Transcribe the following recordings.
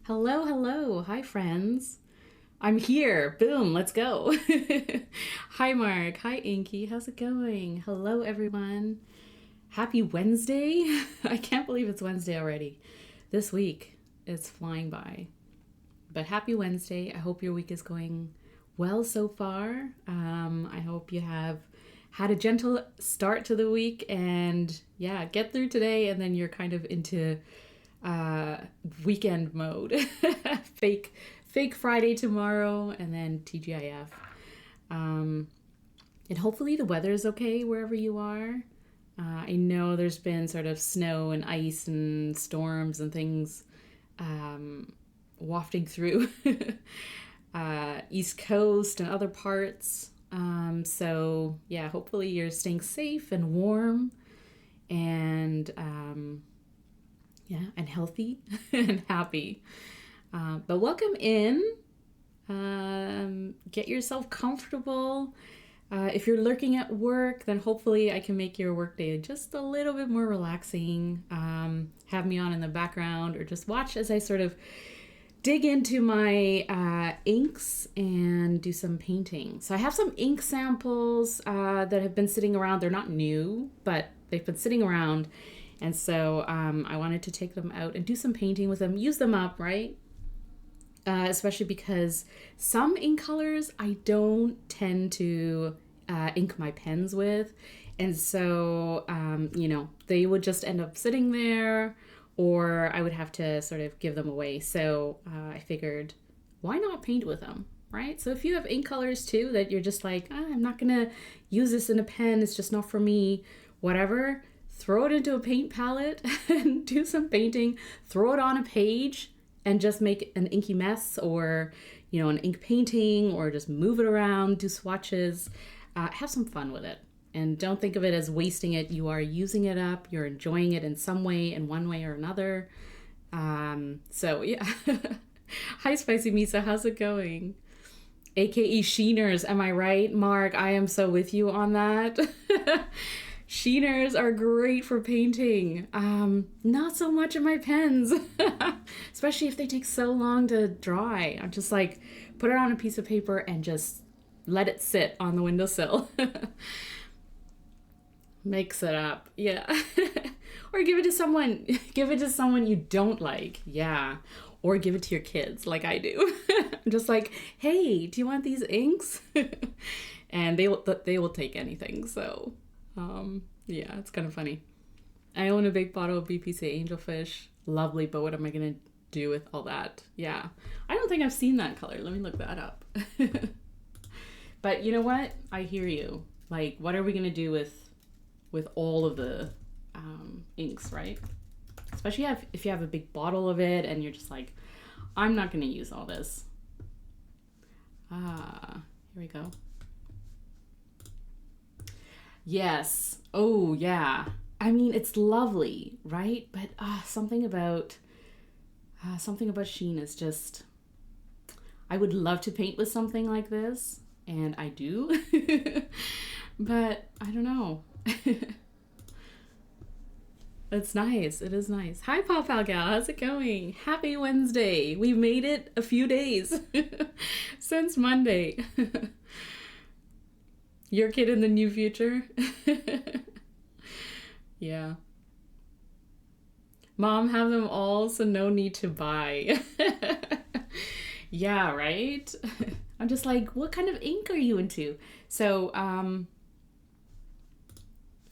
Hello, hello. Hi, friends. I'm here. Boom, let's go. Hi, Mark. Hi, Inky. How's it going? Hello, everyone. Happy Wednesday. I can't believe it's Wednesday already. This week is flying by. But happy Wednesday. I hope your week is going well so far. I hope you have had a gentle start to the week and yeah, get through today and then you're kind of into weekend mode. fake Friday tomorrow and then TGIF. And hopefully the weather is okay wherever you are. I know there's been sort of snow and ice and storms and things wafting through East Coast and other parts. So yeah, hopefully you're staying safe and warm and yeah, and healthy and happy. But welcome in. Get yourself comfortable. If you're lurking at work, then hopefully I can make your workday just a little bit more relaxing. Have me on in the background or just watch as I sort of dig into my inks and do some painting. So I have some ink samples that have been sitting around. They're not new, but they've been sitting around. And so I wanted to take them out and do some painting with them, use them up, right? Especially because some ink colors I don't tend to ink my pens with. And so, they would just end up sitting there or I would have to sort of give them away. So I figured, why not paint with them, right? So if you have ink colors too that you're just like, I'm not going to use this in a pen, it's just not for me, whatever, throw it into a paint palette and do some painting, throw it on a page and just make an inky mess or, an ink painting or just move it around, do swatches, have some fun with it. And don't think of it as wasting it. You are using it up. You're enjoying it in some way, in one way or another. So yeah. Hi, Spicy Misa. How's it going? AKA Sheeners. Am I right, Mark? I am so with you on that. Sheeners are great for painting. Not so much in my pens, especially if they take so long to dry. I'm just like, put it on a piece of paper and just let it sit on the windowsill. Mix it up. Yeah. Or give it to someone you don't like. Yeah. Or give it to your kids like I do. I'm just like, hey, do you want these inks? And they will take anything. So yeah, it's kind of funny. I own a big bottle of BPC Angelfish. Lovely, but what am I going to do with all that? Yeah. I don't think I've seen that color. Let me look that up. But you know what? I hear you. Like, what are we going to do with all of the inks, right? Especially if you have a big bottle of it and you're just like, I'm not going to use all this. Here we go. Yes. Oh, yeah. I mean, it's lovely, right? But something about sheen is just, I would love to paint with something like this, and I do. But I don't know. It's nice. It is nice. Hi, Pop Al Gal. How's it going? Happy Wednesday. We've made it a few days since Monday. Your kid in the new future? Yeah. Mom, have them all, so no need to buy. Yeah, right? I'm just like, what kind of ink are you into? So,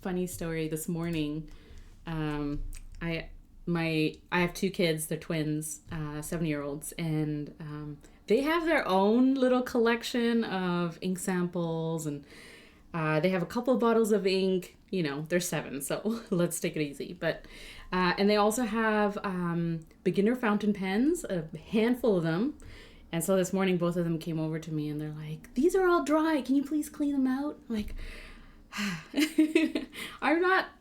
funny story this morning. I have two kids, they're twins, 7-year-olds, and they have their own little collection of ink samples, and they have a couple of bottles of ink. They're 7, so let's take it easy. But and they also have beginner fountain pens, a handful of them. And so this morning, both of them came over to me and they're like, "These are all dry. Can you please clean them out?" I'm like,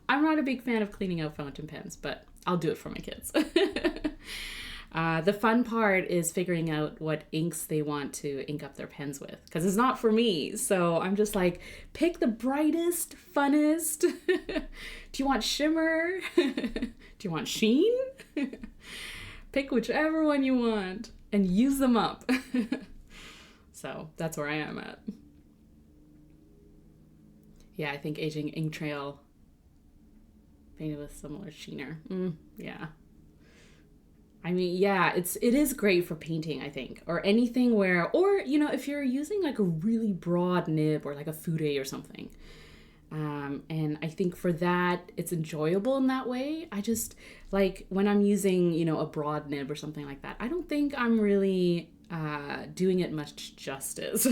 I'm not a big fan of cleaning out fountain pens, but I'll do it for my kids. The fun part is figuring out what inks they want to ink up their pens with, because it's not for me. So I'm just like, pick the brightest, funnest. Do you want shimmer? Do you want sheen? Pick whichever one you want and use them up. So that's where I am at. Yeah, I think aging ink trail painted with similar sheener. Yeah. I mean, yeah, it is great for painting, I think, or anything where, or, you know, if you're using like a really broad nib or like a fude or something. And I think for that, it's enjoyable in that way. I just, like, when I'm using, you know, a broad nib or something like that, I don't think I'm really doing it much justice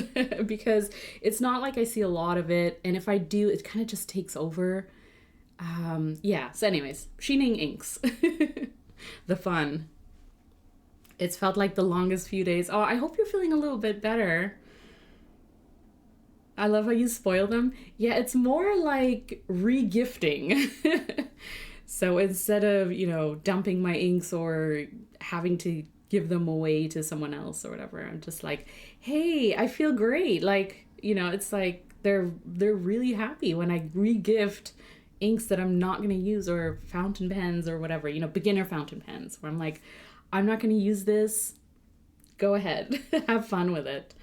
because it's not like I see a lot of it. And if I do, it kind of just takes over. Yeah, so anyways, sheening inks. The fun. It's felt like the longest few days. Oh, I hope you're feeling a little bit better. I love how you spoil them. Yeah, it's more like re-gifting. So instead of, you know, dumping my inks or having to give them away to someone else or whatever, I'm just like, hey, I feel great. Like, you know, it's like they're really happy when I re-gift inks that I'm not going to use, or fountain pens or whatever, you know, beginner fountain pens, where I'm like, I'm not going to use this. Go ahead. Have fun with it.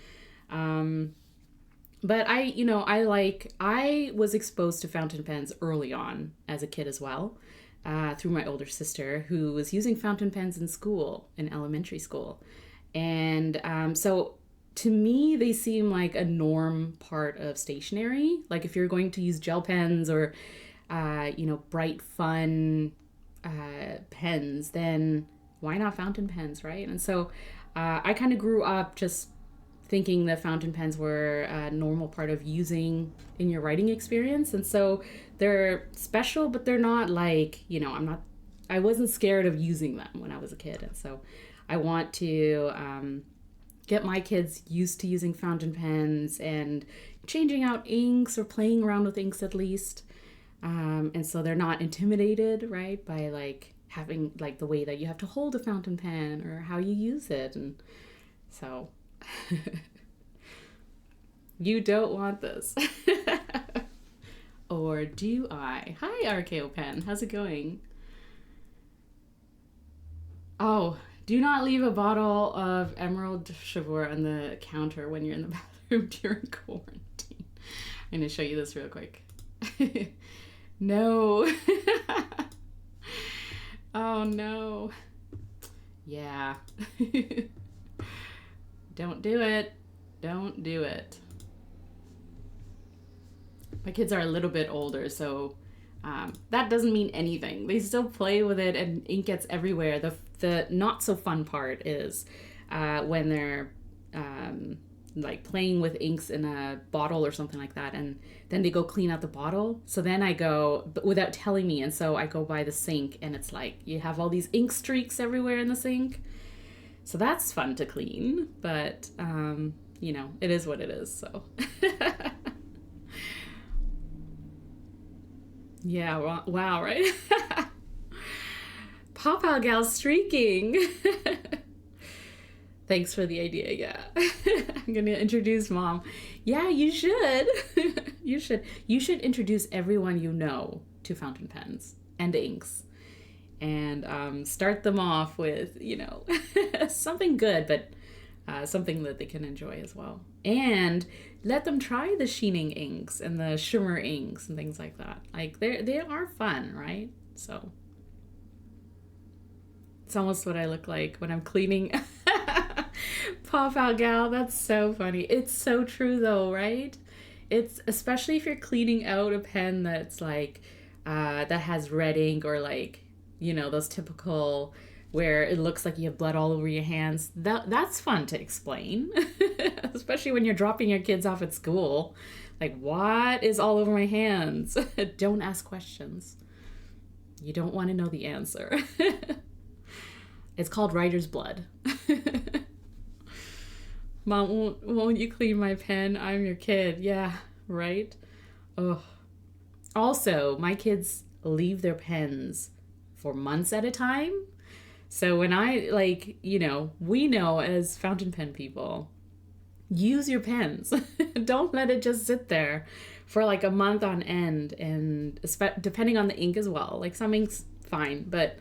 But I was exposed to fountain pens early on as a kid as well, through my older sister who was using fountain pens in school, in elementary school. And so to me, they seem like a norm part of stationery. Like if you're going to use gel pens or, you know, bright, fun pens, then why not fountain pens, right? And so I kind of grew up just thinking that fountain pens were a normal part of using in your writing experience. And so they're special, but they're not like, you know, I wasn't scared of using them when I was a kid. And so I want to get my kids used to using fountain pens and changing out inks or playing around with inks at least. And so they're not intimidated, right, by like having like the way that you have to hold a fountain pen or how you use it. And so you don't want this. Or do I? Hi, RKO Pen. How's it going? Oh, do not leave a bottle of Emerald Chavour on the counter when you're in the bathroom during quarantine. I'm going to show you this real quick. No. Oh, no. Yeah. Don't do it. Don't do it. My kids are a little bit older, so that doesn't mean anything. They still play with it and ink gets everywhere. The not so fun part is when they're like playing with inks in a bottle or something like that, and then they go clean out the bottle. So then I go, but without telling me, and so I go by the sink and it's like you have all these ink streaks everywhere in the sink. So that's fun to clean, but you know, it is what it is, so. Yeah, wow, right? Papa Gal streaking. Thanks for the idea, yeah. I'm gonna introduce Mom. Yeah, you should. You should introduce everyone you know to fountain pens and inks. And start them off with, you know, something good, but something that they can enjoy as well. And let them try the sheening inks and the shimmer inks and things like that. Like, they are fun, right? So it's almost what I look like when I'm cleaning. Pop out gal, that's so funny. It's so true though, right? It's especially if you're cleaning out a pen that's like that has red ink, or like, you know, those typical where it looks like you have blood all over your hands. That's fun to explain. Especially when you're dropping your kids off at school. Like, what is all over my hands? Don't ask questions. You don't want to know the answer. It's called writer's blood. Mom, won't you clean my pen? I'm your kid. Yeah, right? Oh. Also, my kids leave their pens for months at a time. So when I, like, you know, we know as fountain pen people, use your pens. Don't let it just sit there for like a month on end, and depending on the ink as well. Like, some ink's fine, but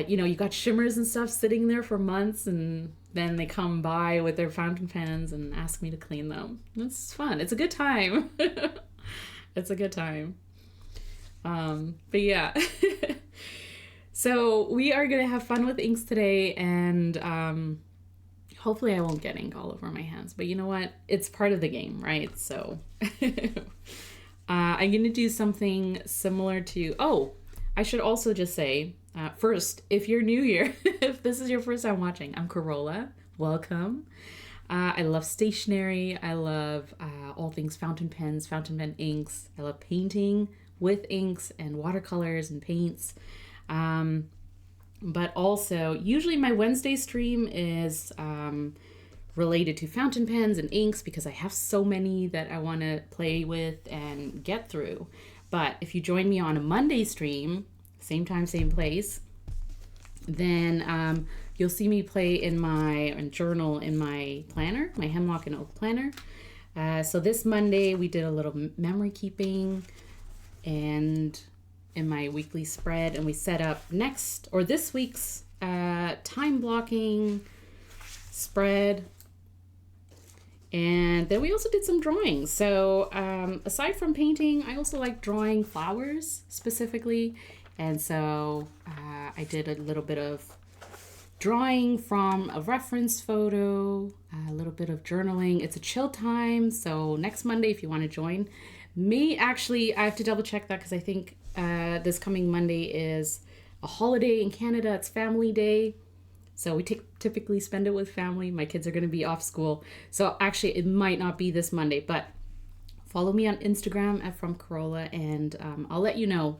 You know, you got shimmers and stuff sitting there for months, and then they come by with their fountain pens and ask me to clean them. It's fun. It's a good time. It's a good time. But yeah. So we are going to have fun with inks today, and hopefully I won't get ink all over my hands. But you know what? It's part of the game, right? So I'm going to do something similar to... Oh, I should also just say... first, if you're new here, if this is your first time watching, I'm Corolla. Welcome. I love stationery. I love all things fountain pens, fountain pen inks. I love painting with inks and watercolors and paints. But also, usually my Wednesday stream is related to fountain pens and inks because I have so many that I want to play with and get through. But if you join me on a Monday stream, same time, same place, then you'll see me play in my journal in my planner, my Hemlock and Oak planner. So this Monday we did a little memory keeping and in my weekly spread, and we set up this week's time blocking spread. And then we also did some drawing. So aside from painting, I also like drawing flowers specifically. And so I did a little bit of drawing from a reference photo, a little bit of journaling. It's a chill time. So next Monday, if you want to join me, actually, I have to double check that because I think this coming Monday is a holiday in Canada. It's Family Day. So we typically spend it with family. My kids are going to be off school. So actually, it might not be this Monday, but follow me on Instagram at From Corolla, and I'll let you know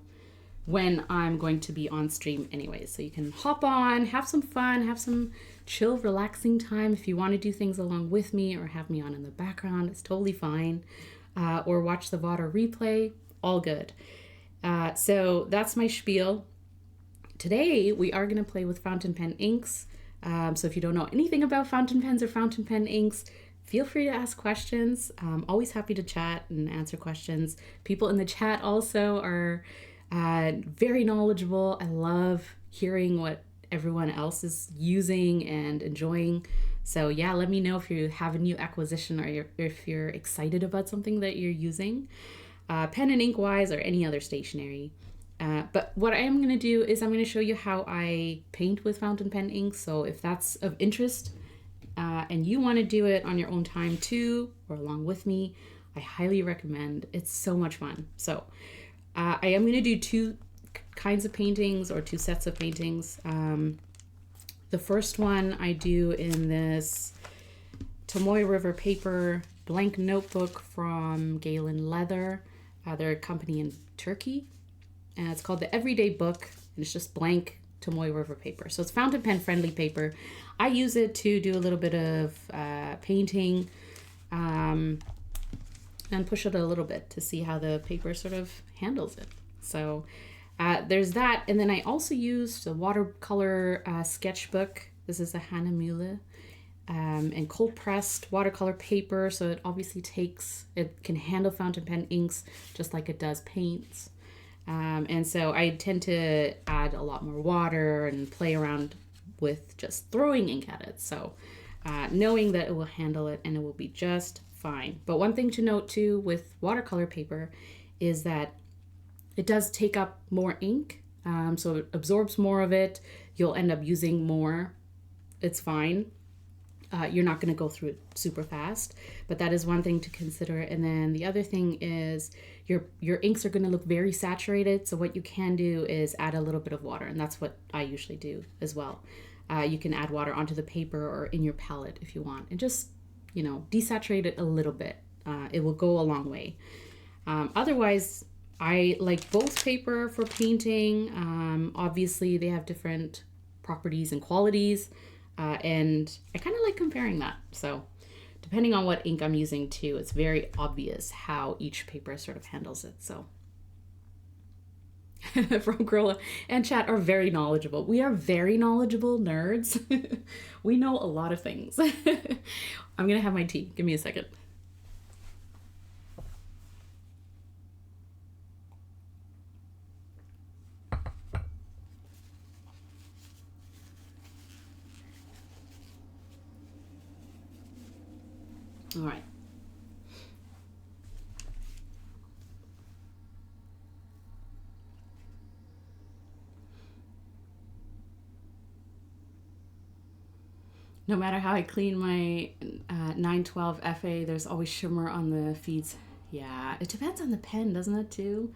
when I'm going to be on stream anyways. So you can hop on, have some fun, have some chill, relaxing time. If you want to do things along with me or have me on in the background, it's totally fine. Or watch the VOD or replay, all good. So that's my spiel. Today, we are going to play with fountain pen inks. So if you don't know anything about fountain pens or fountain pen inks, feel free to ask questions. I'm always happy to chat and answer questions. People in the chat also are very knowledgeable. I love hearing what everyone else is using and enjoying. So yeah, let me know if you have a new acquisition or if you're excited about something that you're using, pen and ink wise or any other stationery. But what I am going to do is I'm going to show you how I paint with fountain pen ink. So if that's of interest and you want to do it on your own time too, or along with me, I highly recommend. It's so much fun. So I am going to do two kinds of paintings or two sets of paintings. The first one I do in this Tomoe River Paper blank notebook from Galen Leather. They're a company in Turkey. And it's called the Everyday Book. And it's just blank Tomoe River paper. So it's fountain pen friendly paper. I use it to do a little bit of painting and push it a little bit to see how the paper sort of handles it. So there's that. And then I also used a watercolor sketchbook. This is a Hahnemühle and cold pressed watercolor paper. So it obviously it can handle fountain pen inks just like it does paints. And so I tend to add a lot more water and play around with just throwing ink at it. So knowing that it will handle it and it will be just fine. But one thing to note too with watercolor paper is that it does take up more ink. So it absorbs more of it. You'll end up using more. It's fine. You're not going to go through it super fast, but that is one thing to consider. And then the other thing is your inks are going to look very saturated. So what you can do is add a little bit of water, and that's what I usually do as well. You can add water onto the paper or in your palette if you want, and just, desaturate it a little bit. It will go a long way. Otherwise, I like both paper for painting. Obviously, they have different properties and qualities. And I kind of like comparing that. So depending on what ink I'm using too, it's very obvious how each paper sort of handles it. So From Corolla and chat are very knowledgeable. We are very knowledgeable nerds. We know a lot of things. I'm going to have my tea. Give me a second. All right. No matter how I clean my 912 FA, there's always shimmer on the feeds. Yeah, it depends on the pen, doesn't it, too?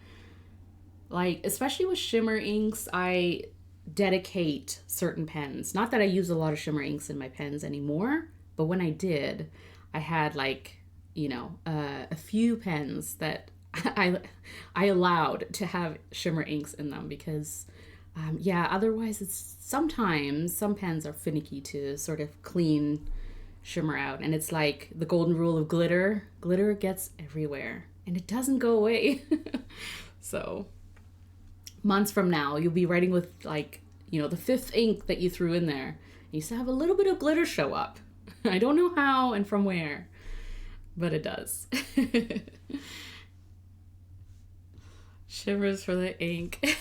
Like, especially with shimmer inks, I dedicate certain pens. Not that I use a lot of shimmer inks in my pens anymore, but when I did, I had like, a few pens that I allowed to have shimmer inks in them because otherwise it's sometimes some pens are finicky to sort of clean shimmer out. And it's like the golden rule of glitter. Glitter gets everywhere and it doesn't go away. So months from now, you'll be writing with like, the fifth ink that you threw in there. You still have a little bit of glitter show up. I don't know how and from where, but it does. Shivers for the ink.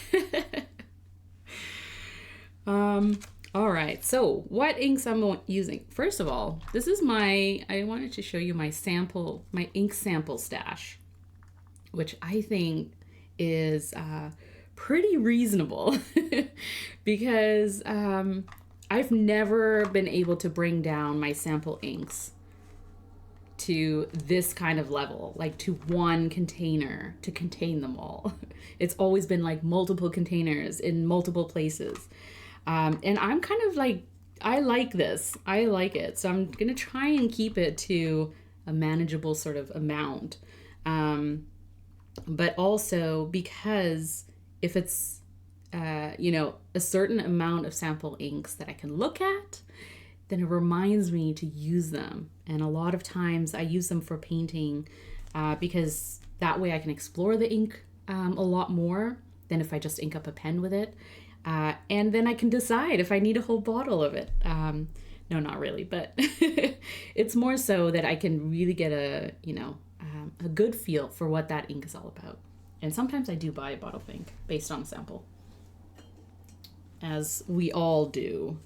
All right, so what inks I'm using? First of all, this is I wanted to show you my ink sample stash, which I think is pretty reasonable because I've never been able to bring down my sample inks to this kind of level, like to one container to contain them all. It's always been like multiple containers in multiple places. And I'm kind of like, I like this. I like it. So I'm going to try and keep it to a manageable sort of amount. But also because if it's, a certain amount of sample inks that I can look at, then it reminds me to use them. And a lot of times I use them for painting because that way I can explore the ink a lot more than if I just ink up a pen with it. And then I can decide if I need a whole bottle of it. No, not really, but it's more so that I can really get a good feel for what that ink is all about. And sometimes I do buy a bottle of ink based on a sample, as we all do,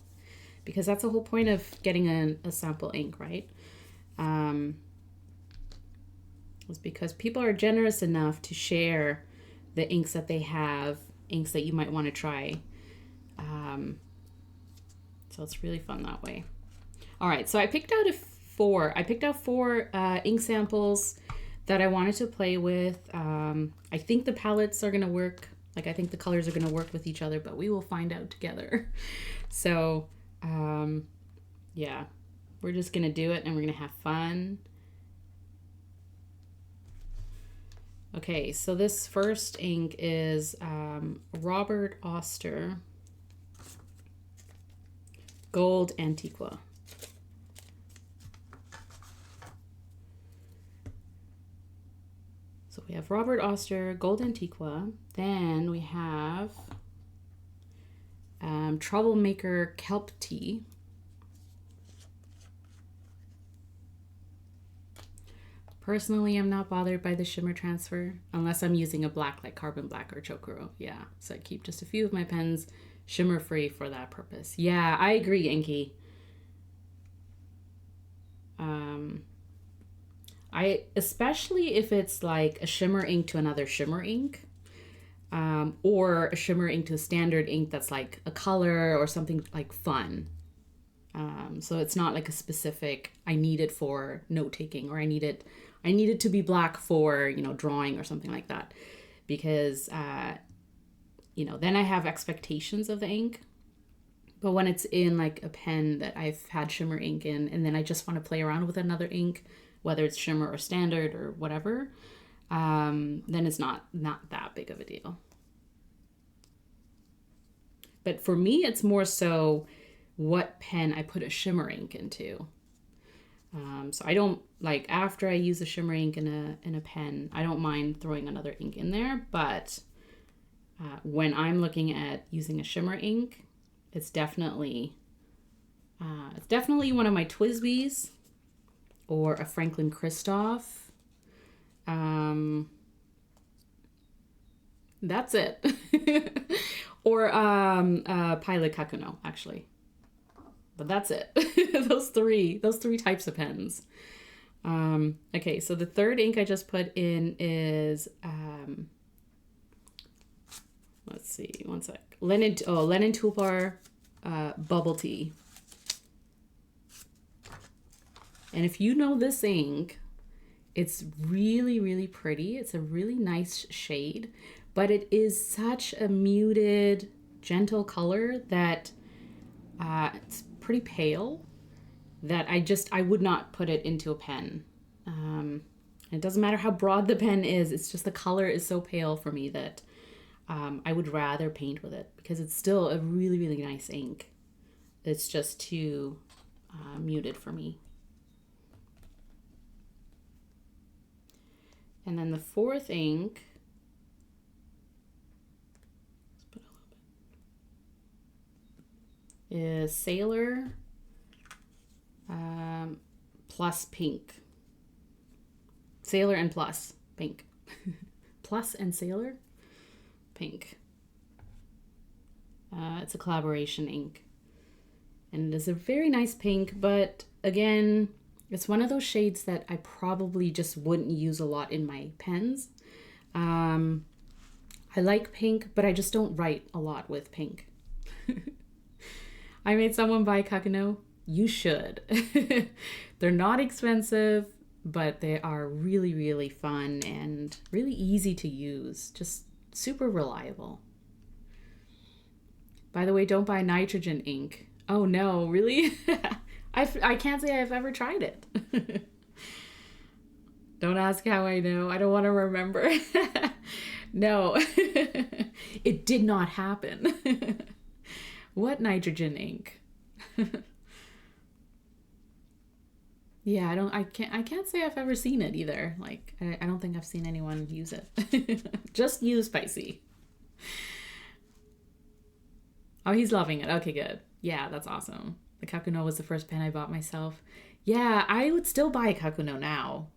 because that's the whole point of getting a sample ink, right? It's because people are generous enough to share the inks that they have, inks that you might want to try. So it's really fun that way. All right, so I picked out four ink samples that I wanted to play with. I think the palettes are gonna work. Like, I think the colors are gonna work with each other, but we will find out together. So, yeah, we're just gonna do it and we're gonna have fun. Okay, so this first ink is Robert Oster Gold Antiqua. So we have Robert Oster Gold Antiqua. Then we have Troublemaker Kelp Tea. Personally, I'm not bothered by the shimmer transfer unless I'm using a black like Carbon Black or Chokuro. Yeah, so I keep just a few of my pens shimmer free for that purpose. Yeah, I agree, Inky. Especially if it's like a shimmer ink to another shimmer ink, or a shimmer ink to a standard ink that's like a color or something like fun. So it's not like a specific, I need it for note taking, or I need it to be black for, drawing or something like that. Because, then I have expectations of the ink. But when it's in like a pen that I've had shimmer ink in, and then I just want to play around with another ink, whether it's shimmer or standard or whatever, then it's not that big of a deal. But for me, it's more so what pen I put a shimmer ink into. So I don't, like, after I use a shimmer ink in a pen, I don't mind throwing another ink in there. But when I'm looking at using a shimmer ink, it's definitely one of my Twisbees or a Franklin Christoph. That's it. Or Pilot Kakuno, actually. But that's it. those three types of pens. Okay, so the third ink I just put in is, let's see, one sec. Lennon Tulpar Bubble Tea. And if you know this ink, it's really, really pretty. It's a really nice shade, but it is such a muted, gentle color that it's pretty pale that I would not put it into a pen. It doesn't matter how broad the pen is. It's just the color is so pale for me that I would rather paint with it because it's still a really, really nice ink. It's just too muted for me. And then the fourth ink, let's put a little bit, is Sailor plus pink. Sailor and plus pink. Plus and Sailor pink. It's a collaboration ink. And it is a very nice pink, but again, it's one of those shades that I probably just wouldn't use a lot in my pens. I like pink, but I just don't write a lot with pink. I made someone buy Kakuno. You should. They're not expensive, but they are really, really fun and really easy to use. Just super reliable. By the way, don't buy nitrogen ink. Oh no, really? I can't say I've ever tried it. Don't ask how I know. I don't want to remember. No, it did not happen. What nitrogen ink? Yeah, I can't say I've ever seen it either. Like, I don't think I've seen anyone use it. Just use spicy. Oh, he's loving it. Okay, good. Yeah, that's awesome. The Kakuno was the first pen I bought myself. Yeah, I would still buy a Kakuno now.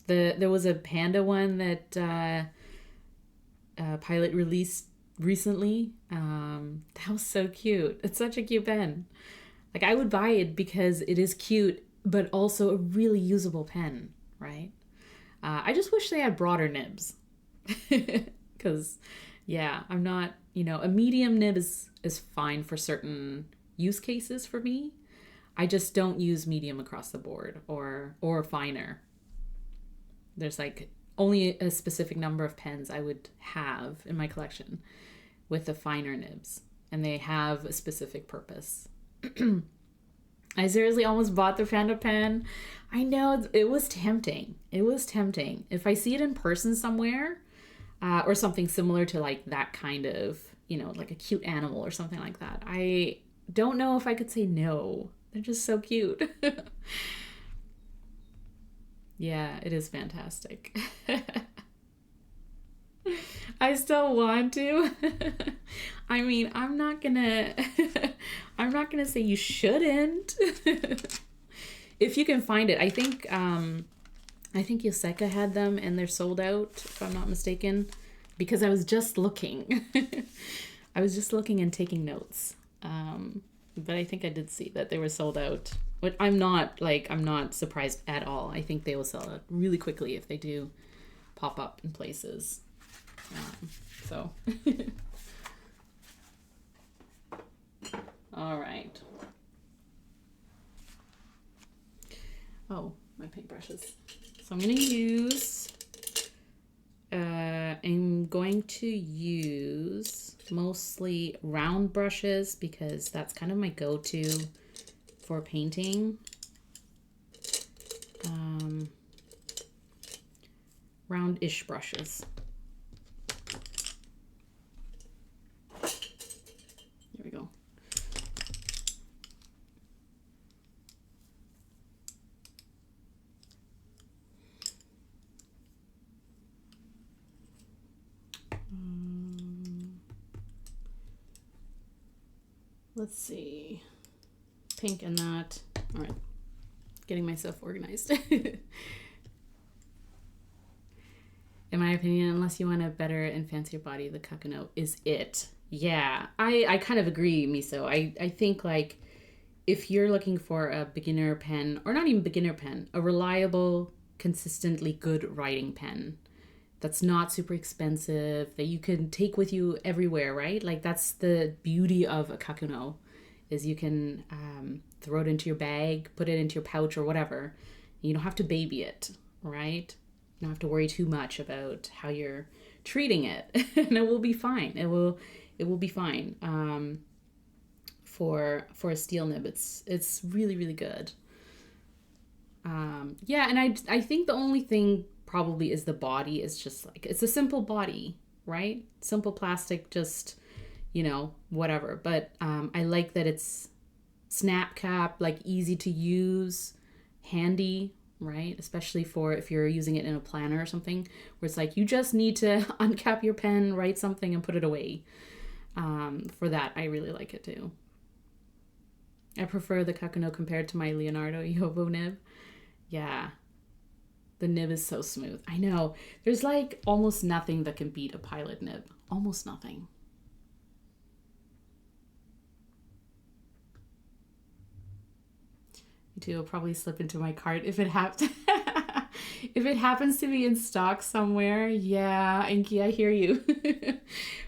There was a Panda one that Pilot released recently. That was so cute. It's such a cute pen. Like, I would buy it because it is cute, but also a really usable pen, right? I just wish they had broader nibs. Because, yeah, I'm not, a medium nib is fine for certain use cases for me. I just don't use medium across the board or finer. There's like only a specific number of pens I would have in my collection with the finer nibs, and they have a specific purpose. I seriously almost bought the Panda pen. I know, it was tempting. It was tempting. If I see it in person somewhere, or something similar to like that kind of, like a cute animal or something like that, I don't know if I could say no. They're just so cute. Yeah, it is fantastic. I still want to. I mean, I'm not gonna say you shouldn't. If you can find it. I think Yoseka had them and they're sold out, if I'm not mistaken, because I was just looking. I was just looking and taking notes. But I think I did see that they were sold out. But I'm not surprised at all. I think they will sell out really quickly if they do pop up in places. So. All right. Oh, my paintbrushes. So I'm going to use mostly round brushes because that's kind of my go-to for painting. Round-ish brushes. There we go. Let's see. Pink and that. All right. Getting myself organized. In my opinion, unless you want a better and fancier body, the Kakuno is it. Yeah, I kind of agree, Miso. I think like if you're looking for a beginner pen, or not even beginner pen, a reliable, consistently good writing pen that's not super expensive, that you can take with you everywhere, right? Like that's the beauty of a kakuno, is you can throw it into your bag, put it into your pouch or whatever. You don't have to baby it, right? You don't have to worry too much about how you're treating it, and it will be fine. It will be fine. For a steel nib, it's really really good. Yeah, and I think the only thing probably is the body is just like, it's a simple body, right? Simple plastic, just, whatever. But I like that it's snap cap, like easy to use, handy, right? Especially for if you're using it in a planner or something, where it's like you just need to uncap your pen, write something, and put it away. For that, I really like it too. I prefer the Kakuno compared to my Leonardo Yovo nib. Yeah, the nib is so smooth. I know. There's like almost nothing that can beat a Pilot nib. Almost nothing. Me too. It'll probably slip into my cart if it happens. If it happens to be in stock somewhere. Yeah, Inky, I hear you.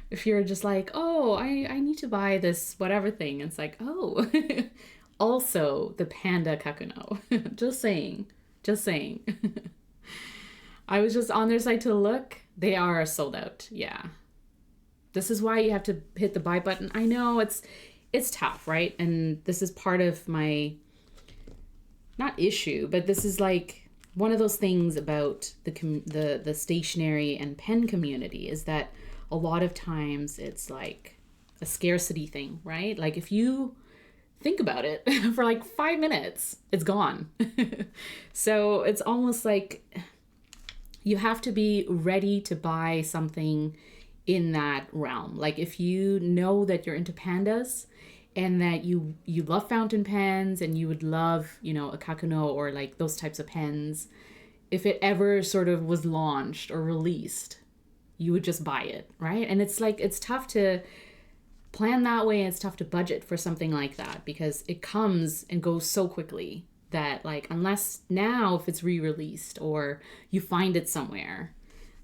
If you're just like, oh, I need to buy this whatever thing. It's like, oh, also the Panda Kakuno. Just saying. Just saying. I was just on their site to look. They are sold out. Yeah. This is why you have to hit the buy button. I know it's tough, right? And this is part of my, not issue, but this is like one of those things about the stationery and pen community, is that a lot of times it's like a scarcity thing, right? Like if you think about it for like 5 minutes, it's gone. So it's almost like you have to be ready to buy something in that realm. Like if you know that you're into pandas and that you love fountain pens and you would love, a Kakuno or like those types of pens, if it ever sort of was launched or released, you would just buy it, right? And it's like, it's tough to plan that way, and it's tough to budget for something like that because it comes and goes so quickly that, like, unless now if it's re-released or you find it somewhere,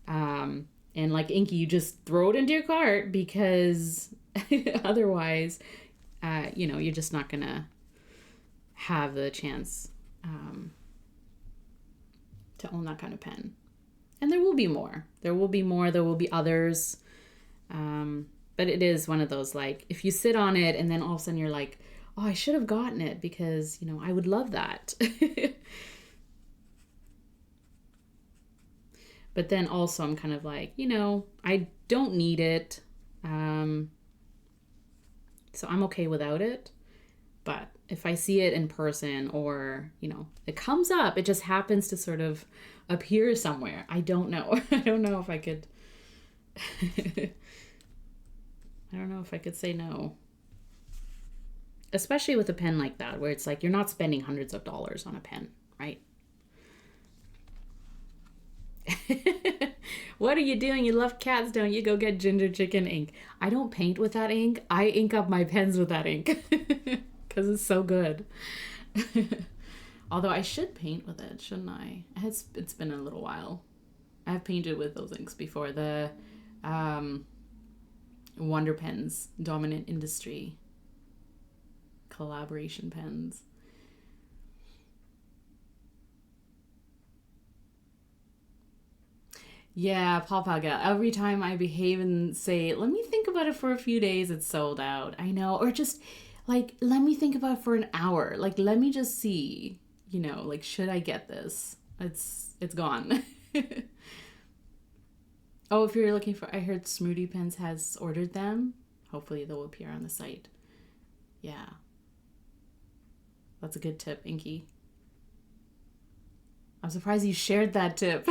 and like Inky, you just throw it into your cart because otherwise, you're just not gonna have the chance to own that kind of pen. And there will be more. There will be others. But it is one of those, like, if you sit on it and then all of a sudden you're like, oh, I should have gotten it because, I would love that. But then also I'm kind of like, I don't need it. So I'm okay without it. But if I see it in person or, it comes up, it just happens to sort of appear somewhere. I don't know. I don't know if I could... I don't know if I could say no. Especially with a pen like that, where it's like you're not spending hundreds of dollars on a pen, right? What are you doing? You love cats, don't you? Go get ginger chicken ink. I don't paint with that ink. I ink up my pens with that ink because it's so good. Although I should paint with it, shouldn't I? It's been a little while. I've painted with those inks before. The Wonder Pens, Dominant Industry collaboration pens. Yeah, Papaga. Every time I behave and say, let me think about it for a few days, it's sold out. I know. Or just like, let me think about it for an hour. Like, let me just see, like, should I get this? It's gone. Oh, if you're looking for, I heard Smoothie Pens has ordered them. Hopefully they'll appear on the site. Yeah. That's a good tip, Inky. I'm surprised you shared that tip.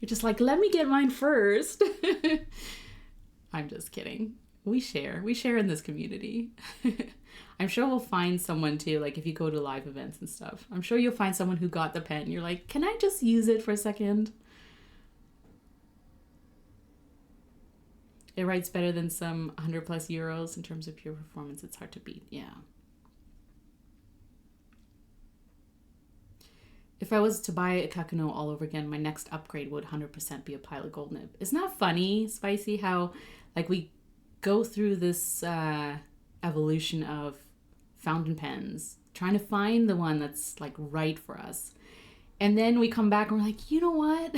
You're just like, let me get mine first. I'm just kidding. We share in this community. I'm sure we'll find someone too, like if you go to live events and stuff. I'm sure you'll find someone who got the pen. You're like, can I just use it for a second? It writes better than some 100+ euros in terms of pure performance. It's hard to beat. Yeah. if I was to buy a Kakuno all over again, my next upgrade would 100% be a Pilot Gold Nib. Isn't that funny, Spicy, how like we go through this evolution of fountain pens, trying to find the one that's like right for us. And then we come back and we're like, you know what?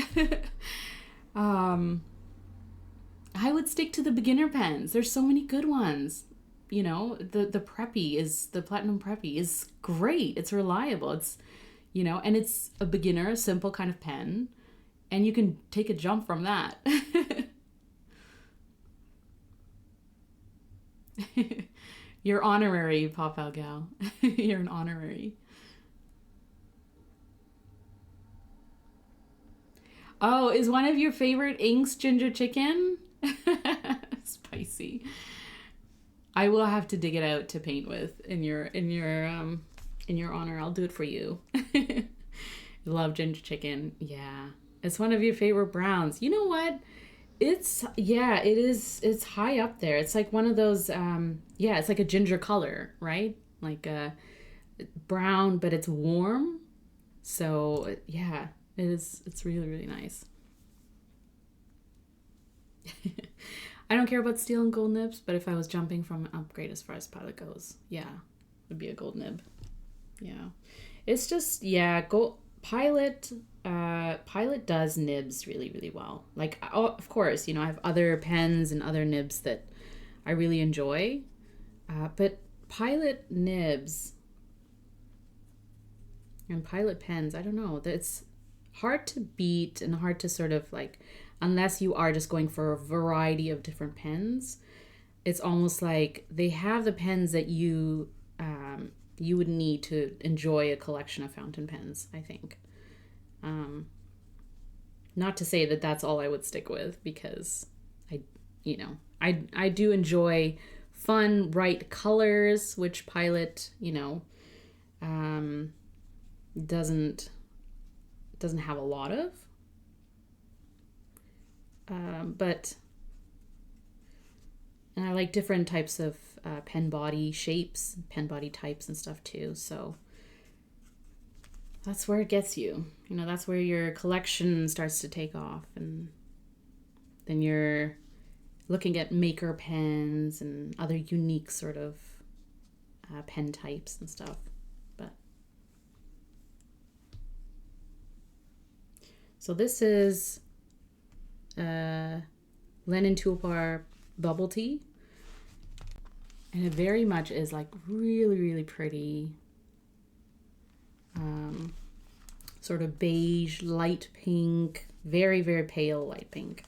I would stick to the beginner pens. There's so many good ones. You know, the Platinum Preppy is great. It's reliable. It's, you know, and it's a beginner, simple kind of pen. And you can take a jump from that. You're honorary, Pop Gal. You're an honorary. Oh, is one of your favorite inks ginger chicken? Spicy. I will have to dig it out to paint with in your honor. I'll do it for you. Love ginger chicken. Yeah. It's one of your favorite browns. You know what? It's high up there. It's like one of those it's like a ginger color, right? Like a brown, but it's warm. So, yeah. It's really, really nice. I don't care about steel and gold nibs, but if I was jumping from an upgrade as far as Pilot goes, yeah, it would be a gold nib. Yeah. It's just, yeah, Pilot does nibs really, really well. Like, of course, you know, I have other pens and other nibs that I really enjoy, but Pilot nibs and Pilot pens, I don't know, it's hard to beat and hard to sort of like, unless you are just going for a variety of different pens. It's almost like they have the pens that you would need to enjoy a collection of fountain pens, I think. Not to say that that's all I would stick with, because I do enjoy fun, bright colors, which Pilot, doesn't have a lot of. And I like different types of pen body shapes, pen body types and stuff too. So that's where it gets you. You know, that's where your collection starts to take off. And then you're looking at maker pens and other unique sort of pen types and stuff. But so this is Lennon Toolbar Bubble Tea, and it very much is like really, really pretty, sort of beige, light pink, very, very pale light pink,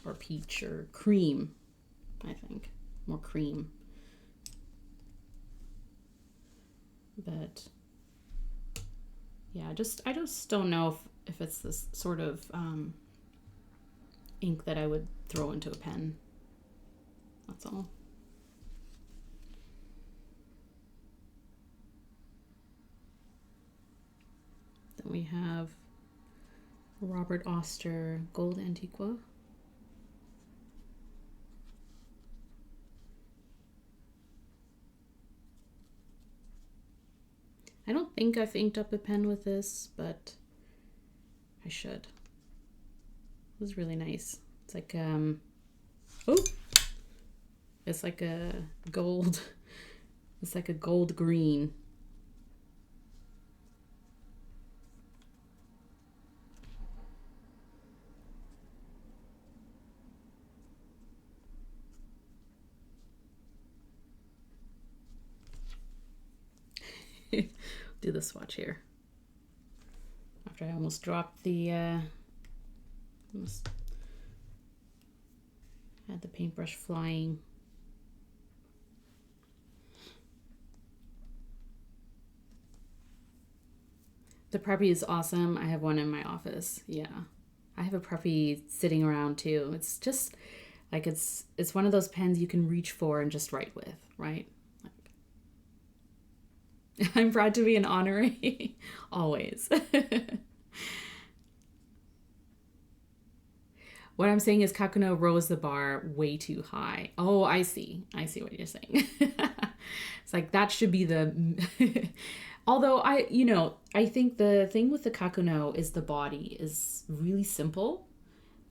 or peach or cream, I think, more cream. But yeah, I just don't know if it's this sort of ink that I would throw into a pen. That's all. Then we have Robert Oster Gold Antiqua. I don't think I've inked up a pen with this, but I should. It was really nice. It's like it's like a gold. It's like a gold green. Do the swatch here. After I almost dropped the almost had the paintbrush flying. The Preppy is awesome. I have one in my office. Yeah. I have a Preppy sitting around too. It's just like it's one of those pens you can reach for and just write with, right? Like, I'm proud to be an honorary. Always. What I'm saying is Kakuno rose the bar way too high. Oh, I see. I see what you're saying. It's like that should be the... Although I think the thing with the kakuno is the body is really simple.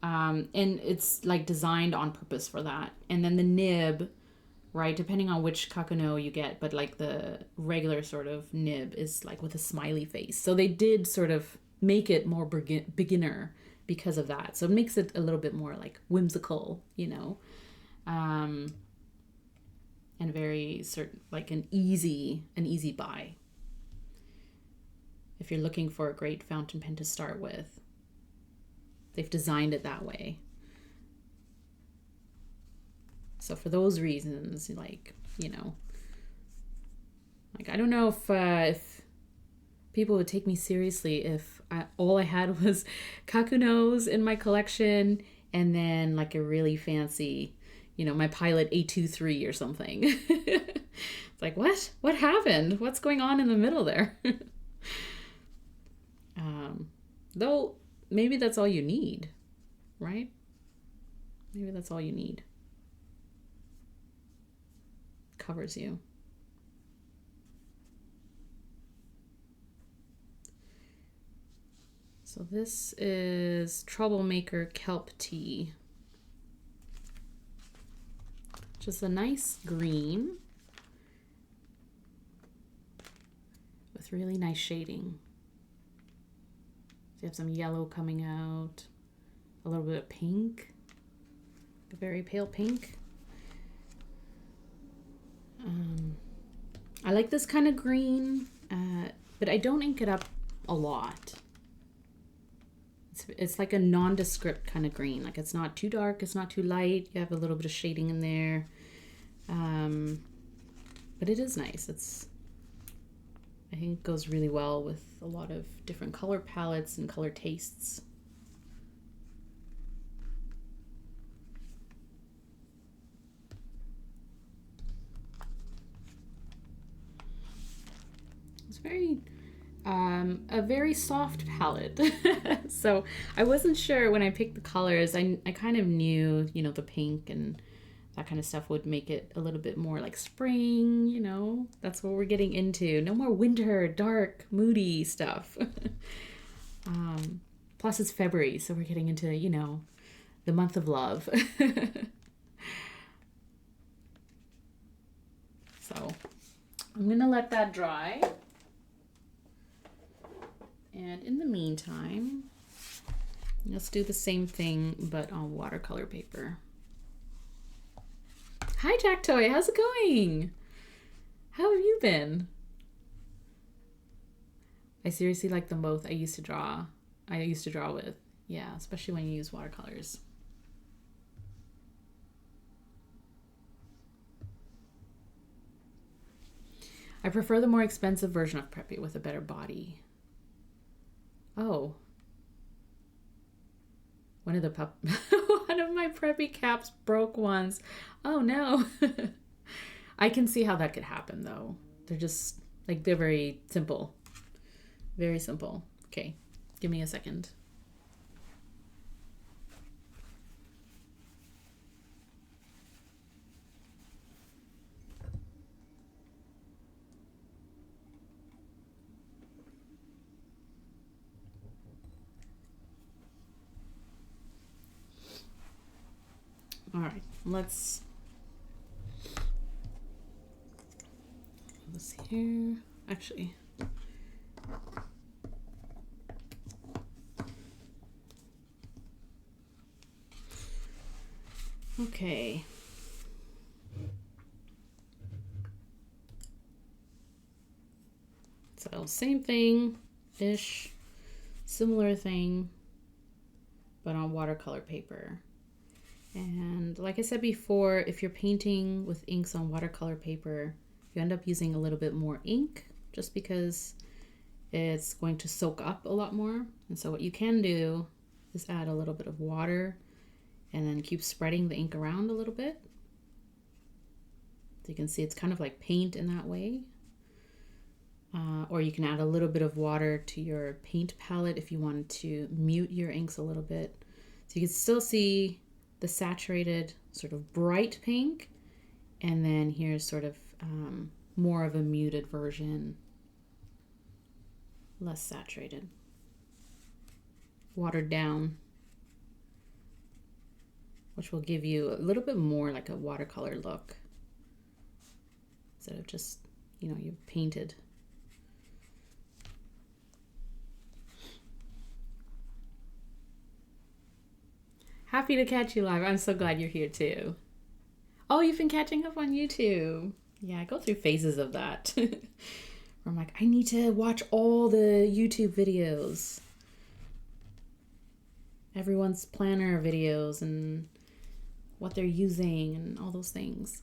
And it's like designed on purpose for that. And then the nib, right, depending on which kakuno you get, but like the regular sort of nib is like with a smiley face. So they did sort of make it more beginner because of that. So it makes it a little bit more like whimsical, and very certain, like an easy buy if you're looking for a great fountain pen to start with. They've designed it that way. So for those reasons, like I don't know if people would take me seriously if all I had was kakunos in my collection and then like a really fancy, my Pilot A23 or something. It's like, what happened? What's going on in the middle there? Though maybe that's all you need, right? Maybe that's all you need. Covers you. So this is Troublemaker Kelp Tea. Just a nice green with really nice shading. So you have some yellow coming out, a little bit of pink, a very pale pink. I like this kind of green, but I don't ink it up a lot. It's like a nondescript kind of green. Like it's not too dark, it's not too light. You have a little bit of shading in there. But it is nice. I think it goes really well with a lot of different color palettes and color tastes. It's very a very soft palette. So I wasn't sure when I picked the colors. I kind of knew, the pink and that kind of stuff would make it a little bit more like spring, That's what we're getting into. No more winter, dark, moody stuff. Plus it's February, so we're getting into, the month of love. So I'm gonna let that dry. And in the meantime, let's do the same thing, but on watercolor paper. Hi, Jack Toy. How's it going? How have you been? I seriously like them both. I used to draw with. Yeah, especially when you use watercolors. I prefer the more expensive version of Preppy with a better body. Oh. One of my Preppy caps broke once. Oh no. I can see how that could happen though. They're just like, they're very simple. Very simple. Okay, give me a second. All right, let's see here. Actually, okay. So same thing-ish, similar thing, but on watercolor paper. And like I said before, if you're painting with inks on watercolor paper, you end up using a little bit more ink just because it's going to soak up a lot more. And so what you can do is add a little bit of water and then keep spreading the ink around a little bit. So you can see it's kind of like paint in that way. Or you can add a little bit of water to your paint palette if you wanted to mute your inks a little bit. So you can still see the saturated sort of bright pink, and then here's sort of more of a muted version. less saturated, watered down, which will give you a little bit more like a watercolor look instead of just, you know, you've painted. Happy to catch you live. I'm so glad you're here too. Oh, you've been catching up on YouTube. Yeah, I go through phases of that. Where I'm like, I need to watch all the YouTube videos. Everyone's planner videos and what they're using and all those things.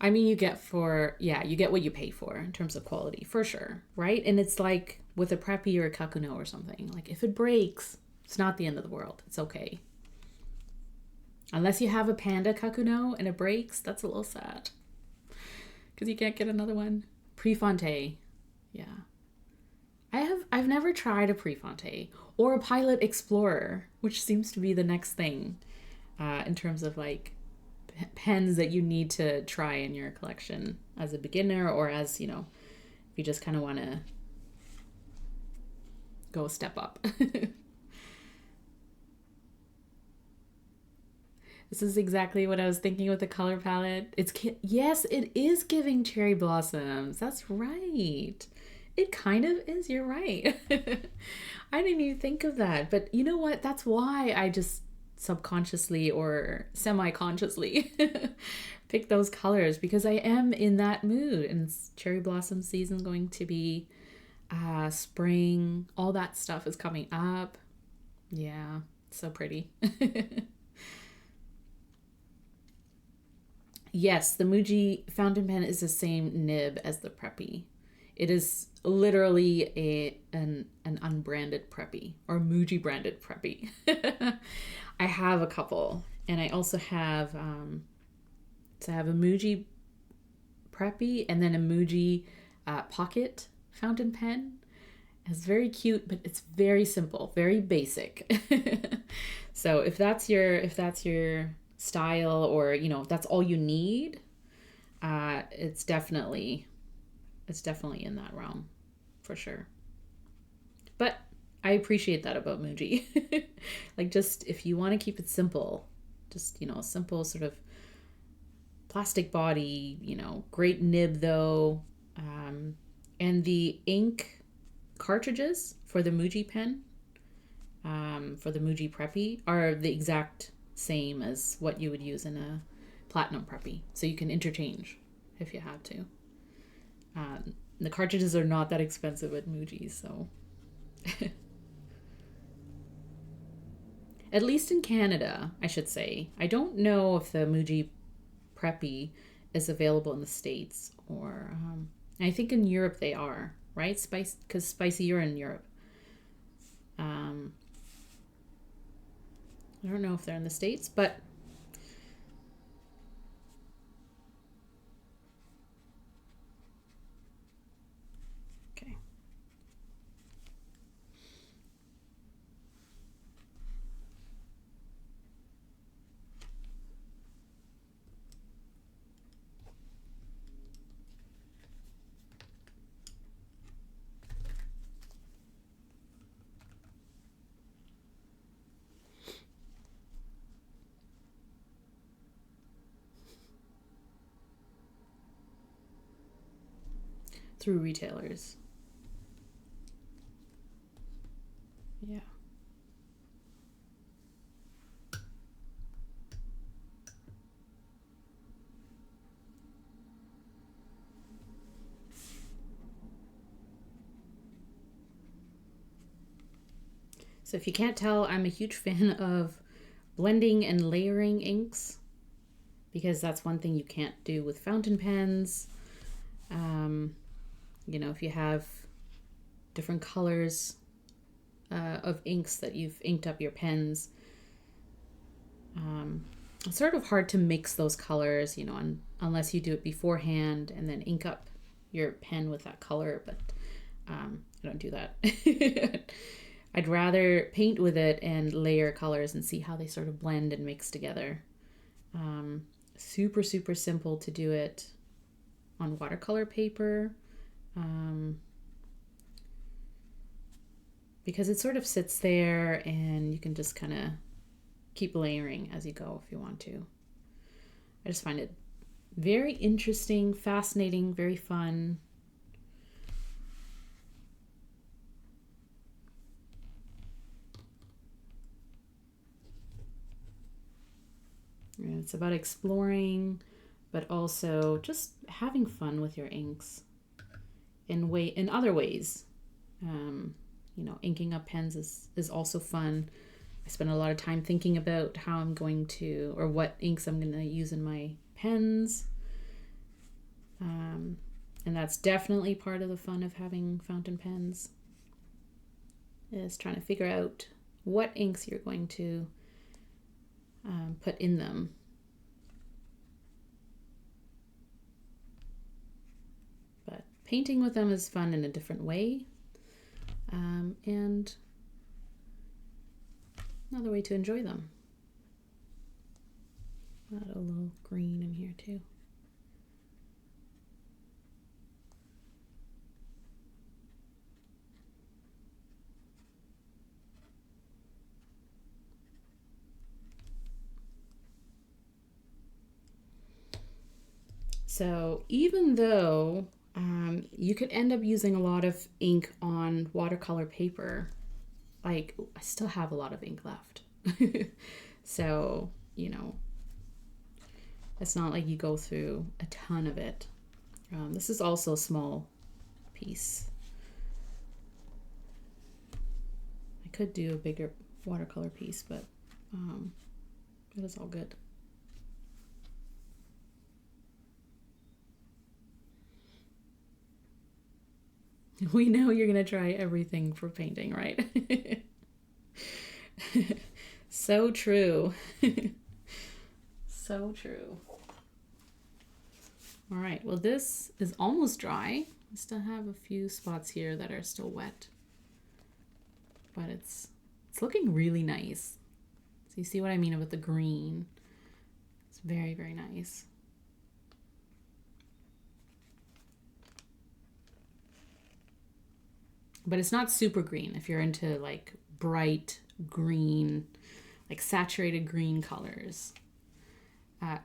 I mean, you get what you pay for in terms of quality, for sure, right? And it's like with a preppy or a kakuno or something. Like if it breaks, it's not the end of the world. It's okay. Unless you have a panda kakuno and it breaks, that's a little sad. Because you can't get another one. Prefonte. Yeah. I've never tried a Prefonte or a Pilot Explorer, which seems to be the next thing in terms of like pens that you need to try in your collection as a beginner, or as, you know, if you just kind of want to go a step up. This is exactly what I was thinking with the color palette. Yes, it is giving cherry blossoms. That's right. It kind of is. You're right. I didn't even think of that. But you know what? That's why I just subconsciously or semi-consciously pick those colors, because I am in that mood. And it's cherry blossom season going to be spring. All that stuff is coming up. Yeah, so pretty. Yes, the Muji fountain pen is the same nib as the Preppy. It is literally an unbranded Preppy, or Muji branded Preppy. I have a couple, and I also have so I have a Muji Preppy and then a Muji pocket fountain pen. It's very cute, but it's very simple, very basic. So if that's your style, or you know, if that's all you need, it's definitely in that realm for sure. But I appreciate that about Muji. Like, just if you want to keep it simple, just, you know, simple sort of plastic body, you know, great nib though, and the ink cartridges for the Muji pen, for the Muji Preppy, are the exact same as what you would use in a platinum Preppy, so you can interchange if you have to. The cartridges are not that expensive at Muji, so at least in Canada, I should say. I don't know if the Muji Preppy is available in the States, or I think in Europe they are, right? Because Spicy, you're in Europe. I don't know if they're in the States, but okay. Through retailers. Yeah. So if you can't tell, I'm a huge fan of blending and layering inks, because that's one thing you can't do with fountain pens. You know, if you have different colors of inks that you've inked up your pens, it's sort of hard to mix those colors, you know, unless you do it beforehand and then ink up your pen with that color. But I don't do that. I'd rather paint with it and layer colors and see how they sort of blend and mix together. Super, super simple to do it on watercolor paper. because it sort of sits there and you can just kind of keep layering as you go if you want to. I just find it very interesting, fascinating, very fun. And it's about exploring, but also just having fun with your inks in other ways. You know, inking up pens is also fun. I spend a lot of time thinking about how I'm going to, or what inks I'm going to use in my pens. And that's definitely part of the fun of having fountain pens, is trying to figure out what inks you're going to put in them. But painting with them is fun in a different way. And another way to enjoy them. Add a little green in here too. So even though you could end up using a lot of ink on watercolor paper, like I still have a lot of ink left. So, you know, it's not like you go through a ton of it. This is also a small piece. I could do a bigger watercolor piece, but it is all good. We know you're going to try everything for painting, right? So true. So true. All right, well, this is almost dry. I still have a few spots here that are still wet, but it's looking really nice. So you see what I mean with the green? It's very, very nice. But it's not super green. If you're into like bright green, like saturated green colors.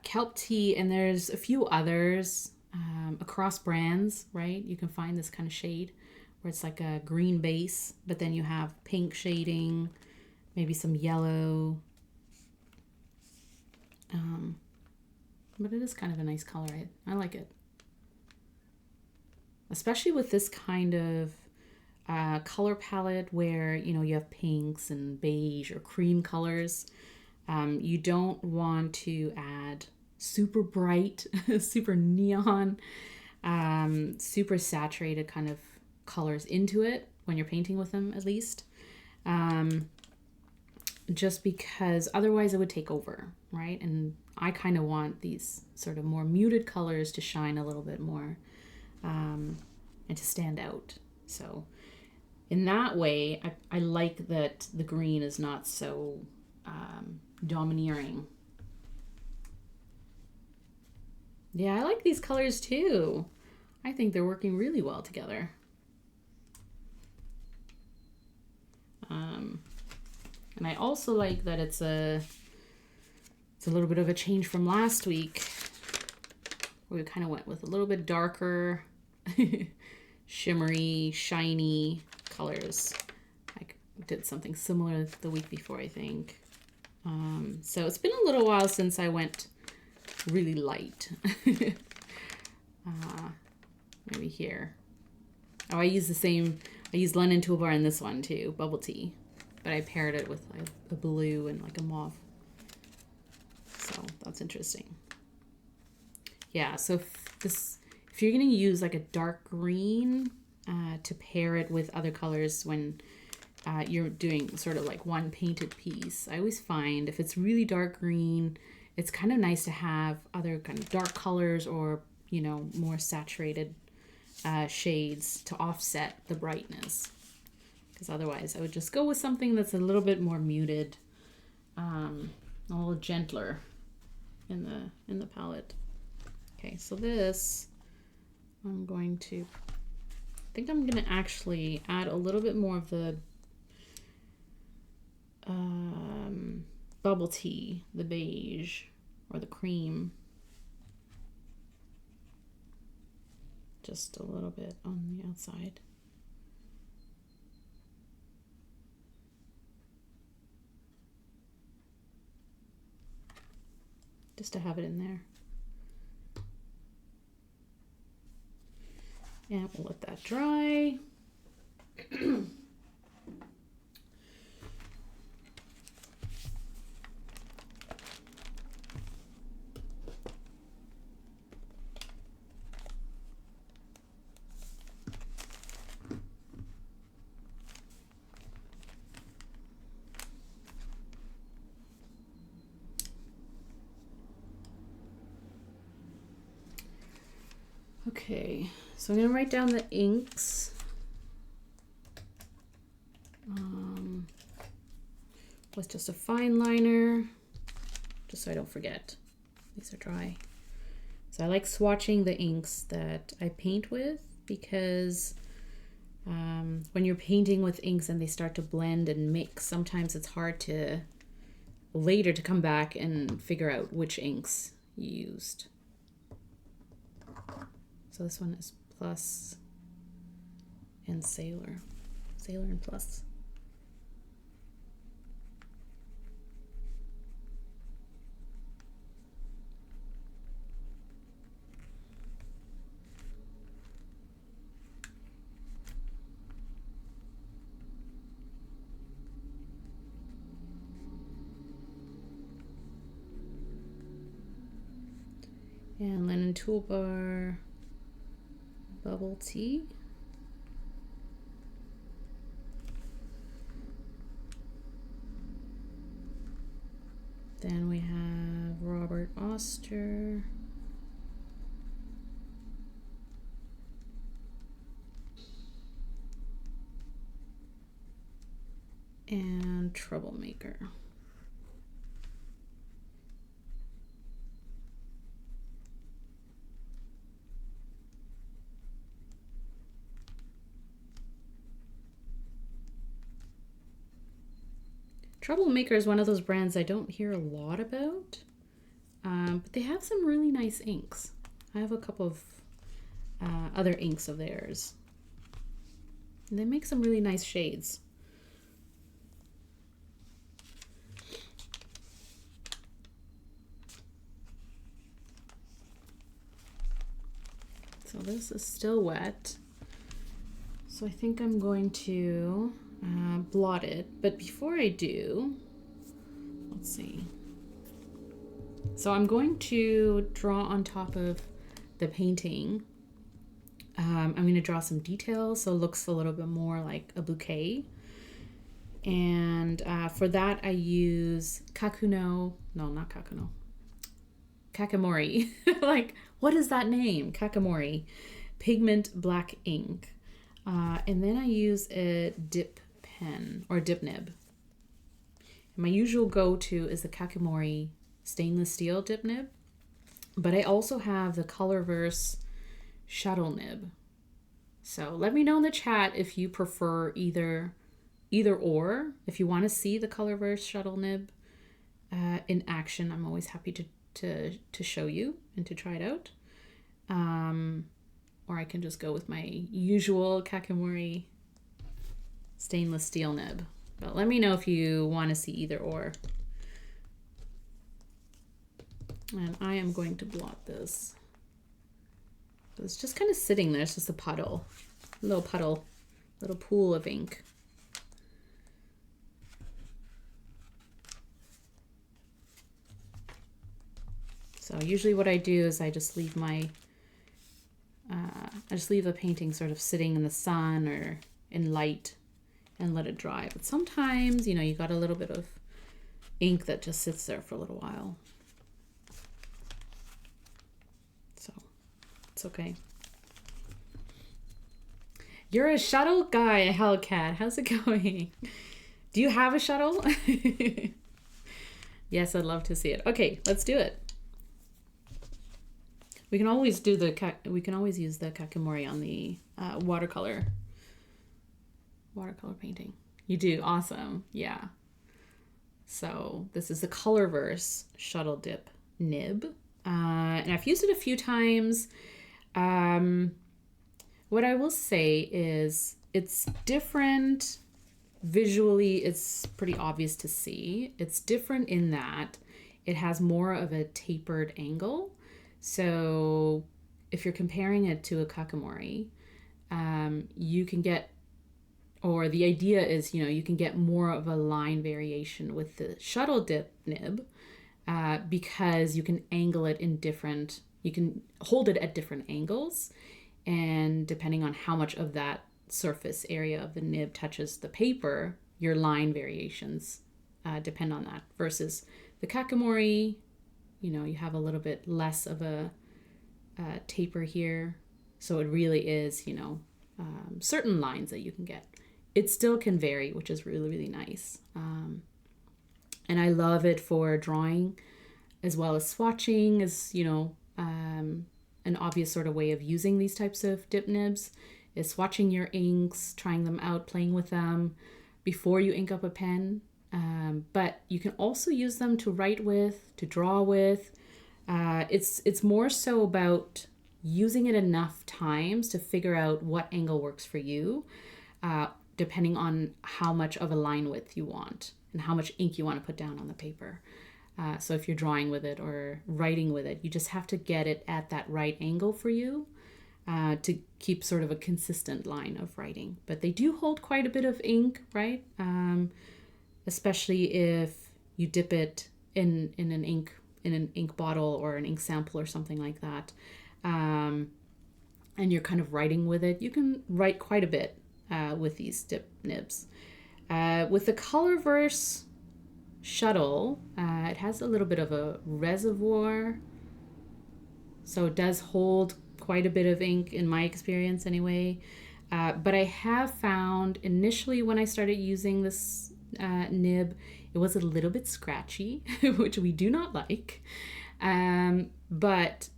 Kelp Tea, and there's a few others across brands, right? You can find this kind of shade where it's like a green base, but then you have pink shading, maybe some yellow. But it is kind of a nice color. I like it. Especially with this kind of color palette where, you know, you have pinks and beige or cream colors. You don't want to add super bright, super neon, super saturated kind of colors into it when you're painting with them, at least. Just because otherwise it would take over, right? And I kind of want these sort of more muted colors to shine a little bit more and to stand out. So in that way, I like that the green is not so domineering. Yeah, I like these colors too. I think they're working really well together. And I also like that it's a little bit of a change from last week, where we kind of went with a little bit darker, shimmery, shiny colors. I did something similar the week before, I think. So it's been a little while since I went really light. Maybe here. Oh, I use Lennon toolbar in this one too, bubble tea. But I paired it with a blue and like a mauve. So that's interesting. Yeah, so if you're going to use like a dark green to pair it with other colors when you're doing sort of like one painted piece, I always find if it's really dark green, it's kind of nice to have other kind of dark colors or, you know, more saturated shades to offset the brightness. Because otherwise I would just go with something that's a little bit more muted, a little gentler in the palette. Okay, so this I'm going to think I'm gonna actually add a little bit more of the bubble tea, the beige or the cream. Just a little bit on the outside. Just to have it in there. And we'll let that dry. Okay, so I'm going to write down the inks. With just a fine liner, just so I don't forget. These are dry. So I like swatching the inks that I paint with because when you're painting with inks and they start to blend and mix, sometimes it's hard to later to come back and figure out which inks you used. So this one is Plus and Sailor. Sailor and Plus. And Lennon Toolbar Bubble Tea. Then we have Robert Oster. And Troublemaker. Troublemaker is one of those brands I don't hear a lot about, but they have some really nice inks. I have a couple of other inks of theirs. And they make some really nice shades. So this is still wet. So I think I'm going to blot it, but before I do, let's see. So I'm going to draw on top of the painting. I'm going to draw some details so it looks a little bit more like a bouquet. And for that I use Kakemori. Like, what is that name? Kakemori pigment black ink. And then I use a dip pen or dip nib. And my usual go-to is the Kakemori stainless steel dip nib, but I also have the Colorverse shuttle nib. So let me know in the chat if you prefer either or. If you want to see the Colorverse shuttle nib in action, I'm always happy to show you and to try it out. Or I can just go with my usual Kakemori stainless steel nib. But let me know if you want to see either or. And I am going to blot this. It's just kind of sitting there. It's just a puddle, little pool of ink. So usually what I do is I just leave the painting sort of sitting in the sun or in light and let it dry. But sometimes, you know, you got a little bit of ink that just sits there for a little while. So it's okay. You're a shuttle guy, Hellcat. How's it going? Do you have a shuttle? Yes, I'd love to see it. Okay, let's do it. We can always do we can always use the kakimori on the watercolor painting. You do? Awesome. Yeah. So this is the Colorverse Shuttle Dip nib. And I've used it a few times. What I will say is it's different visually. It's pretty obvious to see. It's different in that it has more of a tapered angle. So if you're comparing it to a kakimori, you can get, or the idea is, you can get more of a line variation with the shuttle dip nib because you can angle it you can hold it at different angles. And depending on how much of that surface area of the nib touches the paper, your line variations depend on that. Versus the kakimori, you have a little bit less of a taper here. So it really is, certain lines that you can get. It still can vary, which is really, really nice. And I love it for drawing as well as swatching, as, an obvious sort of way of using these types of dip nibs is swatching your inks, trying them out, playing with them before you ink up a pen. But you can also use them to write with, to draw with. It's more so about using it enough times to figure out what angle works for you, depending on how much of a line width you want and how much ink you want to put down on the paper. So if you're drawing with it or writing with it, you just have to get it at that right angle for you to keep sort of a consistent line of writing. But they do hold quite a bit of ink, right? Especially if you dip it in an ink bottle or an ink sample or something like that. And you're kind of writing with it. You can write quite a bit with these dip nibs. With the Colorverse Shuttle, it has a little bit of a reservoir, so it does hold quite a bit of ink in my experience anyway. But I have found initially when I started using this nib, it was a little bit scratchy, which we do not like. But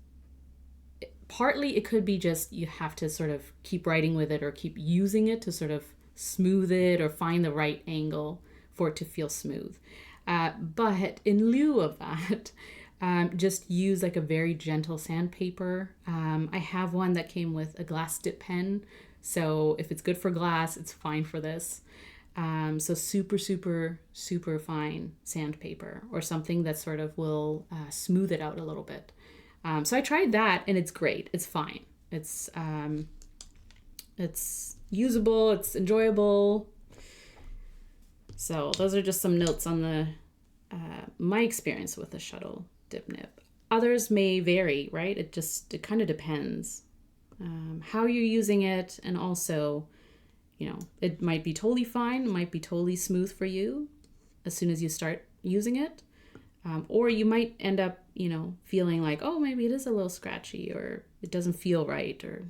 partly it could be just you have to sort of keep writing with it or keep using it to sort of smooth it or find the right angle for it to feel smooth. But in lieu of that, just use like a very gentle sandpaper. I have one that came with a glass dip pen. So if it's good for glass, it's fine for this. So super, super, super fine sandpaper or something that sort of will smooth it out a little bit. So I tried that and it's great. It's fine. It's usable. It's enjoyable. So those are just some notes on the my experience with the shuttle dip nib. Others may vary, right? It kind of depends how you're using it, and also, it might be totally fine, it might be totally smooth for you as soon as you start using it, or you might end up, feeling like, oh, maybe it is a little scratchy, or it doesn't feel right, or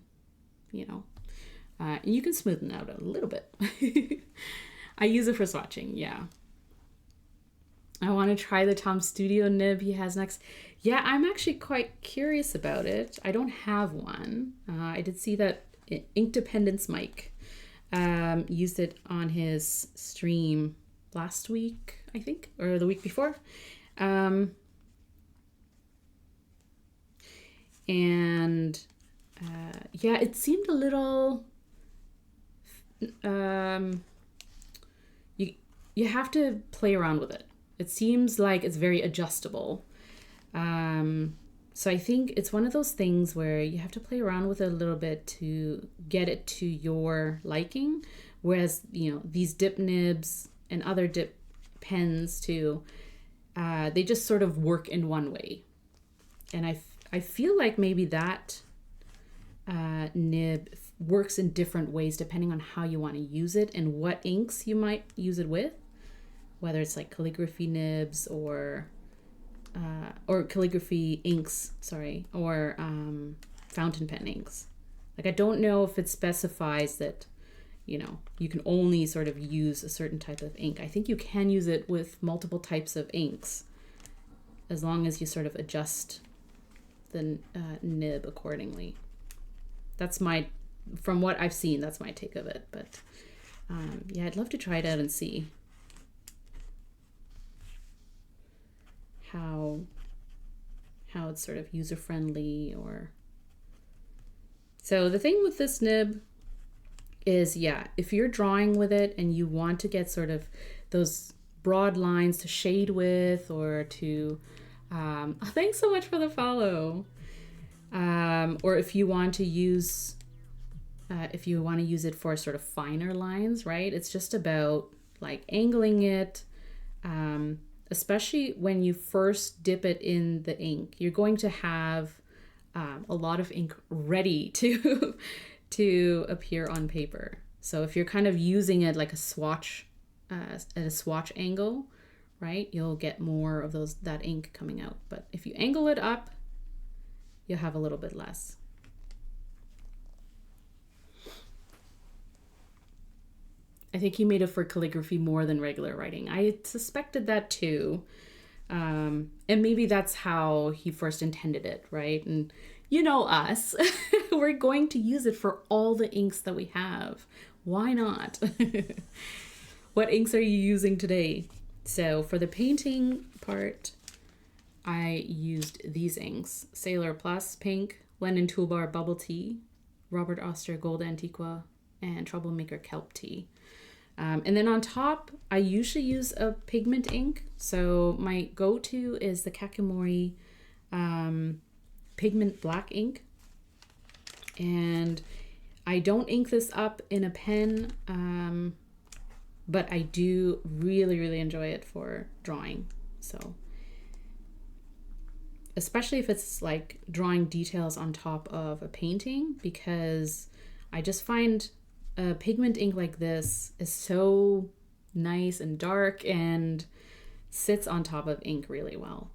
and you can smoothen out a little bit. I use it for swatching, yeah. I want to try the Tom Studio nib he has next. Yeah, I'm actually quite curious about it. I don't have one. I did see that Ink Dependence Mike used it on his stream last week, I think, or the week before. And yeah, it seemed a little... You have to play around with it. It seems like it's very adjustable. So I think it's one of those things where you have to play around with it a little bit to get it to your liking. Whereas, these dip nibs and other dip pens too, they just sort of work in one way. And I feel like maybe that nib works in different ways depending on how you want to use it and what inks you might use it with, whether it's like calligraphy nibs or calligraphy inks, or fountain pen inks. Like, I don't know if it specifies that, you can only sort of use a certain type of ink. I think you can use it with multiple types of inks as long as you sort of adjust the nib accordingly. That's from what I've seen, that's my take of it. But yeah, I'd love to try it out and see how it's sort of user-friendly. Or so the thing with this nib is, yeah, if you're drawing with it and you want to get sort of those broad lines to shade with, or to thanks so much for the follow, or if you want to use it for sort of finer lines, right? It's just about like angling it, especially when you first dip it in the ink. You're going to have a lot of ink ready to to appear on paper. So if you're kind of using it like a swatch, at a swatch angle, right, you'll get more of that ink coming out. But if you angle it up, you'll have a little bit less. I think he made it for calligraphy more than regular writing. I suspected that too. And maybe that's how he first intended it, right? And you know us, we're going to use it for all the inks that we have. Why not? What inks are you using today? So for the painting part, I used these inks: Sailor Plus Pink, Lennon Toolbar Bubble Tea, Robert Oster Gold Antiqua, and Troublemaker Kelp Tea. And then on top, I usually use a pigment ink. So my go-to is the Kakimori Pigment Black ink. And I don't ink this up in a pen, but I do really, really enjoy it for drawing. So especially if it's like drawing details on top of a painting, because I just find a pigment ink like this is so nice and dark and sits on top of ink really well.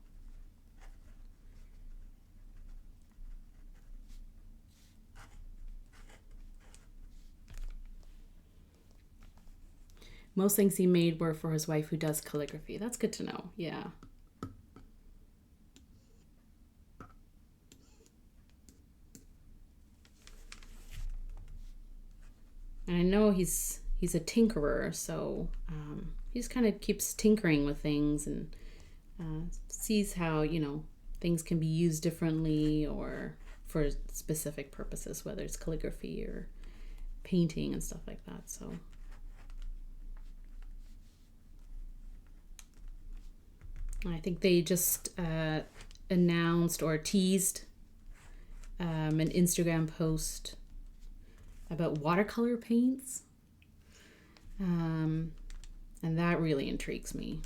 Most things he made were for his wife, who does calligraphy. That's good to know. Yeah. And I know he's a tinkerer, so he just kind of keeps tinkering with things and sees how, you know, things can be used differently or for specific purposes, whether it's calligraphy or painting and stuff like that. So I think they just announced or teased an Instagram post about watercolor paints. And that really intrigues me.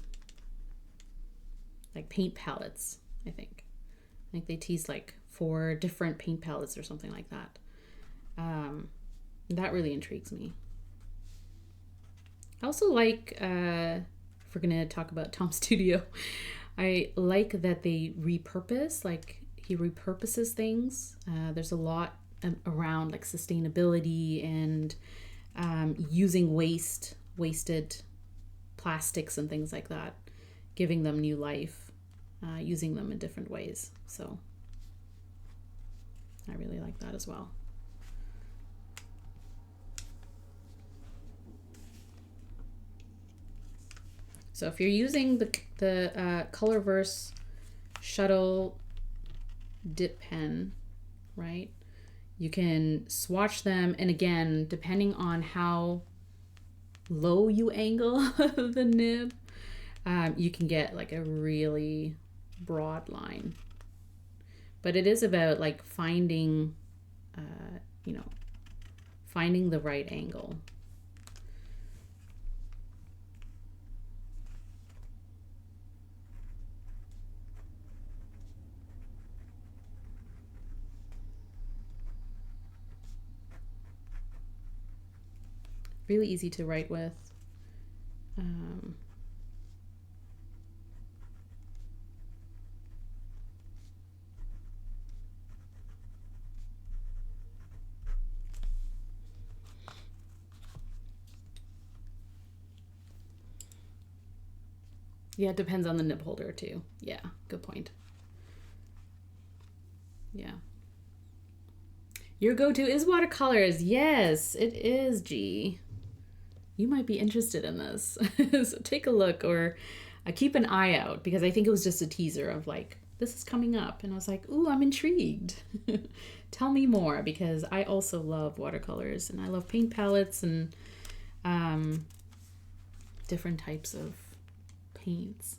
Like paint palettes, I think. I think they teased like 4 different paint palettes or something like that. That really intrigues me. I also like, if we're gonna talk about Tom's studio, I like that they repurpose, like he repurposes things. There's a lot around like sustainability and using wasted plastics and things like that, giving them new life, using them in different ways. So I really like that as well. So if you're using the Colorverse Shuttle dip pen, right, you can swatch them, and again, depending on how low you angle the nib, you can get like a really broad line. But it is about like finding, finding the right angle. Really easy to write with. Yeah, it depends on the nib holder too. Yeah, good point. Yeah. Your go-to is watercolors. Yes, it is, G. You might be interested in this. So take a look, or keep an eye out, because I think it was just a teaser of like, this is coming up. And I was like, ooh, I'm intrigued. Tell me more, because I also love watercolors and I love paint palettes and different types of paints.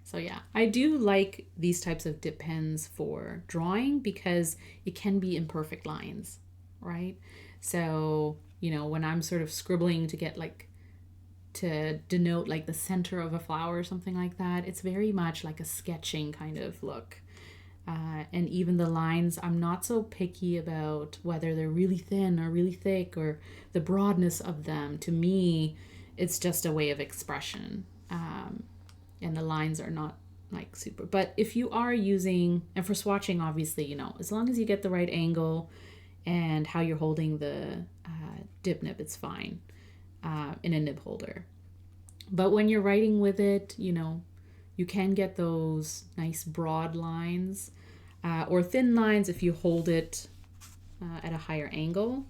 So yeah, I do like these types of dip pens for drawing because it can be imperfect lines, right? So, you know, when I'm sort of scribbling to get like, to denote like the center of a flower or something like that, it's very much like a sketching kind of look. And even the lines, I'm not so picky about whether they're really thin or really thick or the broadness of them. To me, it's just a way of expression. And the lines are not like super. But if you are using, and for swatching, obviously, you know, as long as you get the right angle and how you're holding the dip nib, it's fine in a nib holder. But when you're writing with it, you know, you can get those nice broad lines or thin lines if you hold it at a higher angle.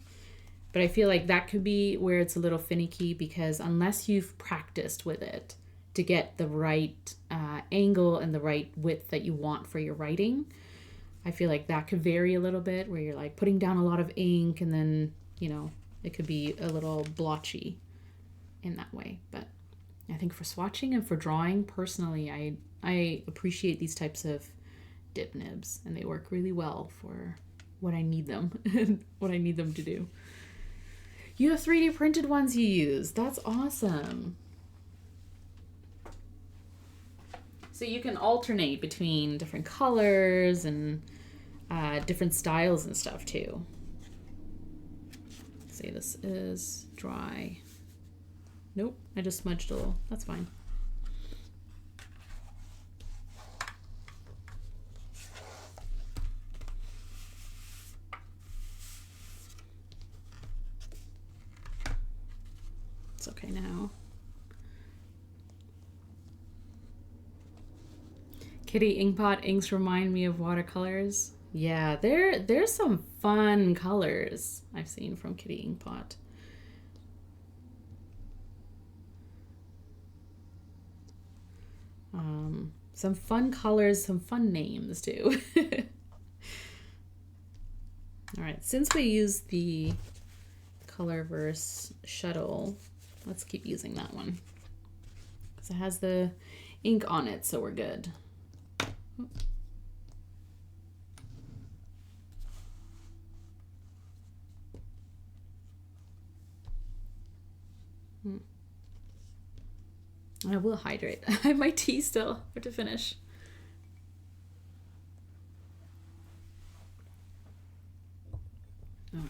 But I feel like that could be where it's a little finicky, because unless you've practiced with it to get the right angle and the right width that you want for your writing, I feel like that could vary a little bit, where you're like putting down a lot of ink and then, you know, it could be a little blotchy in that way. But I think for swatching and for drawing, personally, I appreciate these types of dip nibs, and they work really well for what I need them, what I need them to do. You have 3D printed ones you use. That's awesome. So you can alternate between different colors and different styles and stuff too. See, this is dry. Nope, I just smudged a little. That's fine. It's okay now. Kitty Inkpot inks remind me of watercolors. Yeah, there's some fun colors I've seen from Kitty Inkpot. Some fun colors, some fun names too. All right, since we use the Colorverse shuttle, let's keep using that one because it has the ink on it, so we're good. I will hydrate. I have my tea still to finish. All right.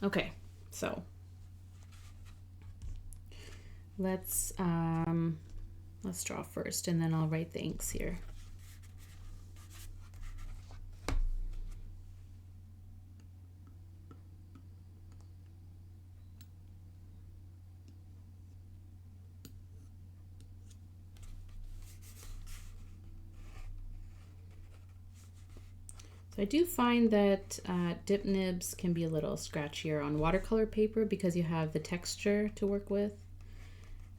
Okay, so let's draw first, and then I'll write the inks here. So I do find that dip nibs can be a little scratchier on watercolor paper because you have the texture to work with.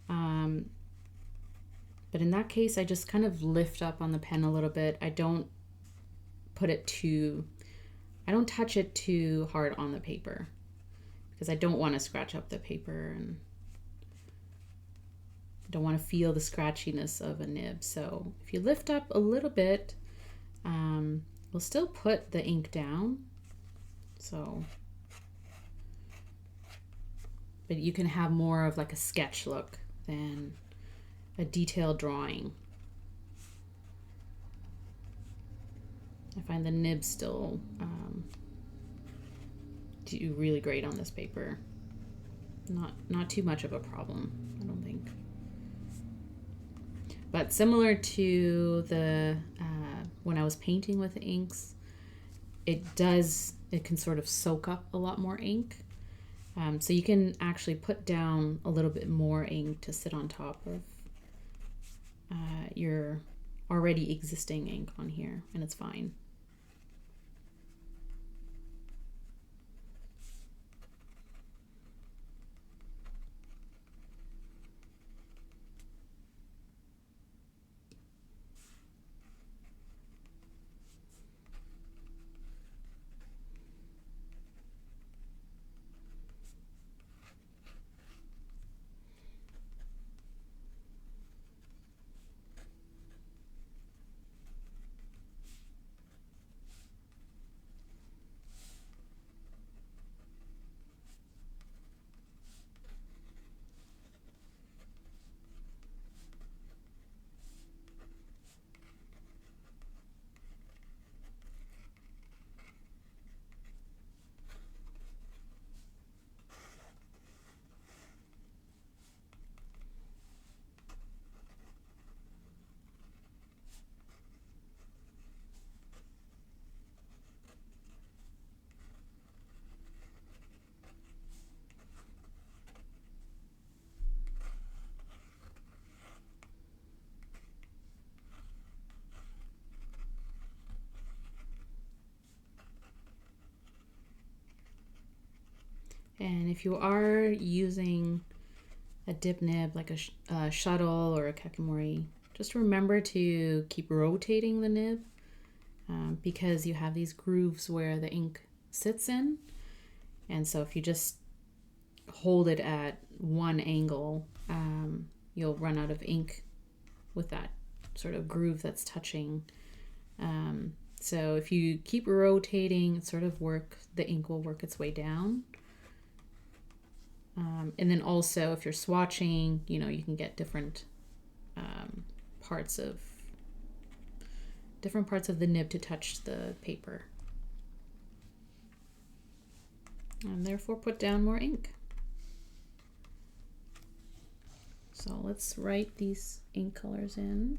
But in that case, I just kind of lift up on the pen a little bit. I don't put it too, I don't touch it too hard on the paper because I don't want to scratch up the paper and I don't want to feel the scratchiness of a nib. So if you lift up a little bit, we'll still put the ink down. So, but you can have more of like a sketch look than a detailed drawing. I find the nibs still do really great on this paper. Not too much of a problem, I don't think. But similar to the when I was painting with inks, it can sort of soak up a lot more ink. So you can actually put down a little bit more ink to sit on top of your already existing ink on here, and it's fine. And if you are using a dip nib like a shuttle or a kakimori, just remember to keep rotating the nib because you have these grooves where the ink sits in. And so if you just hold it at one angle, you'll run out of ink with that sort of groove that's touching. So if you keep rotating, the ink will work its way down. And then also if you're swatching, you can get different parts of the nib to touch the paper. And therefore put down more ink. So let's write these ink colors in.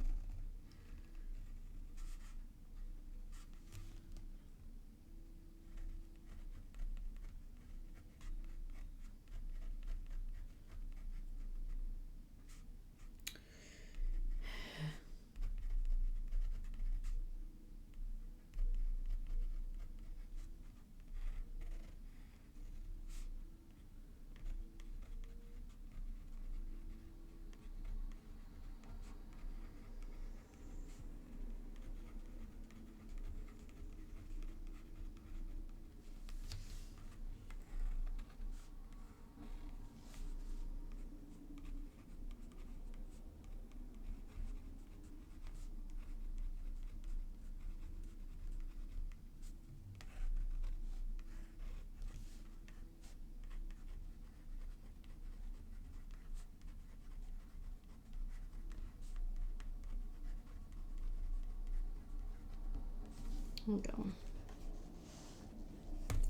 We'll go.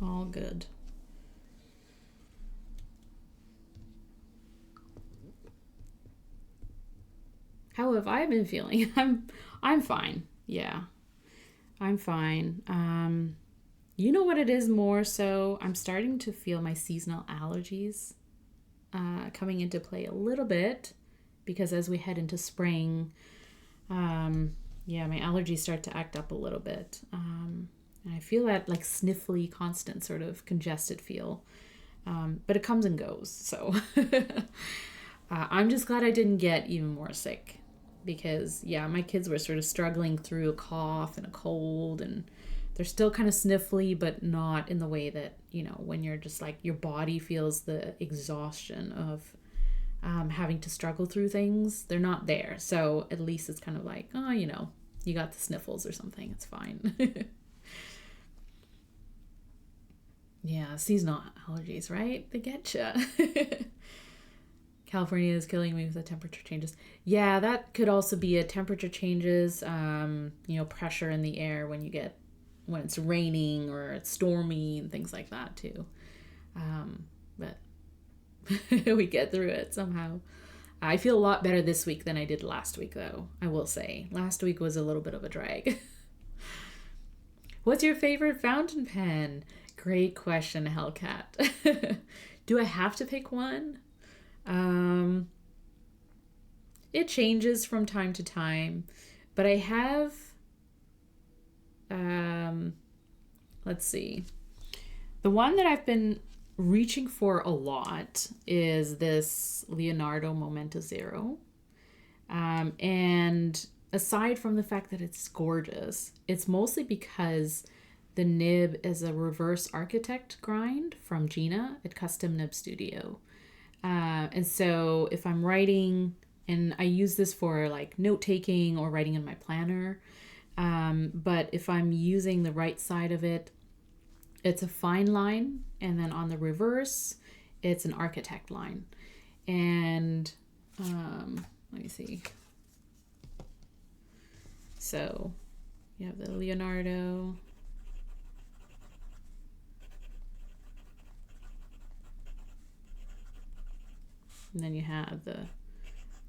All good. How have I been feeling? I'm fine. Yeah. I'm fine. You know what it is more so? I'm starting to feel my seasonal allergies coming into play a little bit because as we head into spring, my allergies start to act up a little bit. And I feel that like sniffly, constant sort of congested feel. But it comes and goes. So I'm just glad I didn't get even more sick because, my kids were sort of struggling through a cough and a cold, and they're still kind of sniffly, but not in the way that, when you're just like your body feels the exhaustion of having to struggle through things. They're not there. So at least it's kind of like, you got the sniffles or something. It's fine. Yeah, seasonal allergies, right? They get you. California is killing me with the temperature changes. Yeah, that could also be a temperature changes, pressure in the air when it's raining or it's stormy and things like that too. But we get through it somehow. I feel a lot better this week than I did last week, though, I will say. Last week was a little bit of a drag. What's your favorite fountain pen? Great question, Hellcat. Do I have to pick one? It changes from time to time, but I have, let's see. The one that I've been reaching for a lot is this Leonardo Momento Zero. And aside from the fact that it's gorgeous, it's mostly because the nib is a reverse architect grind from Gina at Custom Nib Studio. And so if I'm writing, and I use this for like note taking or writing in my planner, but if I'm using the right side of it, it's a fine line, and then on the reverse, it's an architect line. And let me see. So you have the Leonardo. And then you have the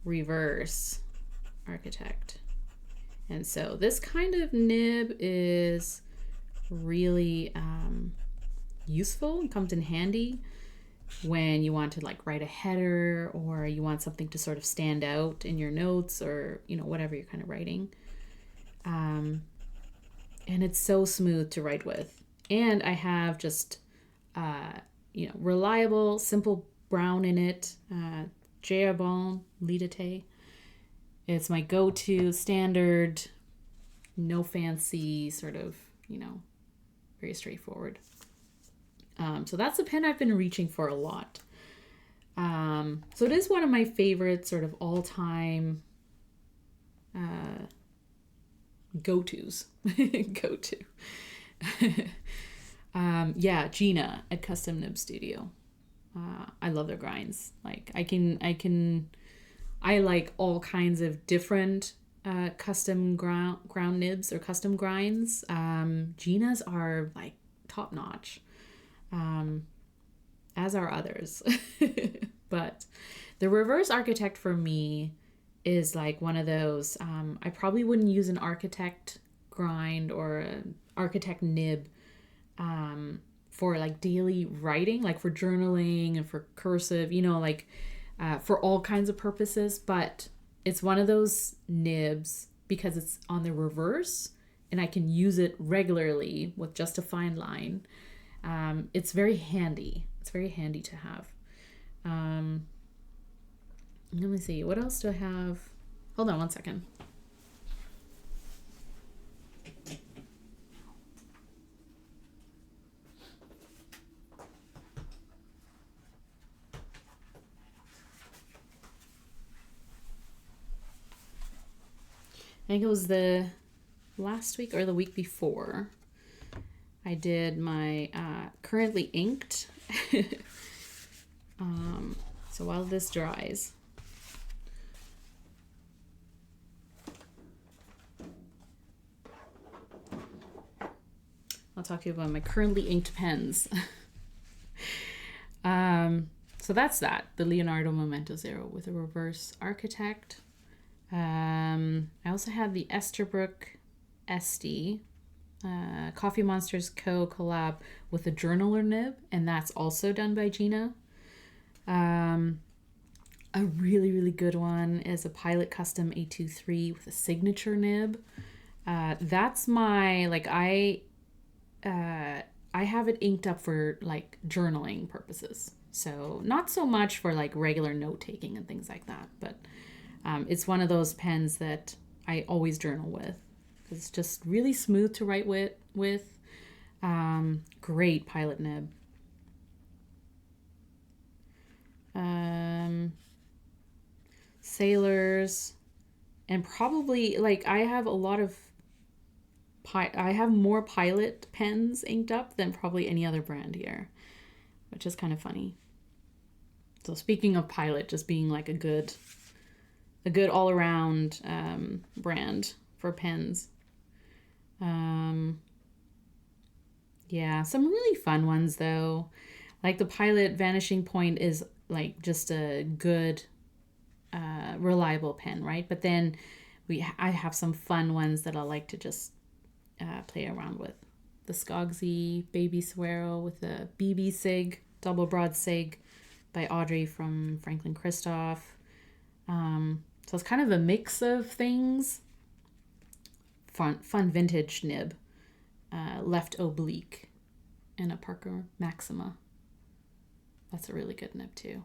reverse architect. And so this kind of nib is really useful and comes in handy when you want to like write a header, or you want something to sort of stand out in your notes, or you know, whatever you're kind of writing. And it's so smooth to write with. And I have just you know, reliable, simple brown in it. Bon Lidate. It's my go-to standard, no fancy, sort of, you know, very straightforward. So that's a pen I've been reaching for a lot. So it is one of my favorite sort of all-time go-tos. Go-to. Yeah, Gina at Custom Nib Studio. I love their grinds. Like I like all kinds of different custom ground nibs or custom grinds. Gina's are like top notch, as are others. But the reverse architect for me is like one of those. I probably wouldn't use an architect grind or an architect nib for like daily writing, like for journaling and for cursive, you know, like for all kinds of purposes. But it's one of those nibs because it's on the reverse and I can use it regularly with just a fine line. It's very handy. It's very handy to have. Let me see. What else do I have? Hold on one second. I think it was the last week or the week before I did my currently inked. So while this dries, I'll talk to you about my currently inked pens. So that's that, the Leonardo Momento Zero with a reverse architect. I also have the Esterbrook Esty Coffee Monsters Co. collab with a journaler nib, and that's also done by Gina. A really, really good one is a Pilot Custom 823 with a signature nib. That's my, like, I have it inked up for like journaling purposes. So not so much for like regular note taking and things like that, but it's one of those pens that I always journal with. It's just really smooth to write with. Great Pilot nib. Sailors, and probably like I have a lot of I have more Pilot pens inked up than probably any other brand here, which is kind of funny. So speaking of Pilot just being like a good all-around brand for pens. Yeah, some really fun ones though. Like the Pilot Vanishing Point is like just a good reliable pen, right? But then I have some fun ones that I like to just play around with. The Skogsy Baby Swero with the BB Sig, double broad sig. by Audrey from Franklin Christoph. So it's kind of a mix of things. Fun vintage nib. Left oblique. And a Parker Maxima. That's a really good nib too.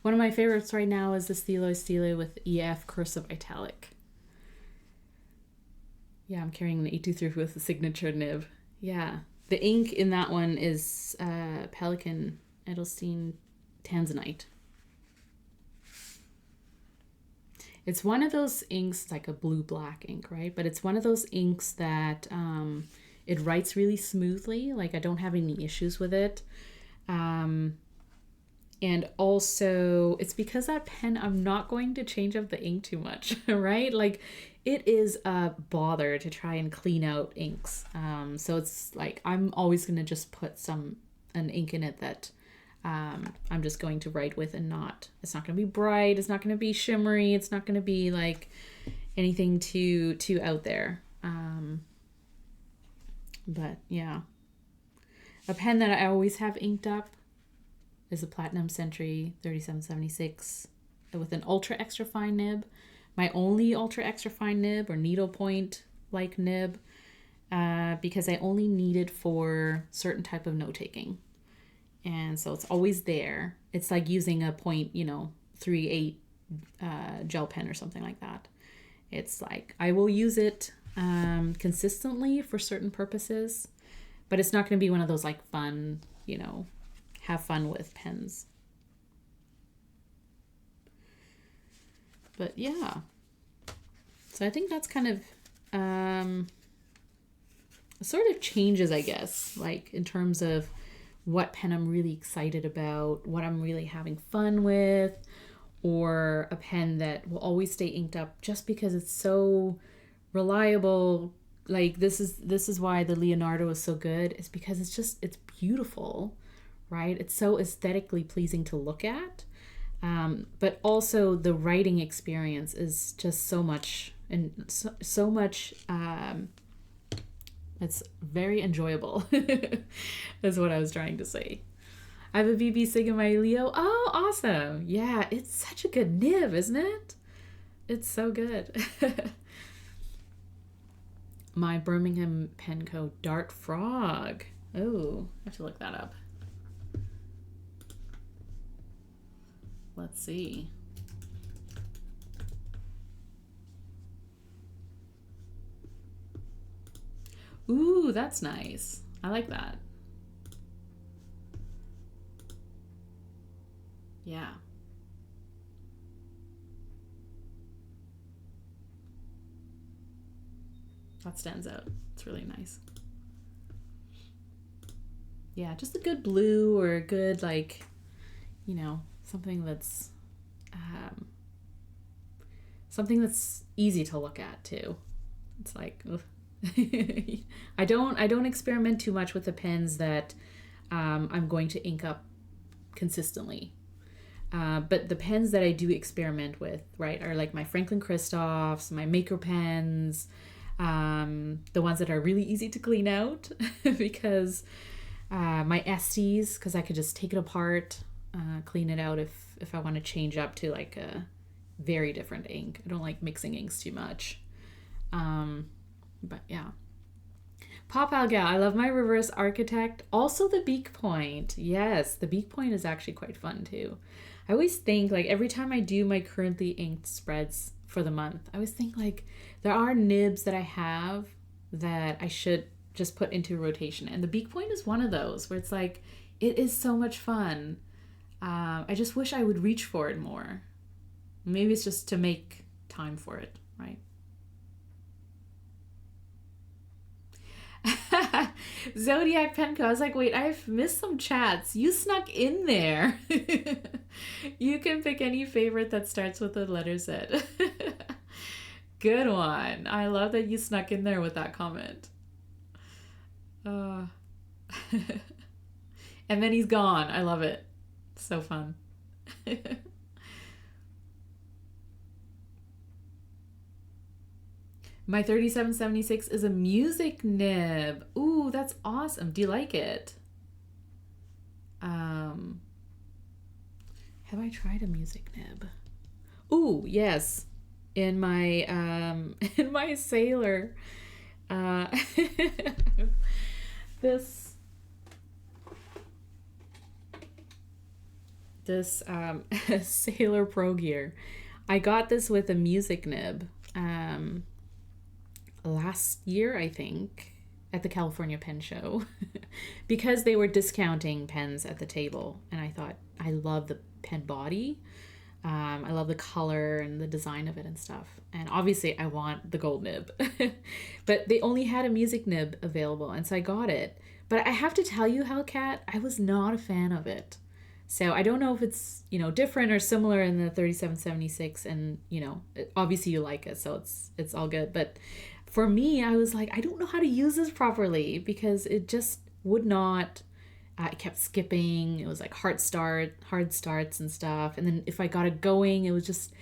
One of my favorites right now is the Stilo Stile with EF cursive italic. Yeah, I'm carrying the 823 with the signature nib. Yeah. The ink in that one is Pelikan Edelstein Tanzanite. It's one of those inks, like a blue-black ink, right? But it's one of those inks that it writes really smoothly. Like, I don't have any issues with it. And also, it's because that pen, I'm not going to change up the ink too much, right? Like, it is a bother to try and clean out inks. So it's like, I'm always going to just put an ink in it that I'm just going to write with, and it's not going to be bright. It's not going to be shimmery. It's not going to be like anything too out there. But yeah, a pen that I always have inked up is a Platinum Century 3776 with an ultra extra fine nib. My only ultra extra fine nib or needlepoint like nib, because I only need it for certain type of note taking. And so it's always there. It's like using a 0.38 gel pen or something like that. It's like, I will use it consistently for certain purposes, but it's not going to be one of those like fun, have fun with pens. But yeah. So I think that's kind of sort of changes, I guess, like in terms of what pen I'm really excited about, what I'm really having fun with, or a pen that will always stay inked up just because it's so reliable. Like this is why the Leonardo is so good. It's because it's beautiful, right? It's so aesthetically pleasing to look at. But also the writing experience is just so much, and so much, it's very enjoyable, is what I was trying to say. I have a BB Sigma Leo. Oh, awesome. Yeah, it's such a good nib, isn't it? It's so good. My Birmingham Penco Dart Frog. Oh, I have to look that up. Let's see. Ooh, that's nice. I like that. Yeah. That stands out. It's really nice. Yeah, just a good blue or a good, like, something that's easy to look at too. It's like, I don't experiment too much with the pens that I'm going to ink up consistently. But the pens that I do experiment with, right, are like my Franklin Christophs, my Maker pens, the ones that are really easy to clean out because my Estes, because I could just take it apart, clean it out if I want to change up to like a very different ink. I don't like mixing inks too much. But yeah. Pop Alga, I love my Reverse Architect. Also the Beak Point. Yes, the Beak Point is actually quite fun too. I always think, like, every time I do my currently inked spreads for the month, I always think, like, there are nibs that I have that I should just put into rotation. And the Beak Point is one of those where it's like, it is so much fun. I just wish I would reach for it more. Maybe it's just to make time for it, right? Zodiac Penco. I was like, wait, I've missed some chats. You snuck in there. You can pick any favorite that starts with the letter Z. Good one. I love that you snuck in there with that comment. And then he's gone. I love it. So fun. My 3776 is a music nib. Ooh, that's awesome. Do you like it? Have I tried a music nib? Ooh, yes. In my in my sailor this Sailor Pro Gear. I got this with a music nib last year, I think, at the California Pen Show because they were discounting pens at the table. And I thought, I love the pen body. I love the color and the design of it and stuff. And obviously I want the gold nib, but they only had a music nib available. And so I got it. But I have to tell you, Hellcat, I was not a fan of it. So I don't know if it's, you know, different or similar in the 3776, and, you know, obviously you like it, so it's all good. But for me, I was like, I don't know how to use this properly because it just would not, it kept skipping. It was like hard starts and stuff. And then if I got it going, it was just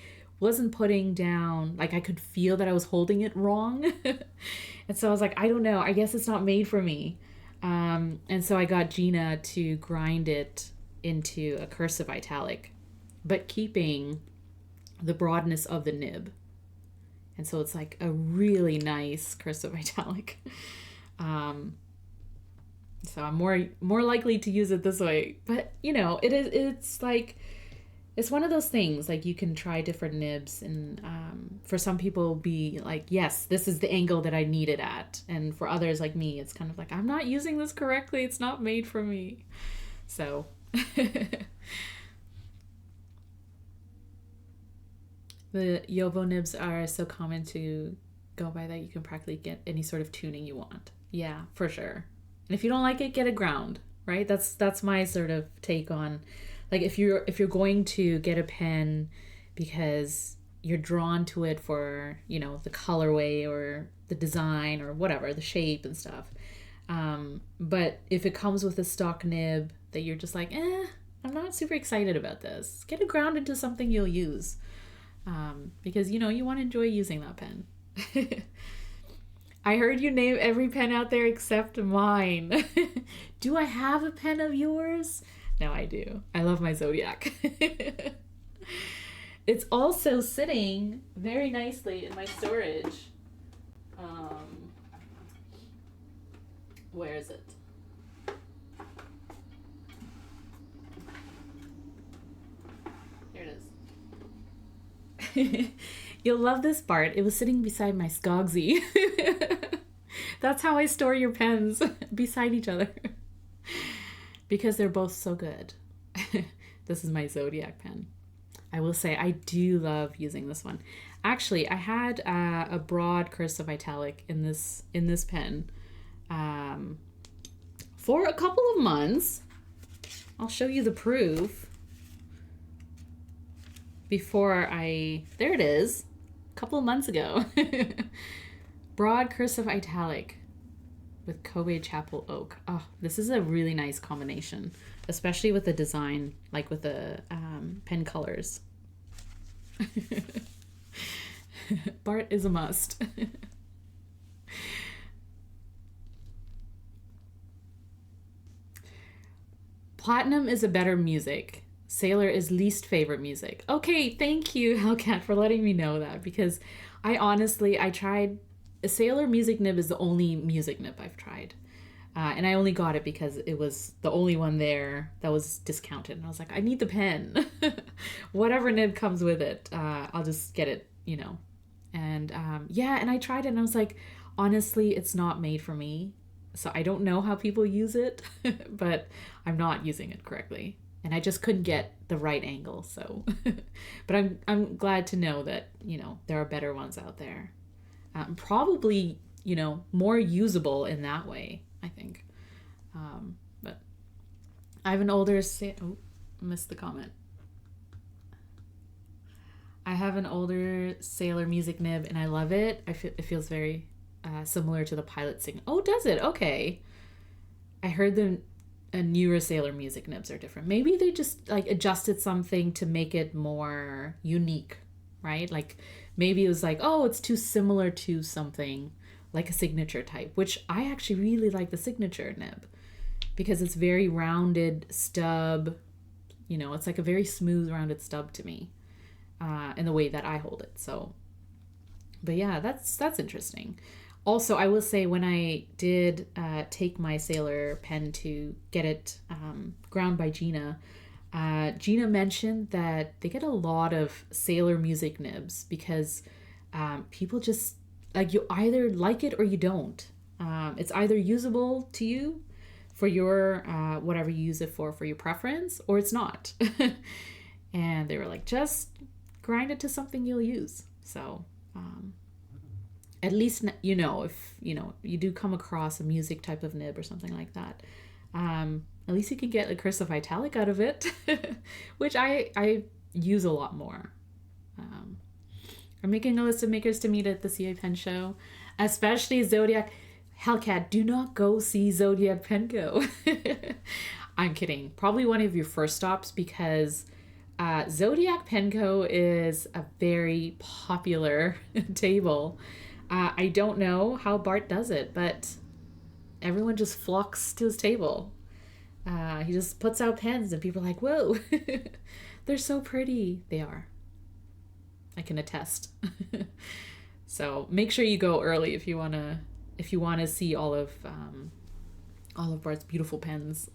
wasn't putting down, like I could feel that I was holding it wrong. And so I was like, I don't know, I guess it's not made for me. And so I got Gina to grind it into a cursive italic, but keeping the broadness of the nib. And so it's like a really nice cursive italic. So I'm more likely to use it this way. But you know, it's like, it's one of those things, like you can try different nibs, and for some people be like, yes, this is the angle that I need it at. And for others like me, it's kind of like, I'm not using this correctly. It's not made for me. So the Yovo nibs are so common to go by that you can practically get any sort of tuning you want. Yeah, for sure. And if you don't like it, get a ground, right? That's my sort of take on, like, if you're going to get a pen because you're drawn to it for, you know, the colorway or the design or whatever, the shape and stuff. But if it comes with a stock nib that you're just like, I'm not super excited about this, get it ground into something you'll use. Because, you know, you want to enjoy using that pen. I heard you name every pen out there except mine. Do I have a pen of yours? No, I do. I love my Zodiac. It's also sitting very nicely in my storage. Where is it? Here it is. You'll love this part. It was sitting beside my Skogsy. That's how I store your pens, beside each other. Because they're both so good. This is my Zodiac pen. I will say I do love using this one. Actually, I had a broad cursive italic in this pen for a couple of months. I'll show you the proof. There it is, a couple of months ago. Broad cursive italic with Kobe Chapel Oak. Oh, this is a really nice combination, especially with the design, like with the pen colors. Bart is a must. Platinum is a better music. Sailor is least favorite music. Okay, thank you, Hellcat, for letting me know that, because I tried a Sailor music nib is the only music nib I've tried. And I only got it because it was the only one there that was discounted. And I was like, I need the pen. Whatever nib comes with it, I'll just get it, you know. And yeah, and I tried it and I was like, honestly, it's not made for me. So I don't know how people use it, but I'm not using it correctly. And I just couldn't get the right angle, so. But I'm glad to know that, you know, there are better ones out there. Probably, you know, more usable in that way, I think. But I have an older missed the comment. I have an older Sailor music nib and I love it. It feels very similar to the Pilot Signal. Oh, does it? Okay. I heard the newer Sailor music nibs are different. Maybe they just like adjusted something to make it more unique, right? Like maybe it was like, oh, it's too similar to something like a signature type, which I actually really like the signature nib because it's very rounded stub, You know, it's like a very smooth rounded stub to me, in the way that I hold it. So, but yeah, that's interesting. Also, I will say when I did take my Sailor pen to get it ground by Gina, Gina mentioned that they get a lot of Sailor music nibs because people just like, you either like it or you don't. It's either usable to you for your whatever you use it for your preference, or it's not. And they were like, just grind it to something you'll use. So at least you know, if you know you do come across a music type of nib or something like that, at least you can get a cursive italic out of it, which I use a lot more. I'm making a list of makers to meet at the CA Pen Show, especially Zodiac. Hellcat, do not go see Zodiac Penco. I'm kidding. Probably one of your first stops, because Zodiac Penco is a very popular table. I don't know how Bart does it, but everyone just flocks to his table. He just puts out pens and people are like, whoa, they're so pretty. They are. I can attest. So make sure you go early if you want to see all of Bart's beautiful pens.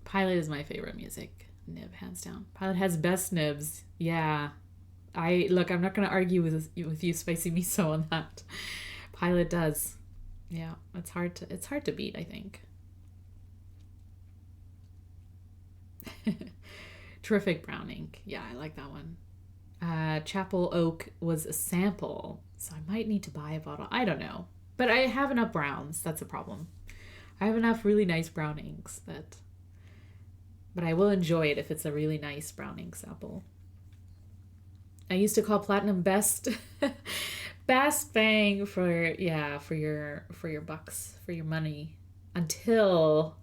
Pilot is my favorite music nib, hands down. Pilot has best nibs. Yeah. I'm not going to argue with you, Spicy Miso, on that. Pilot does. Yeah, it's hard to beat, I think. Terrific brown ink. Yeah, I like that one. Chapel Oak was a sample, so I might need to buy a bottle. I don't know. But I have enough browns. That's a problem. I have enough really nice brown inks but I will enjoy it if it's a really nice brown ink sample. I used to call platinum best bang for your bucks, for your money, until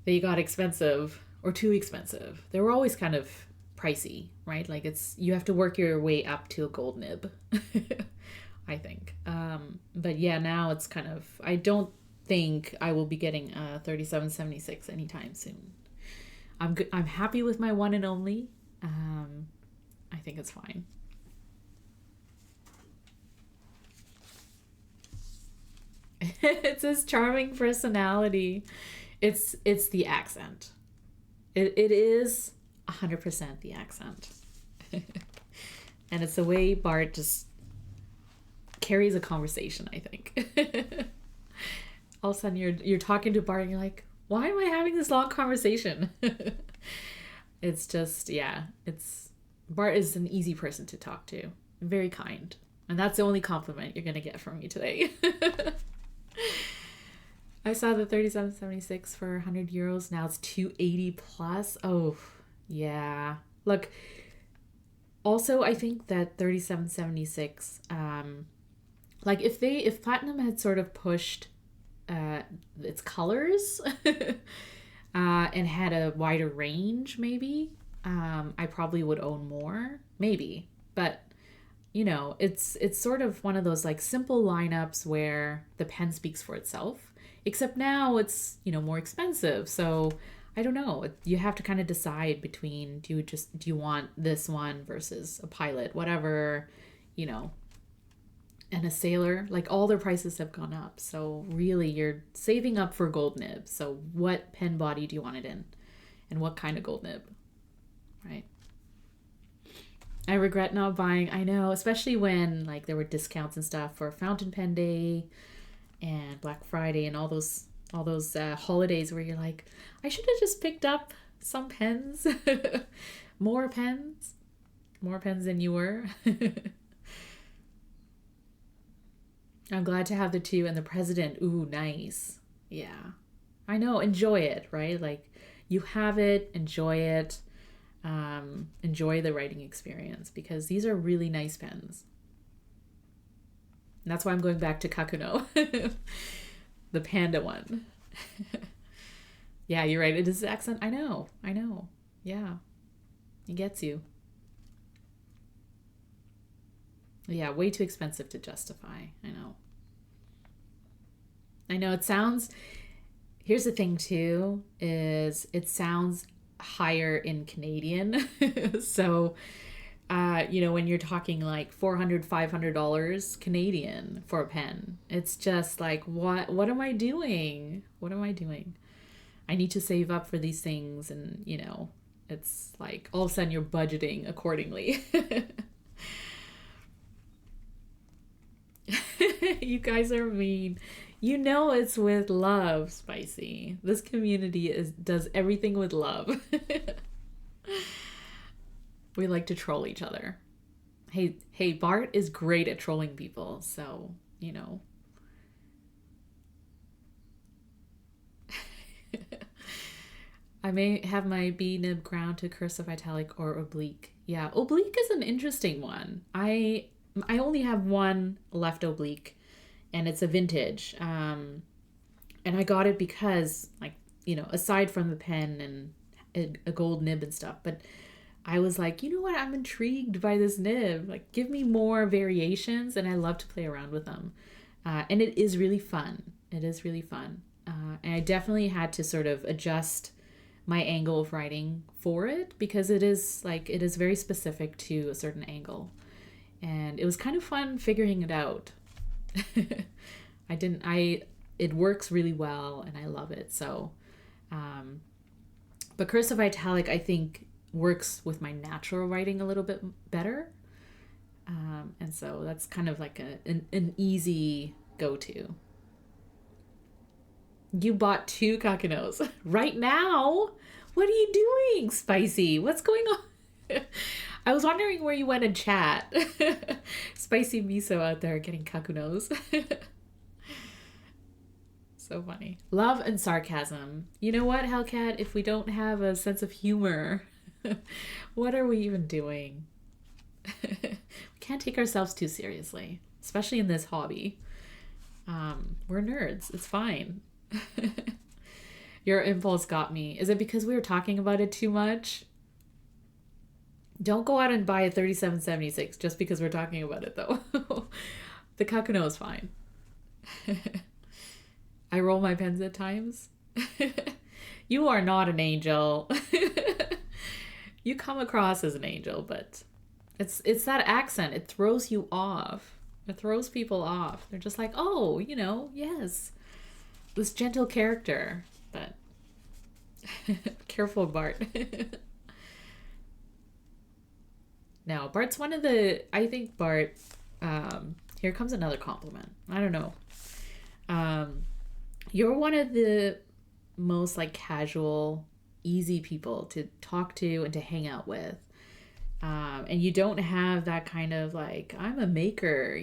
they got expensive or too expensive. They were always kind of pricey, right? Like you have to work your way up to a gold nib, I think. But yeah, now it's kind of, I don't think I will be getting a 3776 anytime soon. I'm happy with my one and only. I think it's fine. It's his charming personality. It's the accent. It is 100% the accent. And it's the way Bart just carries a conversation, I think. All of a sudden you're talking to Bart and you're like, why am I having this long conversation? It's just, yeah, Bart is an easy person to talk to. Very kind. And that's the only compliment you're going to get from me today. I saw the 3776 for 100 euros. Now it's 280 plus. Oh, yeah. Look, also, I think that 3776, like if Platinum had sort of pushed its colors and had a wider range, maybe, I probably would own more, maybe. But you know, it's sort of one of those like simple lineups where the pen speaks for itself, except now it's, you know, more expensive. So I don't know, you have to kind of decide between, do you want this one versus a Pilot, whatever, you know. And a Sailor, like all their prices have gone up. So really you're saving up for gold nib. So what pen body do you want it in? And what kind of gold nib? Right? I regret not buying, I know, especially when like there were discounts and stuff for Fountain Pen Day and Black Friday and all those holidays where you're like, I should have just picked up some pens. More pens than you were. I'm glad to have the two and the President. Ooh, nice. Yeah. I know. Enjoy it, right? Like, you have it. Enjoy it. Enjoy the writing experience, because these are really nice pens. And that's why I'm going back to Kakuno. The panda one. Yeah, you're right. It is accent. I know. Yeah. It gets you. Yeah, way too expensive to justify. I know it sounds, Here's the thing too, is it sounds higher in Canadian. So, when you're talking like $400, $500 Canadian for a pen, it's just like, what am I doing? What am I doing? I need to save up for these things. And, it's like all of a sudden you're budgeting accordingly. You guys are mean. It's with love, Spicy. This community does everything with love. We like to troll each other. Hey, Bart is great at trolling people, so, I may have my B nib ground to cursive, italic, or oblique. Yeah, oblique is an interesting one. I only have one left oblique, and it's a vintage. And I got it because, like, aside from the pen and a gold nib and stuff, but I was like, you know what? I'm intrigued by this nib. Like, give me more variations, and I love to play around with them. And it is really fun. It is really fun. And I definitely had to sort of adjust my angle of writing for it, because it is very specific to a certain angle. And it was kind of fun figuring it out. It works really well, and I love it. So, but cursive italic, I think, works with my natural writing a little bit better. And so that's kind of like an easy go-to. You bought 2 Kakunos right now? What are you doing, Spicy? What's going on? I was wondering where you went in chat. Spicy miso out there getting Kakunos. So funny. Love and sarcasm. You know what, Hellcat? If we don't have a sense of humor, what are we even doing? We can't take ourselves too seriously, especially in this hobby. We're nerds. It's fine. Your impulse got me. Is it because we were talking about it too much? Don't go out and buy a 3776 just because we're talking about it, though. The Kakuno is fine. I roll my pens at times. You are not an angel. You come across as an angel, but it's that accent. It throws you off. It throws people off. They're just like, oh, yes, this gentle character. But careful, Bart. Now, Bart's one of the, I think Bart, here comes another compliment. I don't know. You're one of the most like casual, easy people to talk to and to hang out with. And you don't have that kind of like, I'm a maker,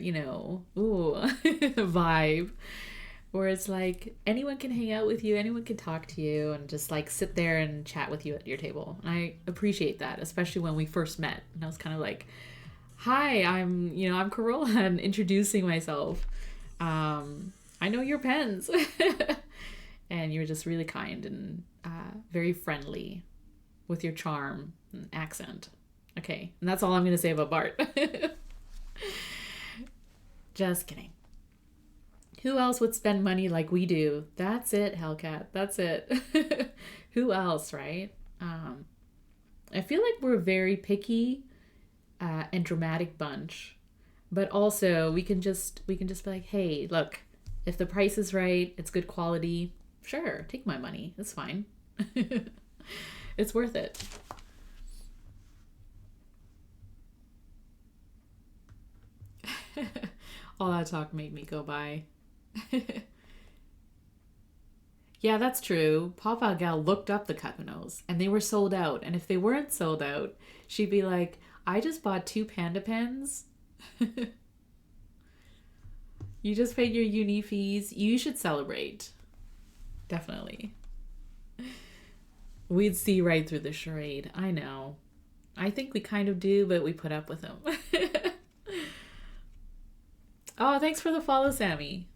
vibe. Where it's like anyone can hang out with you, anyone can talk to you and just like sit there and chat with you at your table. And I appreciate that, especially when we first met. And I was kind of like, hi, I'm Corolla, and introducing myself. I know your pens. And you're just really kind and very friendly with your charm and accent. Okay, and that's all I'm going to say about Bart. Just kidding. Who else would spend money like we do? That's it, Hellcat. That's it. Who else, right? I feel like we're a very picky and dramatic bunch, but also we can just be like, hey, look, if the price is right, it's good quality, sure, take my money. It's fine. It's worth it. All that talk made me go by. Yeah, that's true. Papa Gal looked up the Kakunos and they were sold out. And if they weren't sold out, she'd be like, I just bought 2 panda pens. You just paid your uni fees. You should celebrate. Definitely. We'd see right through the charade. I know. I think we kind of do, but we put up with them. Oh, thanks for the follow, Sammy.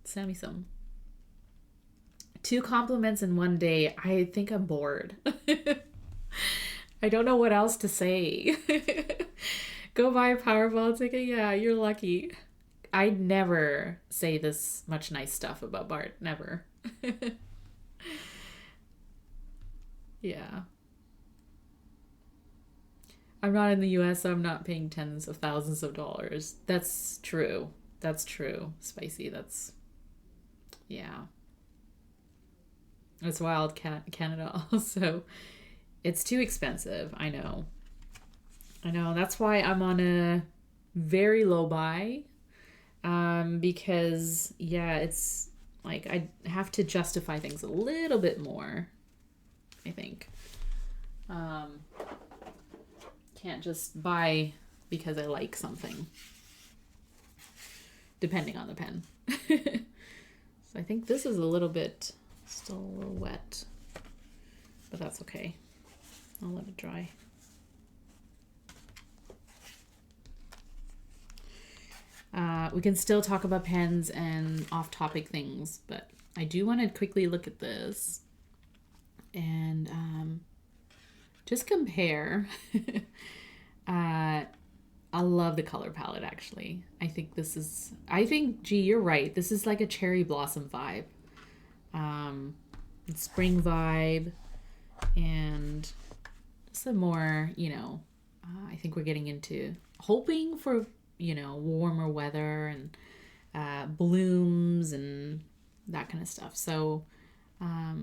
Sammy-some. 2 compliments in one day. I think I'm bored. I don't know what else to say. Go buy a Powerball ticket. Yeah, you're lucky. I'd never say this much nice stuff about Bart. Never. Yeah. I'm not in the US, so I'm not paying tens of thousands of dollars. That's true. That's true. Spicy. That's, yeah. It's wild Canada also. It's too expensive. I know. I know. That's why I'm on a very low buy. Because yeah, it's like I have to justify things a little bit more, I think. Um, can't just buy because I like something, depending on the pen. So I think this is a little bit still a little wet, but that's okay. I'll let it dry. We can still talk about pens and off-topic things, but I do want to quickly look at this and just compare. I love the color palette, actually. I think, gee, you're right. This is like a cherry blossom vibe. Spring vibe, and just a more, I think we're getting into hoping for, warmer weather and blooms and that kind of stuff. So I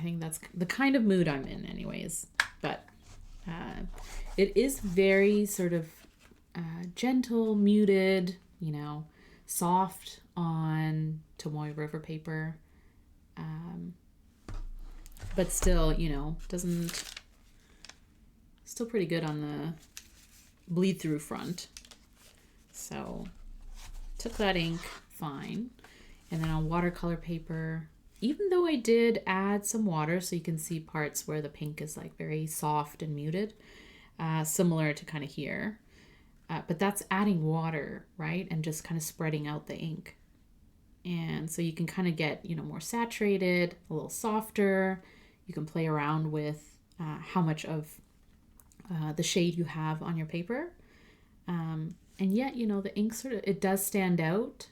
think that's the kind of mood I'm in anyways. But it is very sort of gentle, muted, soft on Tomoe River Paper. But still, still pretty good on the bleed through front. So took that ink fine. And then on watercolor paper, even though I did add some water so you can see parts where the pink is like very soft and muted, similar to kind of here. But that's adding water, right? And just kind of spreading out the ink. And so you can kind of get, more saturated, a little softer. You can play around with how much of the shade you have on your paper. And yet, the ink it does stand out.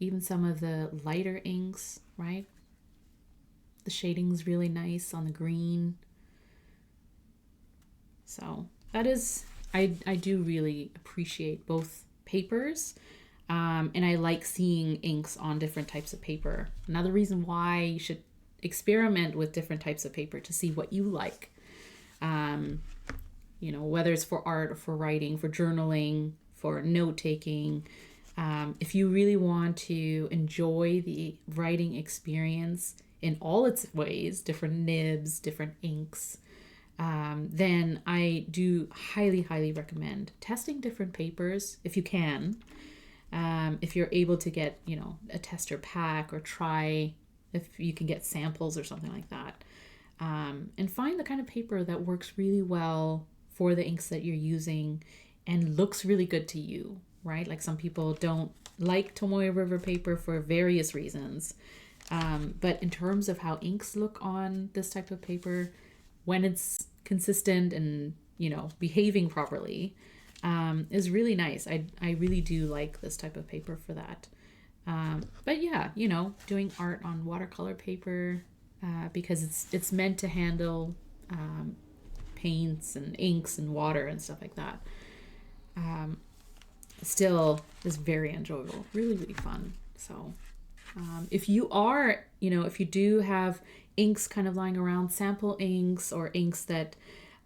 Even some of the lighter inks, right? The shading's really nice on the green. So that is, I do really appreciate both papers. And I like seeing inks on different types of paper. Another reason why you should experiment with different types of paper to see what you like. Whether it's for art or for writing, for journaling, for note-taking. If you really want to enjoy the writing experience in all its ways, different nibs, different inks, then I do highly, highly recommend testing different papers if you can. If you're able to get, a tester pack or try if you can get samples or something like that. And find the kind of paper that works really well for the inks that you're using and looks really good to you, right? Like some people don't like Tomoe River Paper for various reasons. But in terms of how inks look on this type of paper, when it's consistent and, behaving properly, is really nice. I really do like this type of paper for that. But yeah, doing art on watercolor paper, because it's meant to handle paints and inks and water and stuff like that. Still is very enjoyable, really, really fun. So if you are, if you do have inks kind of lying around, sample inks or inks that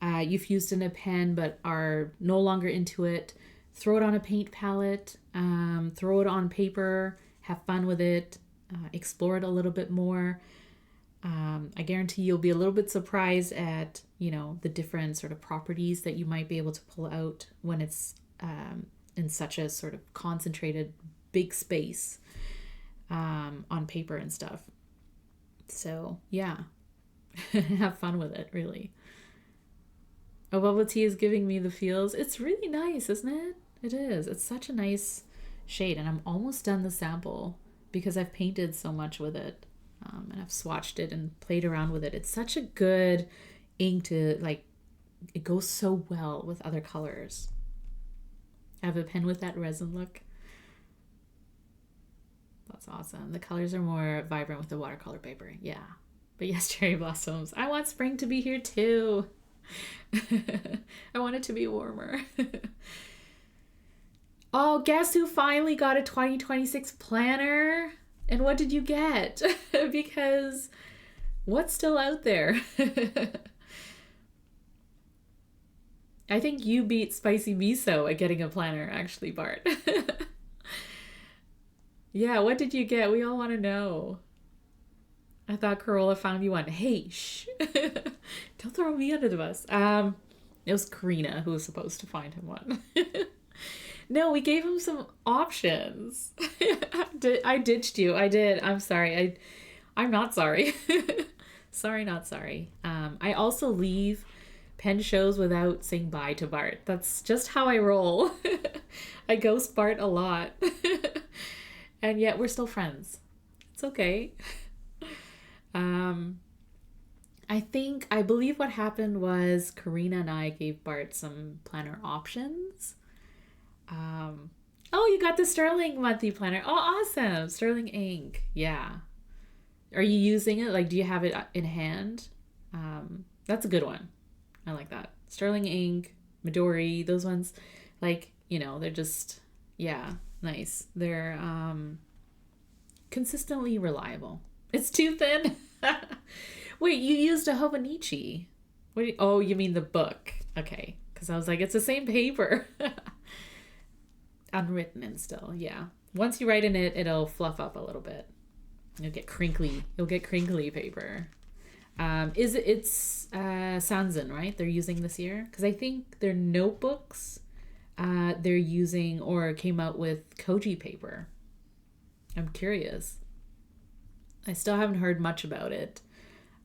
you've used in a pen but are no longer into it, throw it on a paint palette, throw it on paper, have fun with it, explore it a little bit more. I guarantee you'll be a little bit surprised at, the different sort of properties that you might be able to pull out when it's in such a sort of concentrated big space on paper and stuff. So yeah, have fun with it, really. Oh, bubble tea is giving me the feels. It's really nice, isn't it? It is. It's such a nice shade, and I'm almost done the sample because I've painted so much with it, and I've swatched it and played around with it. It's such a good ink to, like, it goes so well with other colors. I have a pen with that resin look. That's awesome. The colors are more vibrant with the watercolor paper. Yeah, But yes, cherry blossoms. I want spring to be here too. I want it to be warmer. Oh, guess who finally got a 2026 planner? And what did you get? Because what's still out there? I think you beat Spicy Miso at getting a planner, actually, Bart. Yeah, what did you get? We all want to know. I thought Corolla found you one. Hey, shh. Don't throw me under the bus. It was Karina who was supposed to find him one. No, we gave him some options. I ditched you. I did. I'm sorry. I'm not sorry. Sorry, not sorry. I also leave pen shows without saying bye to Bart. That's just how I roll. I ghost Bart a lot. And yet we're still friends. It's okay. I believe what happened was Karina and I gave Bart some planner options. Oh, you got the Sterling monthly planner. Oh, awesome. Sterling ink. Yeah. Are you using it? Like, do you have it in hand? That's a good one. I like that. Sterling ink, Midori, those ones, like, they're just, yeah, nice. They're consistently reliable. It's too thin. Wait, you used a Hobonichi. Oh, you mean the book. Okay. Because I was like, it's the same paper. Unwritten and still, yeah. Once you write in it, it'll fluff up a little bit. You'll get crinkly paper. It's Sanzen, right? They're using this year? Because I think their notebooks, they're using or came out with Koji paper. I'm curious. I still haven't heard much about it.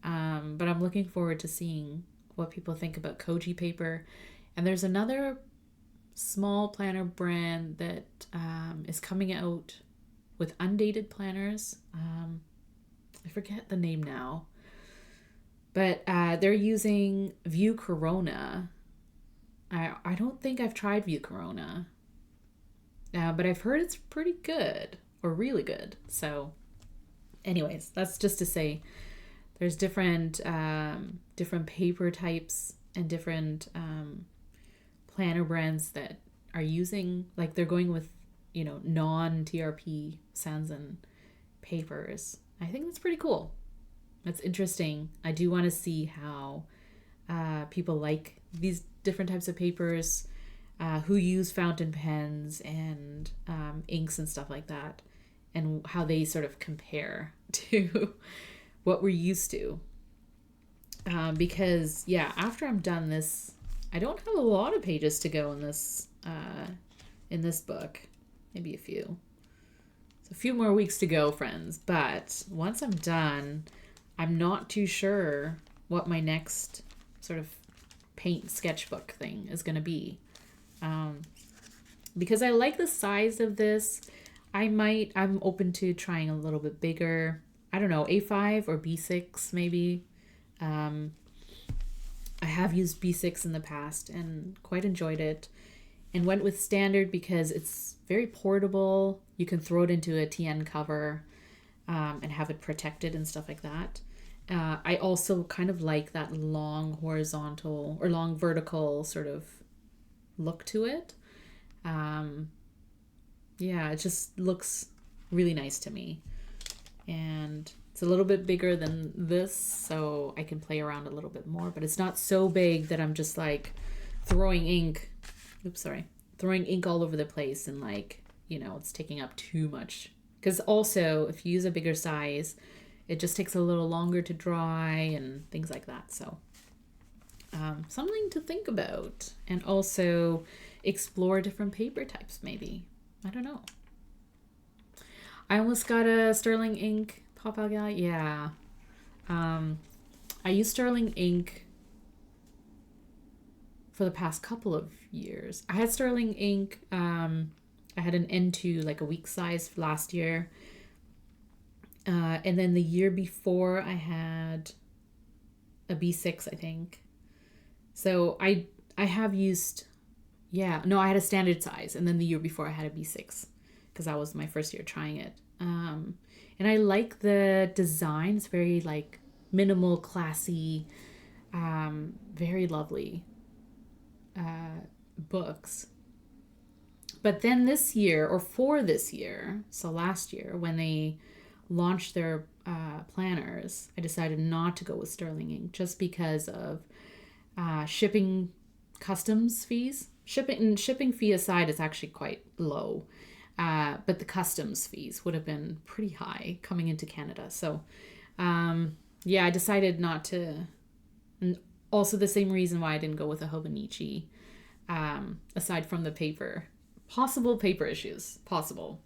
But I'm looking forward to seeing what people think about Koji paper. And there's another small planner brand that is coming out with undated planners. I forget the name now. But they're using View Corona. I don't think I've tried View Corona. But I've heard it's pretty good. Or really good. So anyways, that's just to say there's different paper types and different planner brands that are using, like they're going with, non-TRP Sanzen papers. I think that's pretty cool. That's interesting. I do want to see how people like these different types of papers, who use fountain pens and inks and stuff like that, and how they sort of compare to what we're used to. Because, yeah, after I'm done this, I don't have a lot of pages to go in this book. Maybe a few. It's a few more weeks to go, friends. But once I'm done, I'm not too sure what my next sort of paint sketchbook thing is going to be. Because I like the size of this. I'm open to trying a little bit bigger. I don't know, A5 or B6 maybe. I have used B6 in the past and quite enjoyed it, and went with standard because it's very portable. You can throw it into a TN cover and have it protected and stuff like that. I also kind of like that long horizontal or long vertical sort of look to it. Yeah, it just looks really nice to me. And it's a little bit bigger than this, so I can play around a little bit more, but it's not so big that I'm just like throwing ink all over the place and like, it's taking up too much. Because also, if you use a bigger size, it just takes a little longer to dry and things like that. So something to think about, and also explore different paper types maybe. I don't know. I almost got a Sterling ink pop out guy. Yeah. I used Sterling ink for the past couple of years. I had Sterling ink. I had an N2, like a week size last year. And then the year before I had a B6, I think. So I have used, I had a standard size. And then the year before I had a B6 because that was my first year trying it. And I like the design. It's very like minimal, classy, very lovely books. But then this year, or for this year, so last year, when they launched their planners, I decided not to go with sterling ink just because of shipping customs fees. Shipping fee aside, it's actually quite low. But the customs fees would have been pretty high coming into Canada. So, I decided not to. And also the same reason why I didn't go with a Hobonichi, aside from the paper. Possible paper issues. Possible.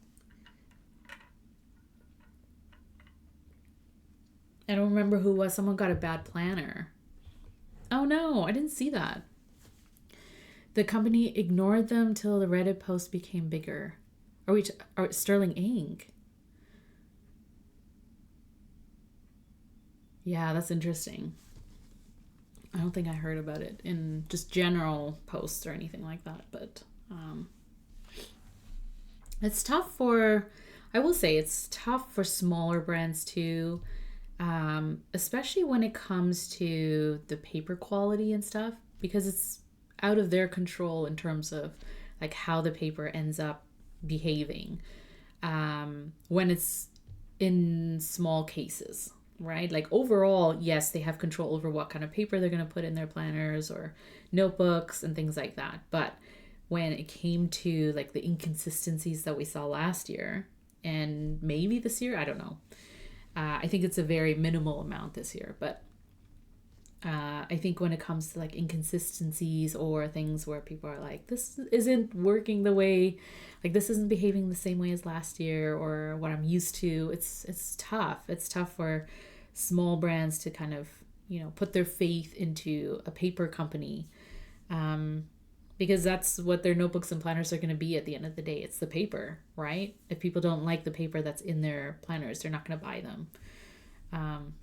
I don't remember who it was. Someone got a bad planner. Oh no, I didn't see that. The company ignored them till the Reddit post became bigger. Or sterling ink. Yeah, that's interesting. I don't think I heard about it in just general posts or anything like that, but it's tough for, I will say it's tough for smaller brands too, especially when it comes to the paper quality and stuff, because it's out of their control in terms of like how the paper ends up behaving when it's in small cases, right? Like overall, yes, they have control over what kind of paper they're going to put in their planners or notebooks and things like that. But when it came to like the inconsistencies that we saw last year and maybe this year, I don't know. I think it's a very minimal amount this year, but I think when it comes to like inconsistencies or things where people are like, this isn't working the way, like this isn't behaving the same way as last year or what I'm used to, it's tough. It's tough for small brands to kind of, put their faith into a paper company, because that's what their notebooks and planners are going to be at the end of the day. It's the paper, right? If people don't like the paper that's in their planners, they're not going to buy them.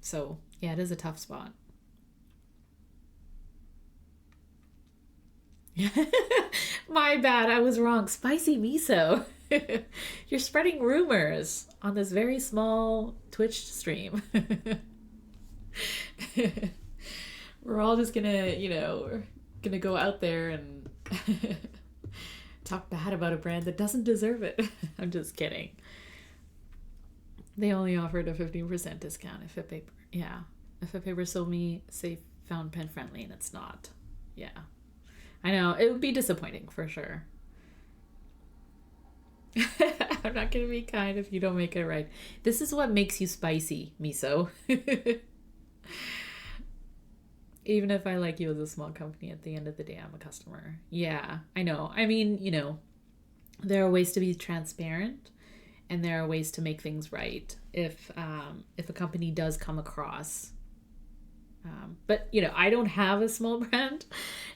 So yeah, it is a tough spot. My bad, I was wrong. Spicy miso. You're spreading rumors on this very small Twitch stream. We're all just gonna go out there and talk bad about a brand that doesn't deserve it. I'm just kidding. They only offered a 15% discount if a paper sold me, say, found pen friendly, and it's not. Yeah. I know, it would be disappointing for sure. I'm not gonna be kind if you don't make it right. This is what makes you spicy, miso. Even if I like you as a small company, at the end of the day, I'm a customer. Yeah, I know. I mean, there are ways to be transparent, and there are ways to make things right if a company does come across. But I don't have a small brand,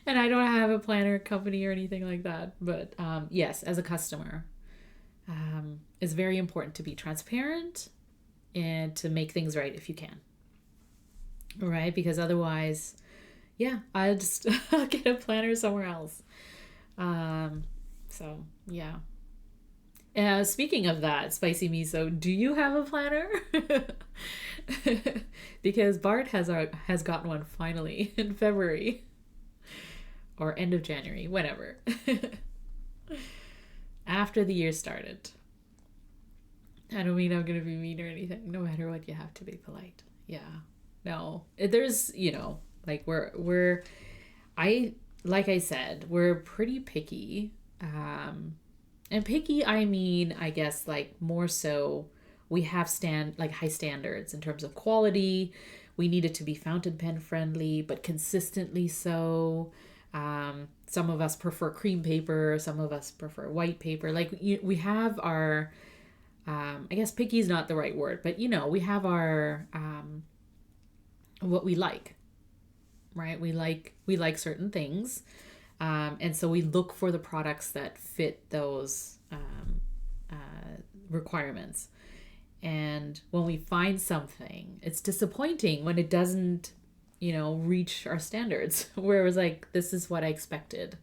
and I don't have a planner company or anything like that. But yes, as a customer, it's very important to be transparent and to make things right if you can. Right? Because otherwise, I'll just get a planner somewhere else. So yeah. Speaking of that, spicy miso, do you have a planner? Because Bart has gotten one finally in February or end of January, whenever. After the year started. I don't mean I'm gonna be mean or anything. No matter what, you have to be polite. Yeah. No. There's, like like I said, we're pretty picky. And picky, I mean, I guess like more so we have high standards in terms of quality. We need it to be fountain pen friendly, but consistently so. Some of us prefer cream paper. Some of us prefer white paper. Like we have our, I guess picky is not the right word, but we have our, what we like, right? We like certain things. And so we look for the products that fit those requirements. And when we find something, it's disappointing when it doesn't, reach our standards, where it was like, this is what I expected,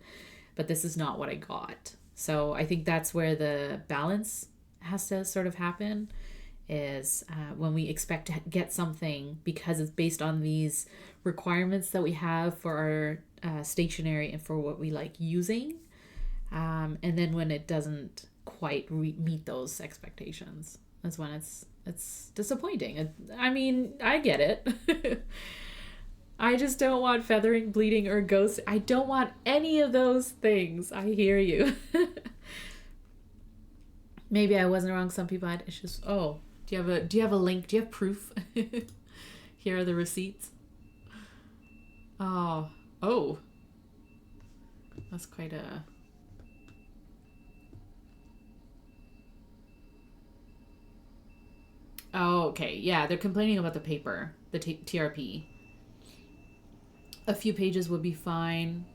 but this is not what I got. So I think that's where the balance has to sort of happen. is when we expect to get something because it's based on these requirements that we have for our stationery and for what we like using. And then when it doesn't quite meet those expectations, that's when it's disappointing. I mean, I get it. I just don't want feathering, bleeding, or ghost. I don't want any of those things. I hear you. Maybe I wasn't wrong. Some people had issues. Oh, do you have a link? Do you have proof? Here are the receipts. Oh, that's quite a. Oh, okay. Yeah, they're complaining about the paper, the TRP. A few pages would be fine.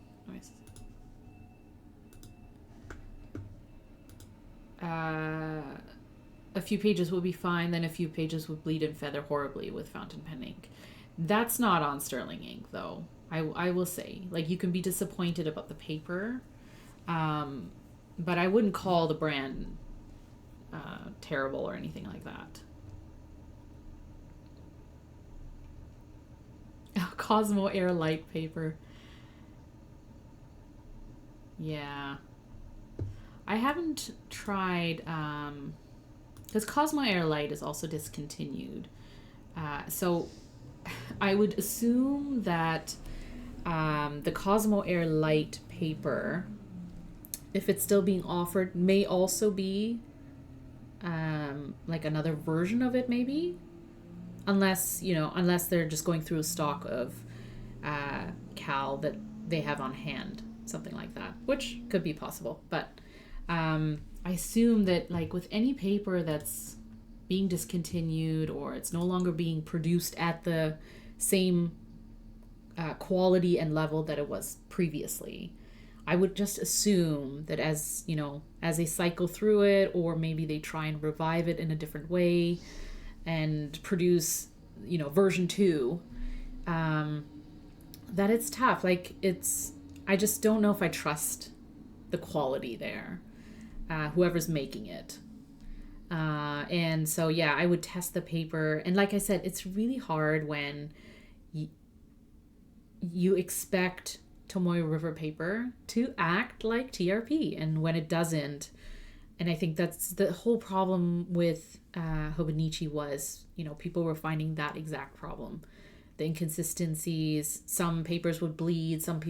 A few pages would be fine, then a few pages would bleed and feather horribly with fountain pen ink. That's not on Sterling ink, though. I will say. Like, you can be disappointed about the paper, but I wouldn't call the brand terrible or anything like that. Cosmo Air Light paper. Yeah. I haven't tried, because Cosmo Air Light is also discontinued. So I would assume that the Cosmo Air Light paper, if it's still being offered, may also be like another version of it, maybe. Unless they're just going through a stock of Cal that they have on hand, something like that, which could be possible. But I assume that, like, with any paper that's being discontinued or it's no longer being produced at the same quality and level that it was previously, I would just assume that as they cycle through it, or maybe they try and revive it in a different way and produce, version 2, that it's tough. Like, I just don't know if I trust the quality there, whoever's making it. And so, yeah, I would test the paper. And like I said, it's really hard when you expect Tomoe River Paper to act like TRP, and when it doesn't. And I think that's the whole problem with Hobonichi was, people were finding that exact problem. The inconsistencies, some papers would bleed, some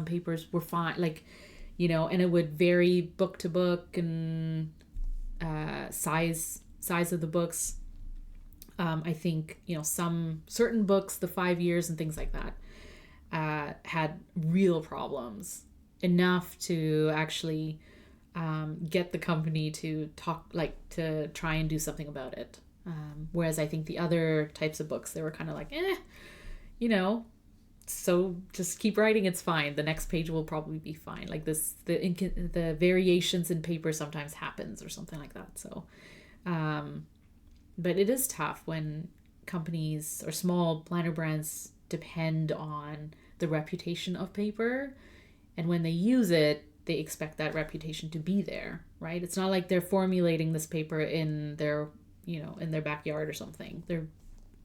papers were fine, and it would vary book to book and size of the books. I think, some certain books, the 5 years and things like that, had real problems, enough to actually get the company to to try and do something about it. Whereas I think the other types of books, they were kind of like, so just keep writing, it's fine. The next page will probably be fine. Like the variations in paper sometimes happens or something like that. So, but it is tough when companies or small planner brands depend on the reputation of paper, and when they use it, they expect that reputation to be there, right? It's not like they're formulating this paper in their, in their backyard or something. They're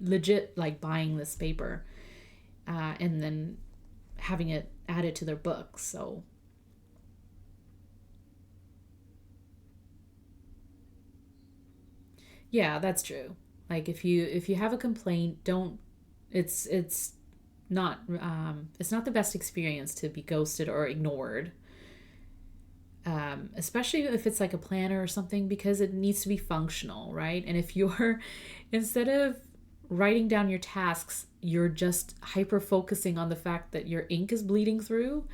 legit like buying this paper and then having it added to their books. So yeah, that's true. Like, if you have a complaint, don't, it's not the best experience to be ghosted or ignored. Especially if it's like a planner or something, because it needs to be functional, right? And if you're, instead of writing down your tasks, you're just hyper focusing on the fact that your ink is bleeding through,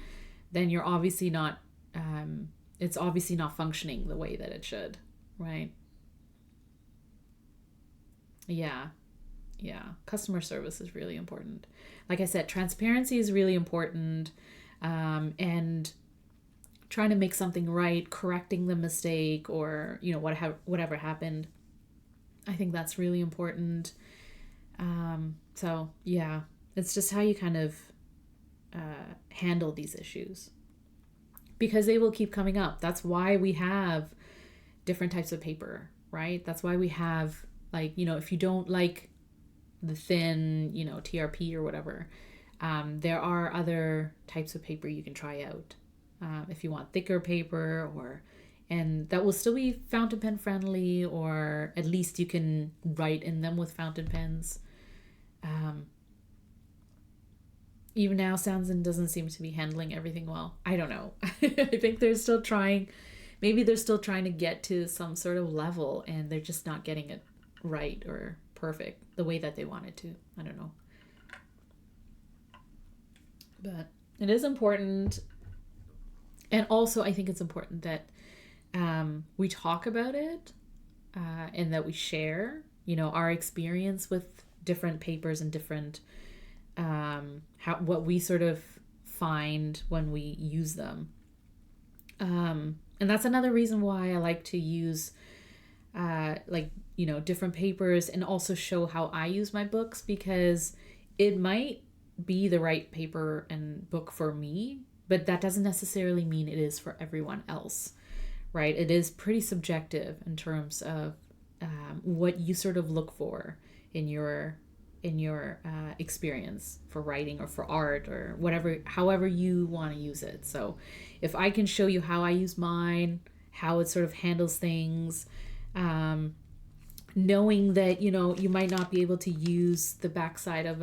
then you're obviously not, it's obviously not functioning the way that it should, right? Yeah. Customer service is really important. Like I said, transparency is really important. And trying to make something right, correcting the mistake, or whatever happened, I think that's really important. So yeah, it's just how you kind of handle these issues, because they will keep coming up. That's why we have different types of paper, right? That's why we have Like, you know, if you don't like the thin, you know, TRP or whatever, there are other types of paper you can try out. If you want thicker paper, and that will still be fountain pen friendly, or at least you can write in them with fountain pens. Even now, Sanson doesn't seem to be handling everything well. I don't know. I think they're still trying. Maybe they're still trying to get to some sort of level, and they're just not getting it right or perfect the way that they wanted to. I don't know. But it is important. And also, I think it's important that we talk about it and that we share, you know, our experience with different papers and different, what we sort of find when we use them. And that's another reason why I like to use, like, you know, different papers, and also show how I use my books, because it might be the right paper and book for me, but that doesn't necessarily mean it is for everyone else, right? It is pretty subjective in terms of what you sort of look for in your experience for writing or for art or whatever, however you want to use it. So if I can show you how I use mine, how it sort of handles things, knowing that, you know, you might not be able to use the backside of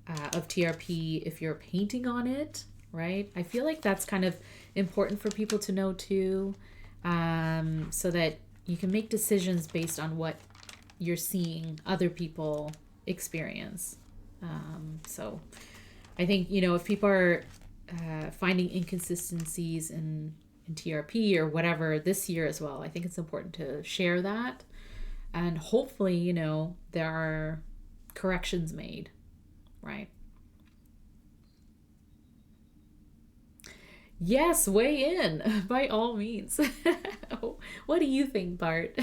TRP if you're painting on it, right? I feel like that's kind of important for people to know too, so that you can make decisions based on what you're seeing other people experience. So I think, you know, if people are finding inconsistencies in TRP or whatever this year as well, I think it's important to share that, and hopefully, you know, there are corrections made, right? Yes, weigh in by all means. What do you think, Bart?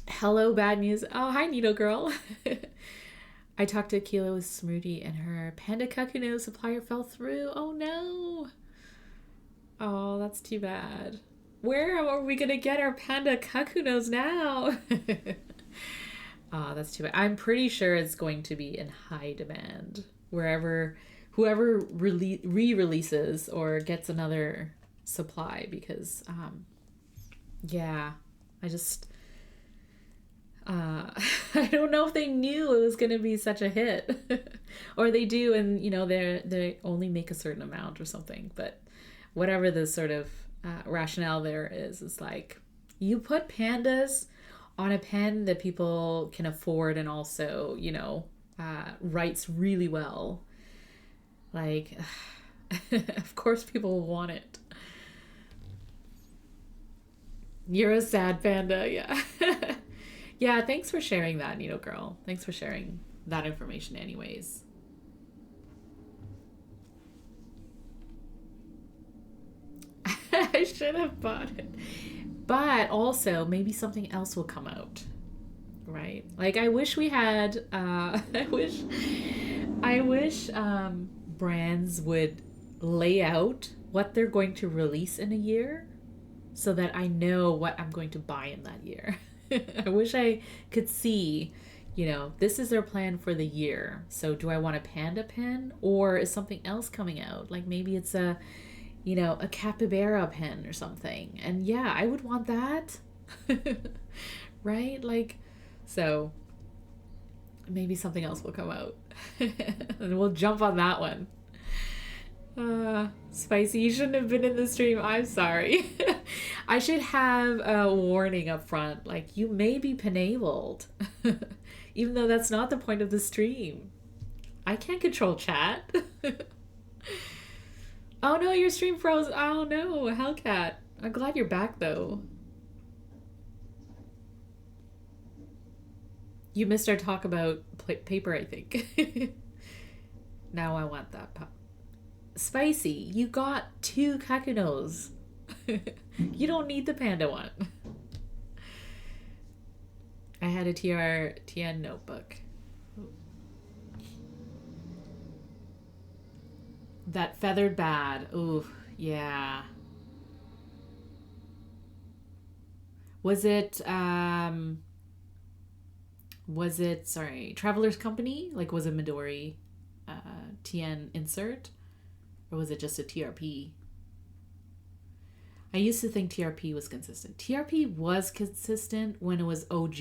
Hello, bad news. Oh, hi, Needle Girl. I talked to Kilo with Smoothie, and her Panda Kakuno supplier fell through. Oh no. Oh, that's too bad. Where are we gonna get our Panda Kakunos now? Oh, that's too bad. I'm pretty sure it's going to be in high demand whoever re-releases or gets another supply, because yeah, I just I don't know if they knew it was going to be such a hit or they do, and you know, they only make a certain amount or something. But whatever the sort of rationale there is, it's like, you put pandas on a pen that people can afford and also, you know, writes really well. Like, of course people will want it. You're a sad panda, yeah. Yeah, thanks for sharing that, Needle Girl. Thanks for sharing that information anyways. I should have bought it. But also, maybe something else will come out, right? Like, I wish we had, I wish brands would lay out what they're going to release in a year so that I know what I'm going to buy in that year. I wish I could see, you know, this is their plan for the year. So do I want a panda pen, or is something else coming out? Like maybe it's a, you know, a capybara pen or something. And yeah, I would want that. Right? Like, so maybe something else will come out. And we'll jump on that one. Spicy, you shouldn't have been in the stream. I'm sorry. I should have a warning up front, like, you may be penabled. Even though that's not the point of the stream. I can't control chat. Oh no, your stream froze. Oh no, Hellcat. I'm glad you're back though. You missed our talk about paper, I think. Now I want that. Spicy, you got 2 Kakunos. You don't need the panda one. I had a TN notebook. That feathered bad. Ooh, yeah. Was it sorry, Traveler's Company? Like, was it Midori TN insert? Or was it just a TRP? I used to think TRP was consistent. TRP was consistent when it was OG.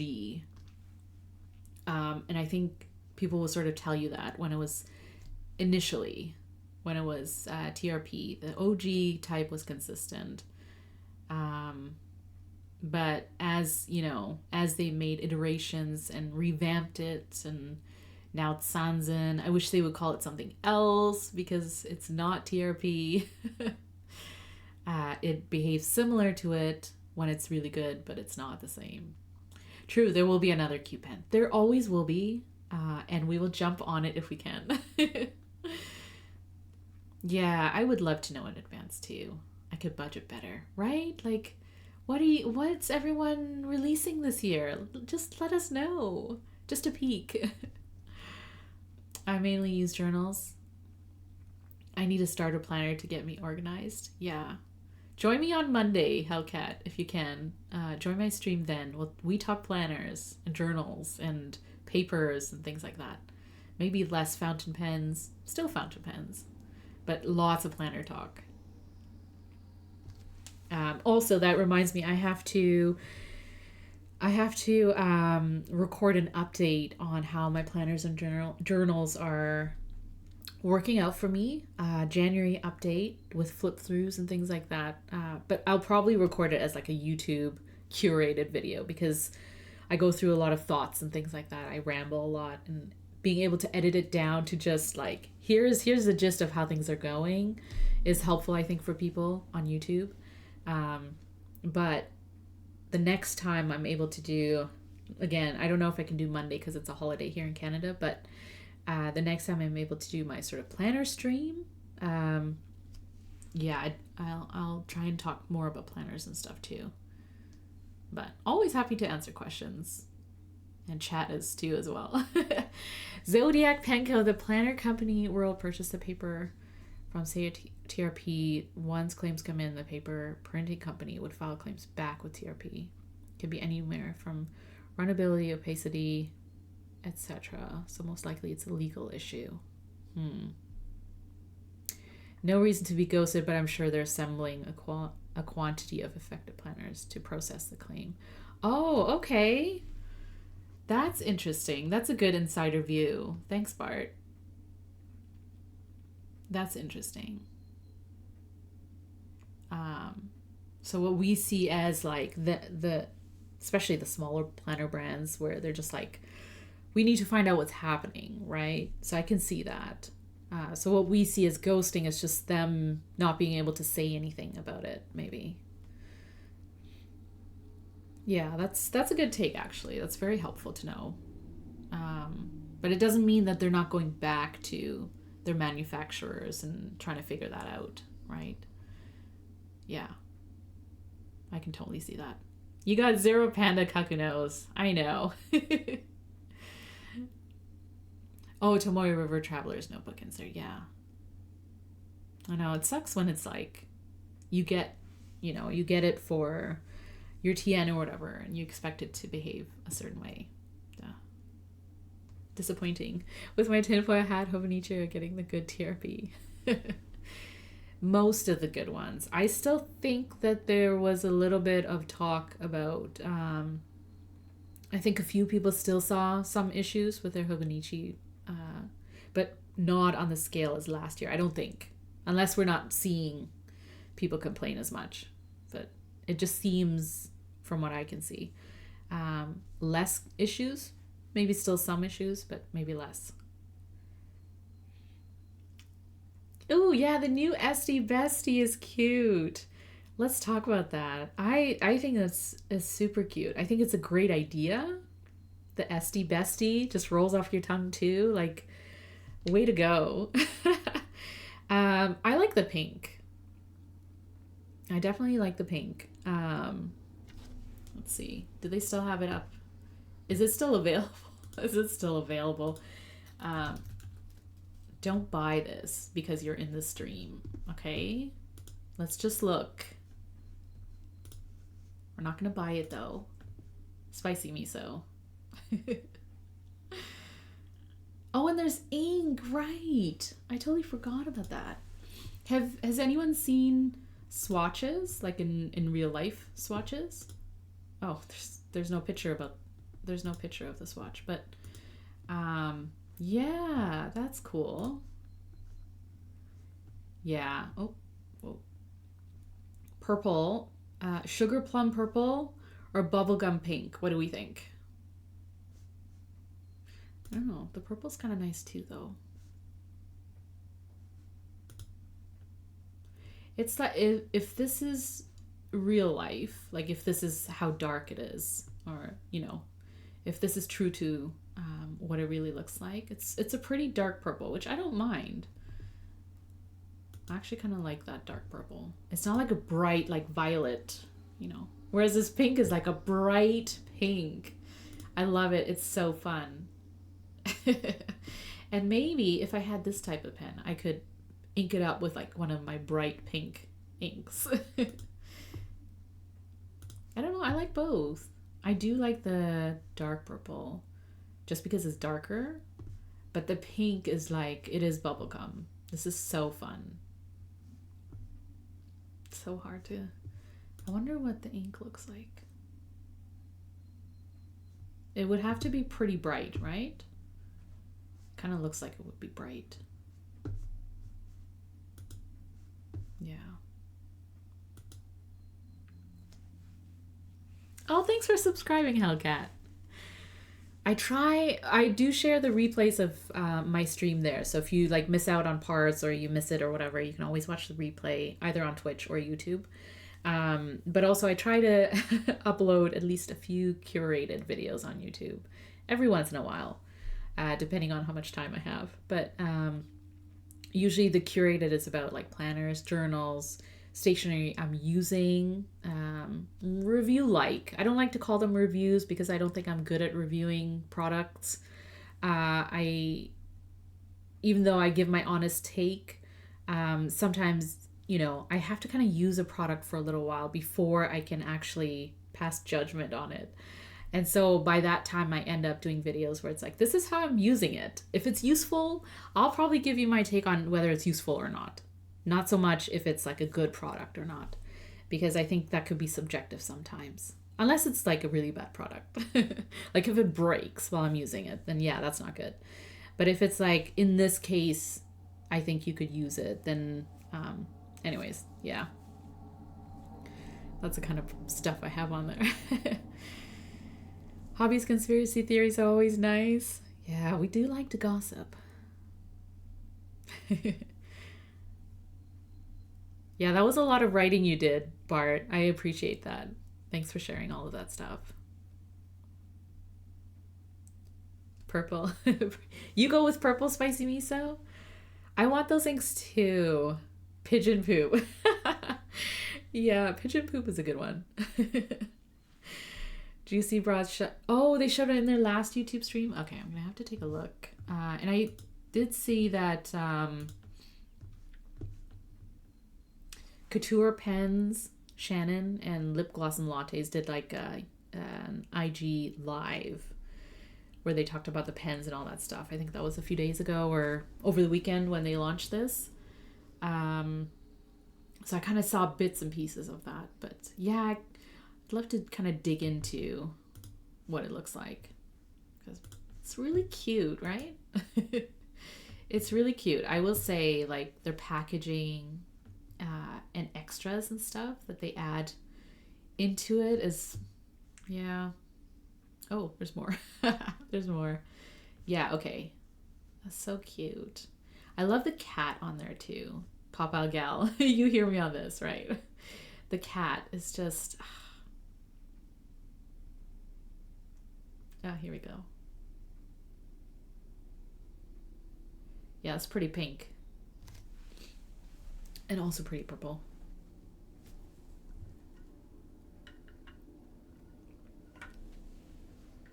And I think people will sort of tell you that when it was initially, when it was TRP, the OG type was consistent. But as, you know, as they made iterations and revamped it, and now it's Sanzen, I wish they would call it something else because it's not TRP. It behaves similar to it when it's really good, but it's not the same. True, there will be another Q pen. There always will be, and we will jump on it if we can. Yeah, I would love to know in advance too. I could budget better, right? Like, what's everyone releasing this year? Just let us know. Just a peek. I mainly use journals. I need a starter planner to get me organized. Yeah. Join me on Monday, Hellcat, if you can. Join my stream then. We talk planners and journals and papers and things like that. Maybe less fountain pens. Still fountain pens. But lots of planner talk. Also, that reminds me, I have to record an update on how my planners and journals are working out for me. January update with flip throughs and things like that. But I'll probably record it as like a YouTube curated video because I go through a lot of thoughts and things like that. I ramble a lot, and being able to edit it down to just like, here's the gist of how things are going is helpful, I think, for people on YouTube. But the next time I'm able to do, again, I don't know if I can do Monday because it's a holiday here in Canada, but the next time I'm able to do my sort of planner stream, yeah, I'll try and talk more about planners and stuff too. But always happy to answer questions. And chat is too as well. Zodiac Penco, the planner company world, purchased the paper from say TRP. Once claims come in, the paper printing company would file claims back with TRP. Could be anywhere from runnability, opacity, etc. So most likely it's a legal issue. No reason to be ghosted, but I'm sure they're assembling a quantity of effective planners to process the claim. Oh, okay. That's interesting. That's a good insider view. Thanks, Bart. That's interesting. So what we see as like the especially the smaller planner brands where they're just like, we need to find out what's happening, right? So I can see that. So what we see as ghosting is just them not being able to say anything about it, maybe. Yeah, that's a good take, actually. That's very helpful to know. But it doesn't mean that they're not going back to their manufacturers and trying to figure that out, right? Yeah. I can totally see that. You got Zero Panda Kakunos. I know. Oh, Tomoe River Traveler's Notebook insert. Yeah. I know. It sucks when it's like you get it for your TN or whatever, and you expect it to behave a certain way. Yeah. Disappointing. With my tinfoil hat, Hobonichi are getting the good TRP. Most of the good ones. I still think that there was a little bit of talk about, I think a few people still saw some issues with their Hobonichi, but not on the scale as last year, I don't think. Unless we're not seeing people complain as much. But it just seems, from what I can see, less issues. Maybe still some issues, but maybe less. Oh, yeah, the new SD Bestie is cute. Let's talk about that. I think that's super cute. I think it's a great idea. The SD Bestie just rolls off your tongue too. Like, way to go. I like the pink. I definitely like the pink. Let's see. Do they still have it up? Is it still available? Is it still available? Don't buy this because you're in the stream, okay? Let's just look. We're not gonna buy it though. Spicy miso. Oh, and there's ink, right? I totally forgot about that. Has anyone seen swatches, like in real life swatches? Oh, there's no picture of the swatch, but yeah, that's cool. Yeah. Oh, whoa. Purple, sugar plum purple, or bubblegum pink. What do we think? I don't know. The purple's kind of nice too, though. It's that if this is real life, like if this is how dark it is, or you know, if this is true to what it really looks like, it's a pretty dark purple, which I don't mind. I actually kind of like that dark purple. It's not like a bright like violet, you know. Whereas this pink is like a bright pink. I love it. It's so fun. And maybe if I had this type of pen, I could ink it up with like one of my bright pink inks. I don't know. I like both. I do like the dark purple just because it's darker, but the pink is like, it is bubblegum. This is so fun. It's so hard to, I wonder what the ink looks like. It would have to be pretty bright, right? Kind of looks like it would be bright. Yeah. Oh, thanks for subscribing, Hellcat. I do share the replays of my stream there. So if you like miss out on parts or you miss it or whatever, you can always watch the replay either on Twitch or YouTube. But also I try to upload at least a few curated videos on YouTube every once in a while, depending on how much time I have. But usually the curated is about like planners, journals, stationery I'm using, review like. I don't like to call them reviews because I don't think I'm good at reviewing products. Even though I give my honest take, sometimes, you know, I have to kind of use a product for a little while before I can actually pass judgment on it. And so by that time, I end up doing videos where it's like, this is how I'm using it. If it's useful, I'll probably give you my take on whether it's useful or not. Not so much if it's like a good product or not, because I think that could be subjective sometimes. Unless it's like a really bad product. Like if it breaks while I'm using it, then yeah, that's not good. But if it's like, in this case, I think you could use it, then anyways, yeah. That's the kind of stuff I have on there. Hobbies, conspiracy theories are always nice. Yeah, we do like to gossip. Yeah, that was a lot of writing you did, Bart. I appreciate that. Thanks for sharing all of that stuff. Purple. You go with purple spicy miso? I want those inks too. Pigeon poop. Yeah, pigeon poop is a good one. Juicy Broad oh, they showed it in their last YouTube stream? Okay, I'm gonna have to take a look. And I did see that Couture Pens, Shannon, and Lip Gloss and Lattes did like an IG live where they talked about the pens and all that stuff. I think that was a few days ago or over the weekend when they launched this. So I kind of saw bits and pieces of that. But yeah, I'd love to kind of dig into what it looks like, because it's really cute, right? It's really cute. I will say, like, their packaging and extras and stuff that they add into it is, yeah. Oh, there's more. There's more. Yeah, okay. That's so cute. I love the cat on there too. Papa Gal. You hear me on this, right? The cat is just... Oh, here we go. Yeah, it's pretty pink. And also pretty purple.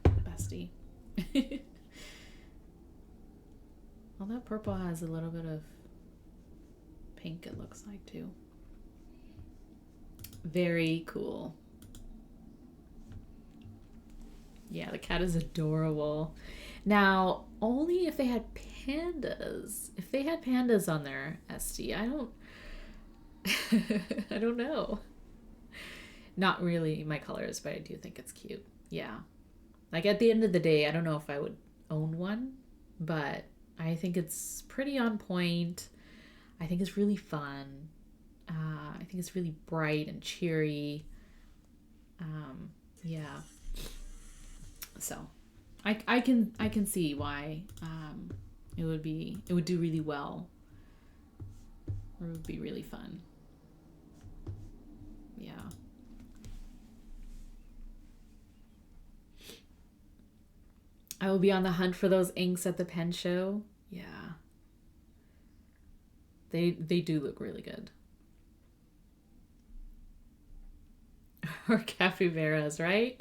Bestie. Well, that purple has a little bit of pink, it looks like, too. Very cool. Yeah, the cat is adorable. Now, only if they had pandas. If they had pandas on their SD, I don't I don't know. Not really my colors, but I do think it's cute. Yeah. Like at the end of the day, I don't know if I would own one, but I think it's pretty on point. I think it's really fun. I think it's really bright and cheery. Yeah. So, I can see why it would do really well. Or it would be really fun. Yeah. I will be on the hunt for those inks at the pen show. Yeah. They do look really good. Or capybaras, right?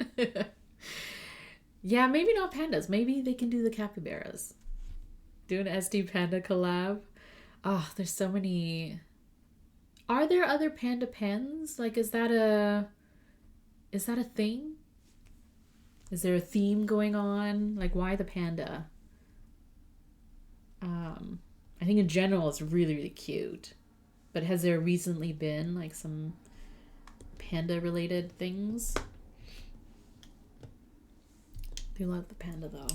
Yeah, maybe not pandas. Maybe they can do the capybaras. Do an SD Panda collab. Oh, there's so many. Are there other panda pens? Like, is that a thing? Is there a theme going on? Like, why the panda? I think in general it's really, really cute. But has there recently been like some panda related things? I love the panda though.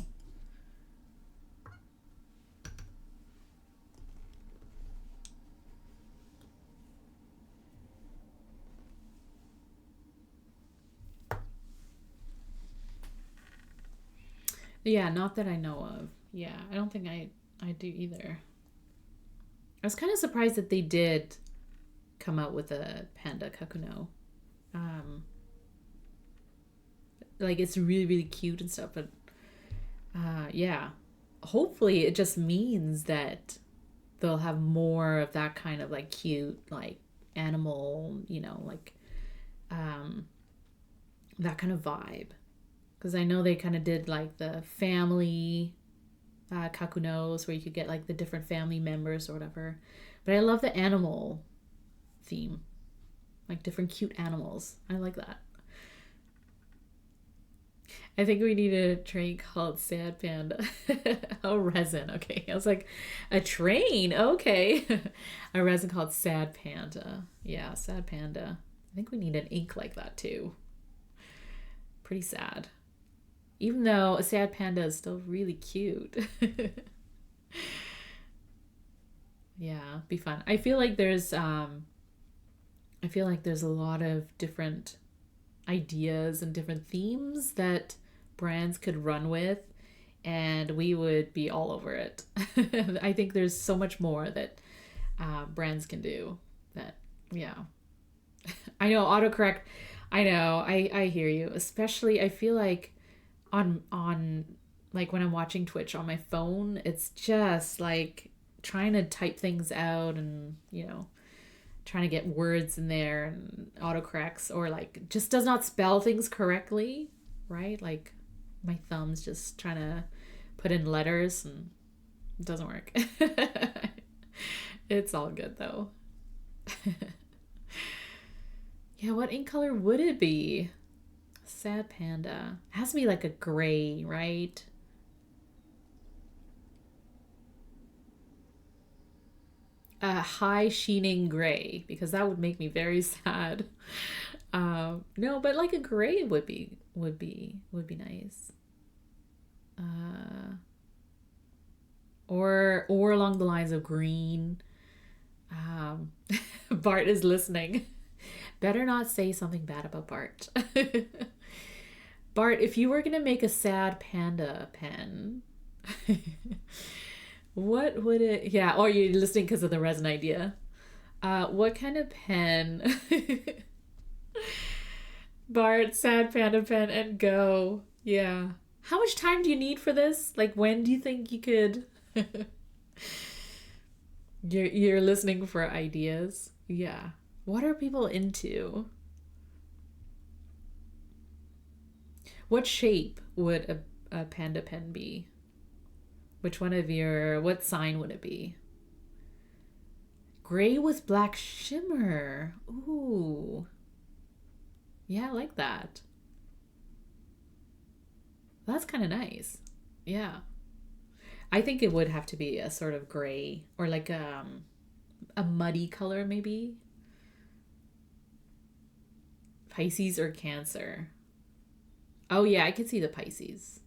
Yeah, not that I know of. Yeah, I don't think I do either. I was kind of surprised that they did come out with a panda kakuno. Like it's really, really cute and stuff, but yeah. Hopefully it just means that they'll have more of that kind of like cute like animal, you know, like that kind of vibe. Because I know they kind of did like the family kakunos where you could get like the different family members or whatever. But I love the animal theme. Like different cute animals. I like that. I think we need a train called Sad Panda. Oh, resin. Okay. I was like, a train? Okay. A resin called Sad Panda. Yeah, Sad Panda. I think we need an ink like that too. Pretty sad. Even though a sad panda is still really cute. Yeah, be fun. I feel like there's a lot of different ideas and different themes that brands could run with, and we would be all over it. I think there's so much more that brands can do that, yeah. I know, autocorrect. I know, I hear you. Especially, I feel like on like when I'm watching Twitch on my phone, it's just like trying to type things out and, you know, trying to get words in there and autocorrects or like just does not spell things correctly, right? Like my thumb's just trying to put in letters and it doesn't work. It's all good though. Yeah, what ink color would it be? Sad panda. It has to be like a gray, right? A high sheening gray, because that would make me very sad. No, but like a gray would be nice. Or along the lines of green. Bart is listening. Better not say something bad about Bart. Bart, if you were gonna make a sad panda pen, what would it? Yeah, or you're listening because of the resin idea. What kind of pen? Bart, sad panda pen, and go. Yeah. How much time do you need for this? Like, when do you think you could? You're listening for ideas. Yeah. What are people into? What shape would a panda pen be? What sign would it be? Gray with black shimmer. Ooh. Yeah, I like that. That's kind of nice. Yeah. I think it would have to be a sort of gray or like a muddy color maybe. Pisces or Cancer. Oh yeah, I could see the Pisces.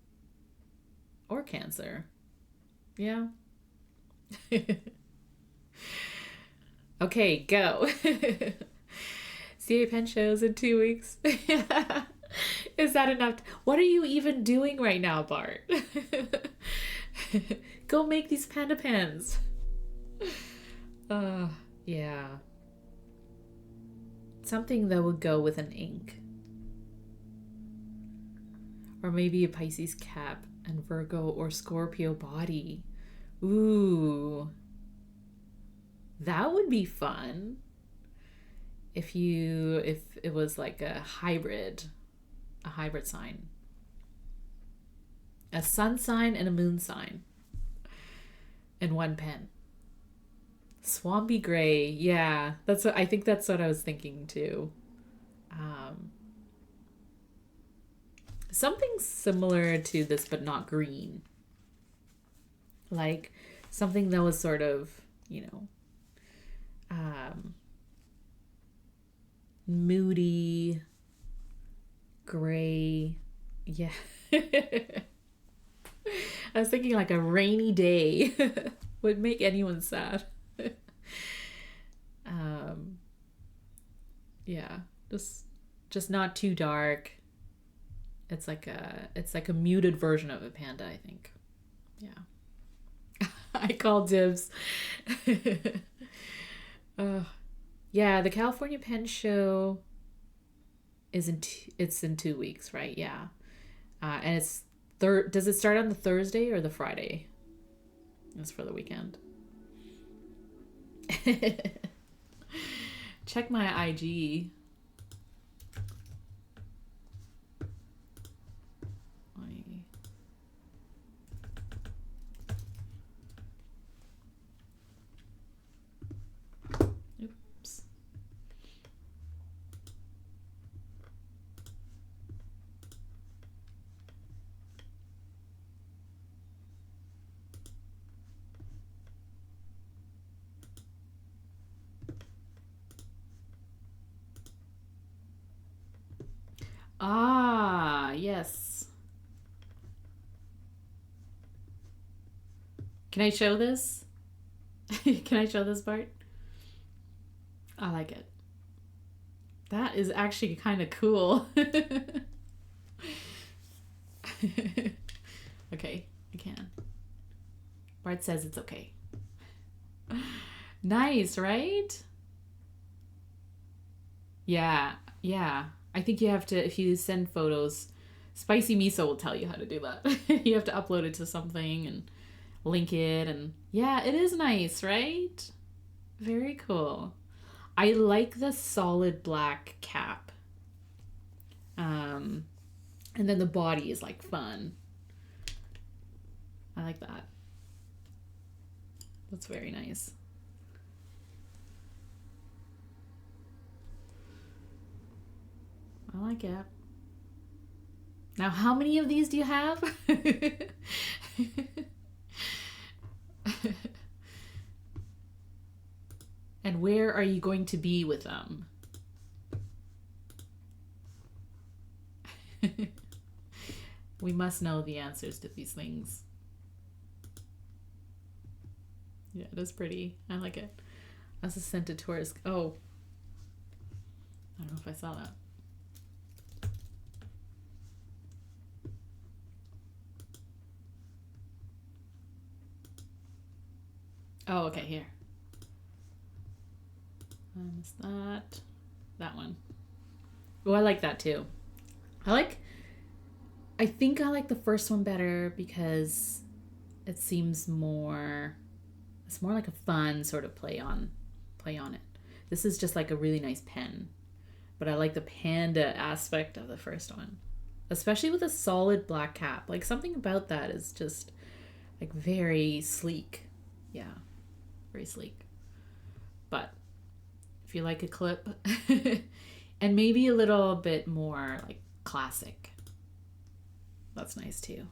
Or Cancer. Yeah. Okay, go. CA pen shows in 2 weeks. Is that enough? What are you even doing right now, Bart? Go make these panda pens. Yeah. Something that would go with an ink. Or maybe a Pisces cap and Virgo or Scorpio body. Ooh. That would be fun. If it was like a hybrid sign. A sun sign and a moon sign. In one pen. Swampy gray. Yeah, I think that's what I was thinking too. Something similar to this, but not green. Like something that was sort of, moody, gray. Yeah. I was thinking like a rainy day would make anyone sad. Yeah, just not too dark. It's like a muted version of a panda, I think. Yeah. I call dibs. Yeah, the California Pen Show is it's in 2 weeks, right? Yeah. And it's does it start on the Thursday or the Friday? It's for the weekend. Check my IG. Oops. Ah, yes. Can I show this? Can I show this part? I like it. That is actually kind of cool. Okay, I can. Bart says it's okay. Nice, right? Yeah, yeah. I think you have to, if you send photos, Spicy Miso will tell you how to do that. You have to upload it to something and link it, and yeah, it is nice, right? Very cool. I like the solid black cap. And then the body is like fun. I like that. That's very nice. I like it. Now, how many of these do you have? And where are you going to be with them? We must know the answers to these things. Yeah, it is pretty. I like it. As a scented tourist. Oh. I don't know if I saw that. Oh, okay, here. Is that one? Oh, I like that too. I think I like the first one better because it seems more, it's more like a fun sort of play on it. This is just like a really nice pen, but I like the panda aspect of the first one, especially with a solid black cap. Like something about that is just like very sleek. Yeah, very sleek. But if you like a clip and maybe a little bit more like classic, That's nice too.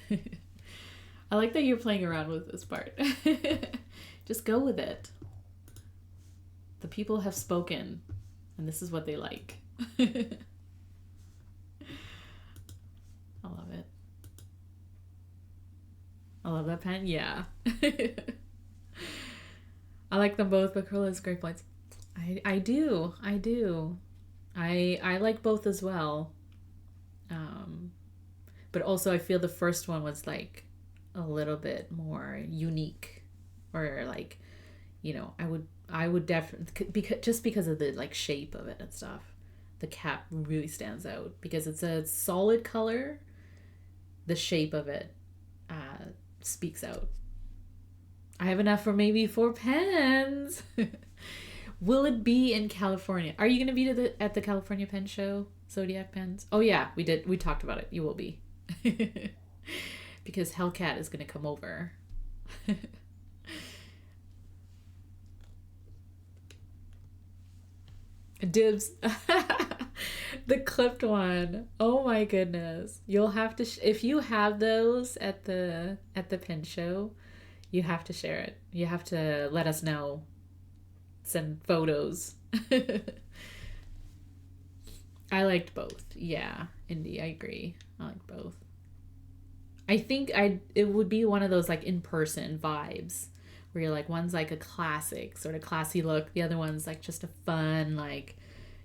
I like that you're playing around with this part. Just go with it. The people have spoken, and this is what they like. I love it. I love that pen. Yeah. I like them both, but Corolla has great points. I do. I like both as well. But also I feel the first one was like a little bit more unique, or like, you know, I would definitely, because of the like shape of it and stuff. The cap really stands out because it's a solid color. The shape of it speaks out. I have enough for maybe 4 pens. Will it be in California? Are you going to be at the California Pen Show, Zodiac Pens? Oh yeah, we talked about it. You will be. Because Hellcat is going to come over. Dibs. The clipped one. Oh my goodness. You'll have to if you have those at the pen show, you have to share it. You have to let us know. Send photos. I liked both. Yeah, Indy, I agree. I like both. I think it would be one of those like in-person vibes where you're like, one's like a classic, sort of classy look. The other one's like just a fun, like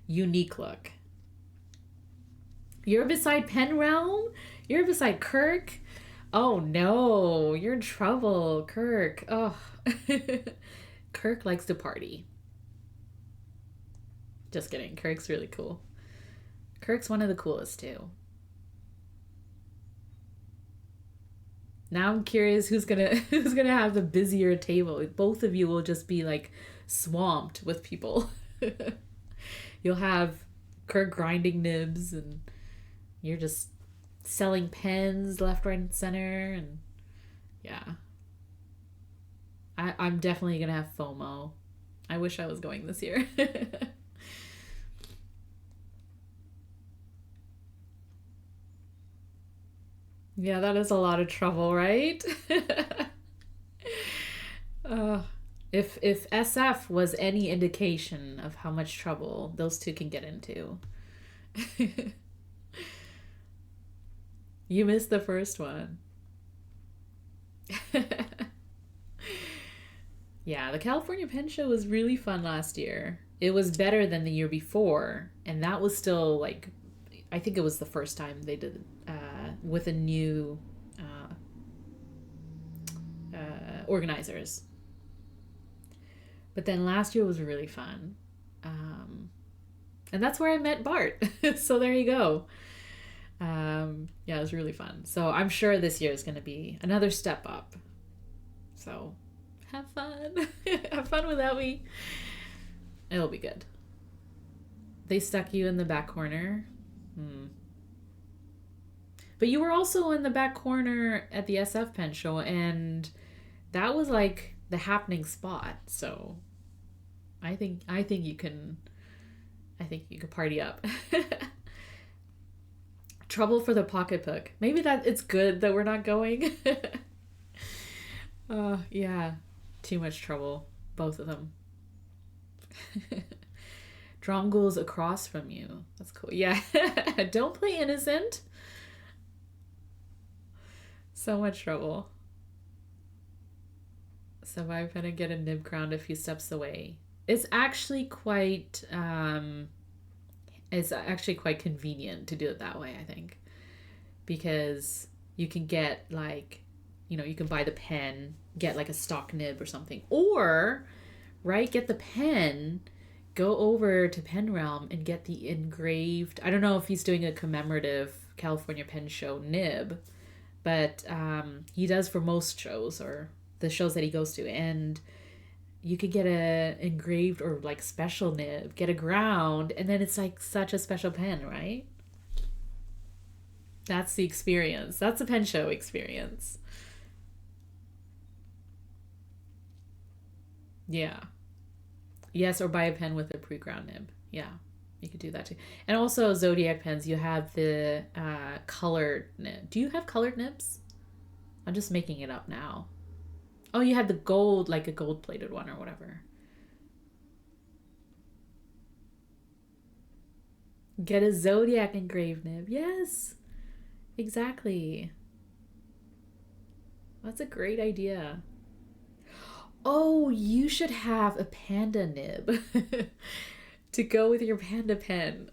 unique look. You're beside Pen Realm? You're beside Kirk? Oh no, you're in trouble, Kirk. Oh. Kirk likes to party. Just kidding. Kirk's really cool. Kirk's one of the coolest too. Now I'm curious who's gonna have the busier table. Both of you will just be like swamped with people. You'll have Kirk grinding nibs, and you're just selling pens left, right, and center, and yeah. I'm definitely gonna have FOMO. I wish I was going this year. Yeah, that is a lot of trouble, right? If SF was any indication of how much trouble those two can get into. You missed the first one. Yeah, the California Pen Show was really fun last year. It was better than the year before, and that was still like, I think it was the first time they did with a new organizers. But then last year was really fun. And that's where I met Bart. So there you go. Yeah, it was really fun. So I'm sure this year is going to be another step up. So have fun. Have fun without me. It'll be good. They stuck you in the back corner. But you were also in the back corner at the SF Pen Show, and that was like the happening spot. So I think you can party up. Trouble for the pocketbook. Maybe that it's good that we're not going. Yeah. Too much trouble. Both of them. Dromgool's across from you. That's cool. Yeah. Don't play innocent. So much trouble. Survive and get a nib crowned a few steps away. It's actually quite convenient to do it that way, I think. Because you can get like, you can buy the pen, get like a stock nib or something. Or, right, get the pen, go over to Pen Realm and get the engraved, I don't know if he's doing a commemorative California Pen Show nib, but he does for most shows, or the shows that he goes to, and you could get a engraved or like special nib, get a ground, and then it's like such a special pen, right? That's the experience. That's a pen show experience. Yeah. Yes, or buy a pen with a pre-ground nib. Yeah. You could do that too. And also Zodiac pens, you have the colored nib. Do you have colored nibs? I'm just making it up now. Oh, you had the gold, like a gold plated one or whatever. Get a Zodiac engraved nib. Yes, exactly. That's a great idea. Oh, you should have a panda nib to go with your panda pen.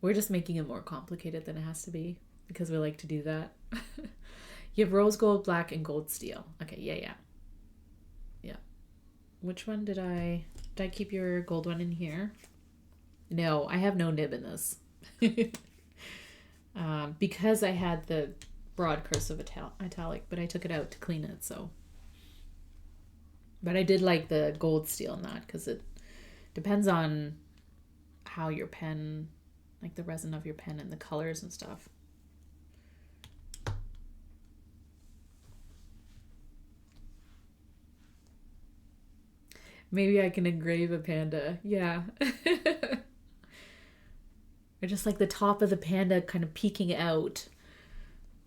We're just making it more complicated than it has to be because we like to do that. You have rose gold, black, and gold steel. Okay, yeah. Which one did I keep your gold one in here? No, I have no nib in this. Because I had the broad cursive italic, but I took it out to clean it, so. But I did like the gold steel in that because it depends on how your pen, like the resin of your pen and the colors and stuff. Maybe I can engrave a panda. Yeah. Or just like the top of the panda kind of peeking out.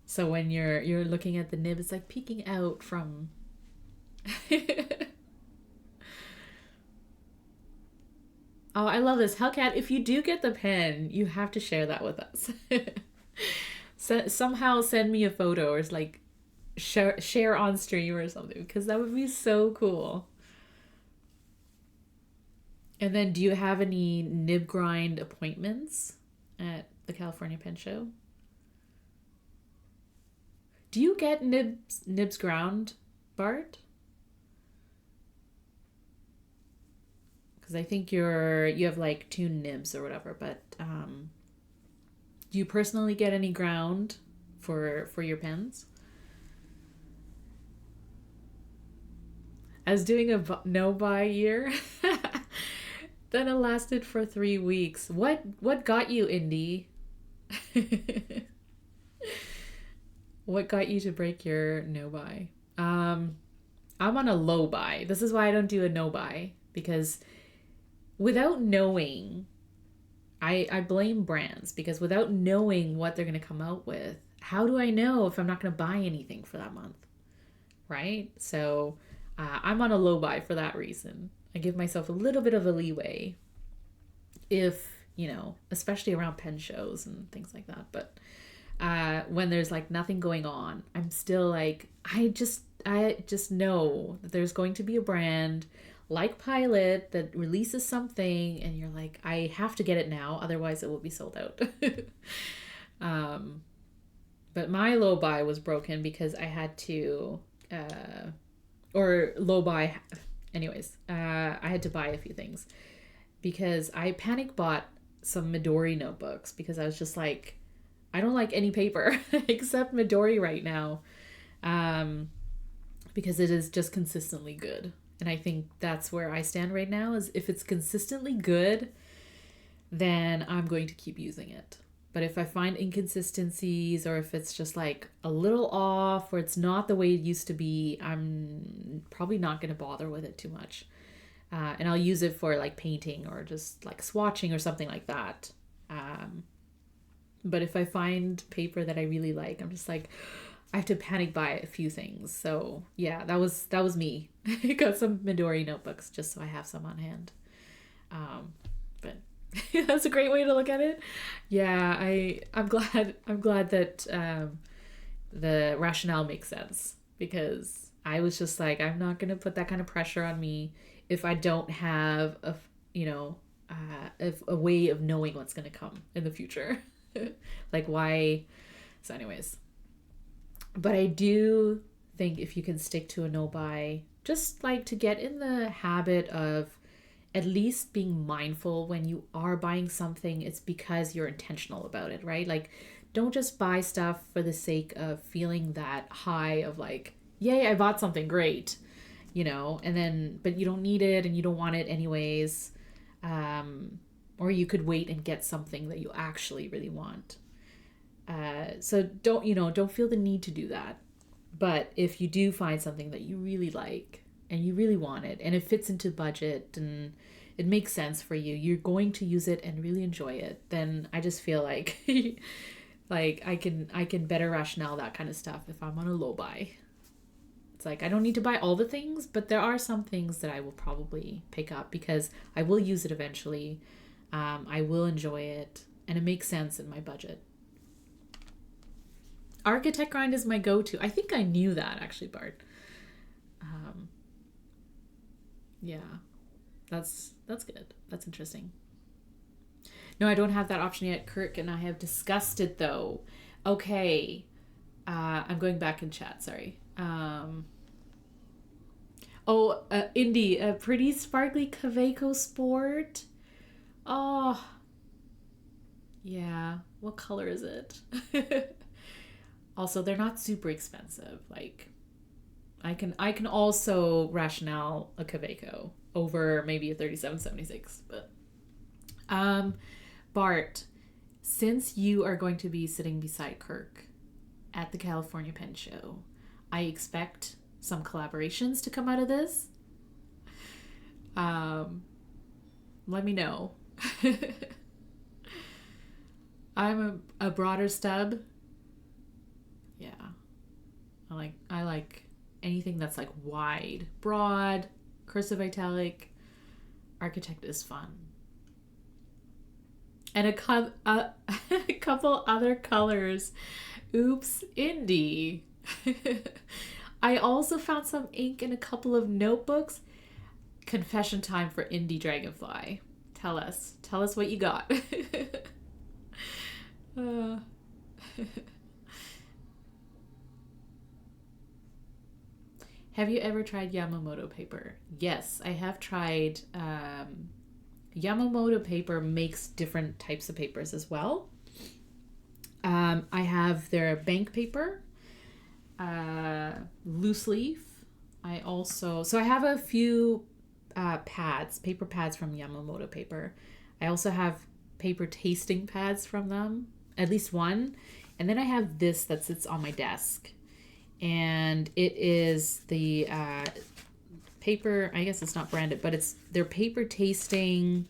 So when you're looking at the nib, it's like peeking out from. Oh, I love this. Hellcat, if you do get the pen, you have to share that with us. Somehow send me a photo or it's like share on stream or something because that would be so cool. And then do you have any nib grind appointments at the California Pen Show? Do you get nibs ground, Bart? Because I think you have like 2 nibs or whatever, but do you personally get any ground for your pens? I was doing a no buy year. Then it lasted for 3 weeks. What got you, Indy? What got you to break your no buy? I'm on a low buy. This is why I don't do a no buy, because without knowing, I blame brands, because without knowing what they're going to come out with, how do I know if I'm not going to buy anything for that month? Right? So I'm on a low buy for that reason. I give myself a little bit of a leeway if, especially around pen shows and things like that. But when there's like nothing going on, I'm still like, I just know that there's going to be a brand like Pilot that releases something and you're like, I have to get it now, otherwise it will be sold out. But my low buy was broken because I had to, or low buy, anyways, I had to buy a few things because I panic bought some Midori notebooks because I was just like, I don't like any paper except Midori right now, because it is just consistently good. And I think that's where I stand right now, is if it's consistently good, then I'm going to keep using it. But if I find inconsistencies, or if it's just like a little off, or it's not the way it used to be, I'm probably not going to bother with it too much. And I'll use it for like painting or just like swatching or something like that. But if I find paper that I really like, I'm just like, I have to panic buy a few things. So yeah, that was me. I got some Midori notebooks just so I have some on hand. But that's a great way to look at it. Yeah, I'm glad that the rationale makes sense, because I was just like, I'm not gonna put that kind of pressure on me if I don't have a way of knowing what's gonna come in the future. Like, why? So anyways, but I do think if you can stick to a no buy, just like to get in the habit of at least being mindful when you are buying something, it's because you're intentional about it, right? Like, don't just buy stuff for the sake of feeling that high of like, yay, I bought something great, and then, but you don't need it and you don't want it anyways. Or you could wait and get something that you actually really want. So don't feel the need to do that. But if you do find something that you really like, and you really want it and it fits into budget and it makes sense for you, you're going to use it and really enjoy it, then I just feel like like I can better rationale that kind of stuff if I'm on a low buy. It's like I don't need to buy all the things, but there are some things that I will probably pick up because I will use it eventually. I will enjoy it and it makes sense in my budget. Architect grind is my go-to. I think I knew that actually, Bart. Yeah, that's good. That's interesting. No, I don't have that option yet, Kirk, and I have discussed it though. Okay, I'm going back in chat. Sorry. Indy, a pretty sparkly Kaweco Sport. Oh, yeah. What color is it? Also, they're not super expensive. Like, I can also rationale a Kaweco over maybe a 3776. But, Bart, since you are going to be sitting beside Kirk at the California Pen Show, I expect some collaborations to come out of this. Let me know. I'm a broader stub. Yeah. I like anything that's like wide, broad, cursive italic. Architect is fun. And a couple other colors. Oops, Indy. I also found some ink in a couple of notebooks. Confession time for Indie Dragonfly. Tell us what you got. Have you ever tried Yamamoto paper? Yes, I have tried. Yamamoto paper makes different types of papers as well. I have their bank paper, loose leaf. I have a few paper pads from Yamamoto paper. I also have paper tasting pads from them, at least one. And then I have this that sits on my desk. And it is the paper, I guess it's not branded, but it's their paper tasting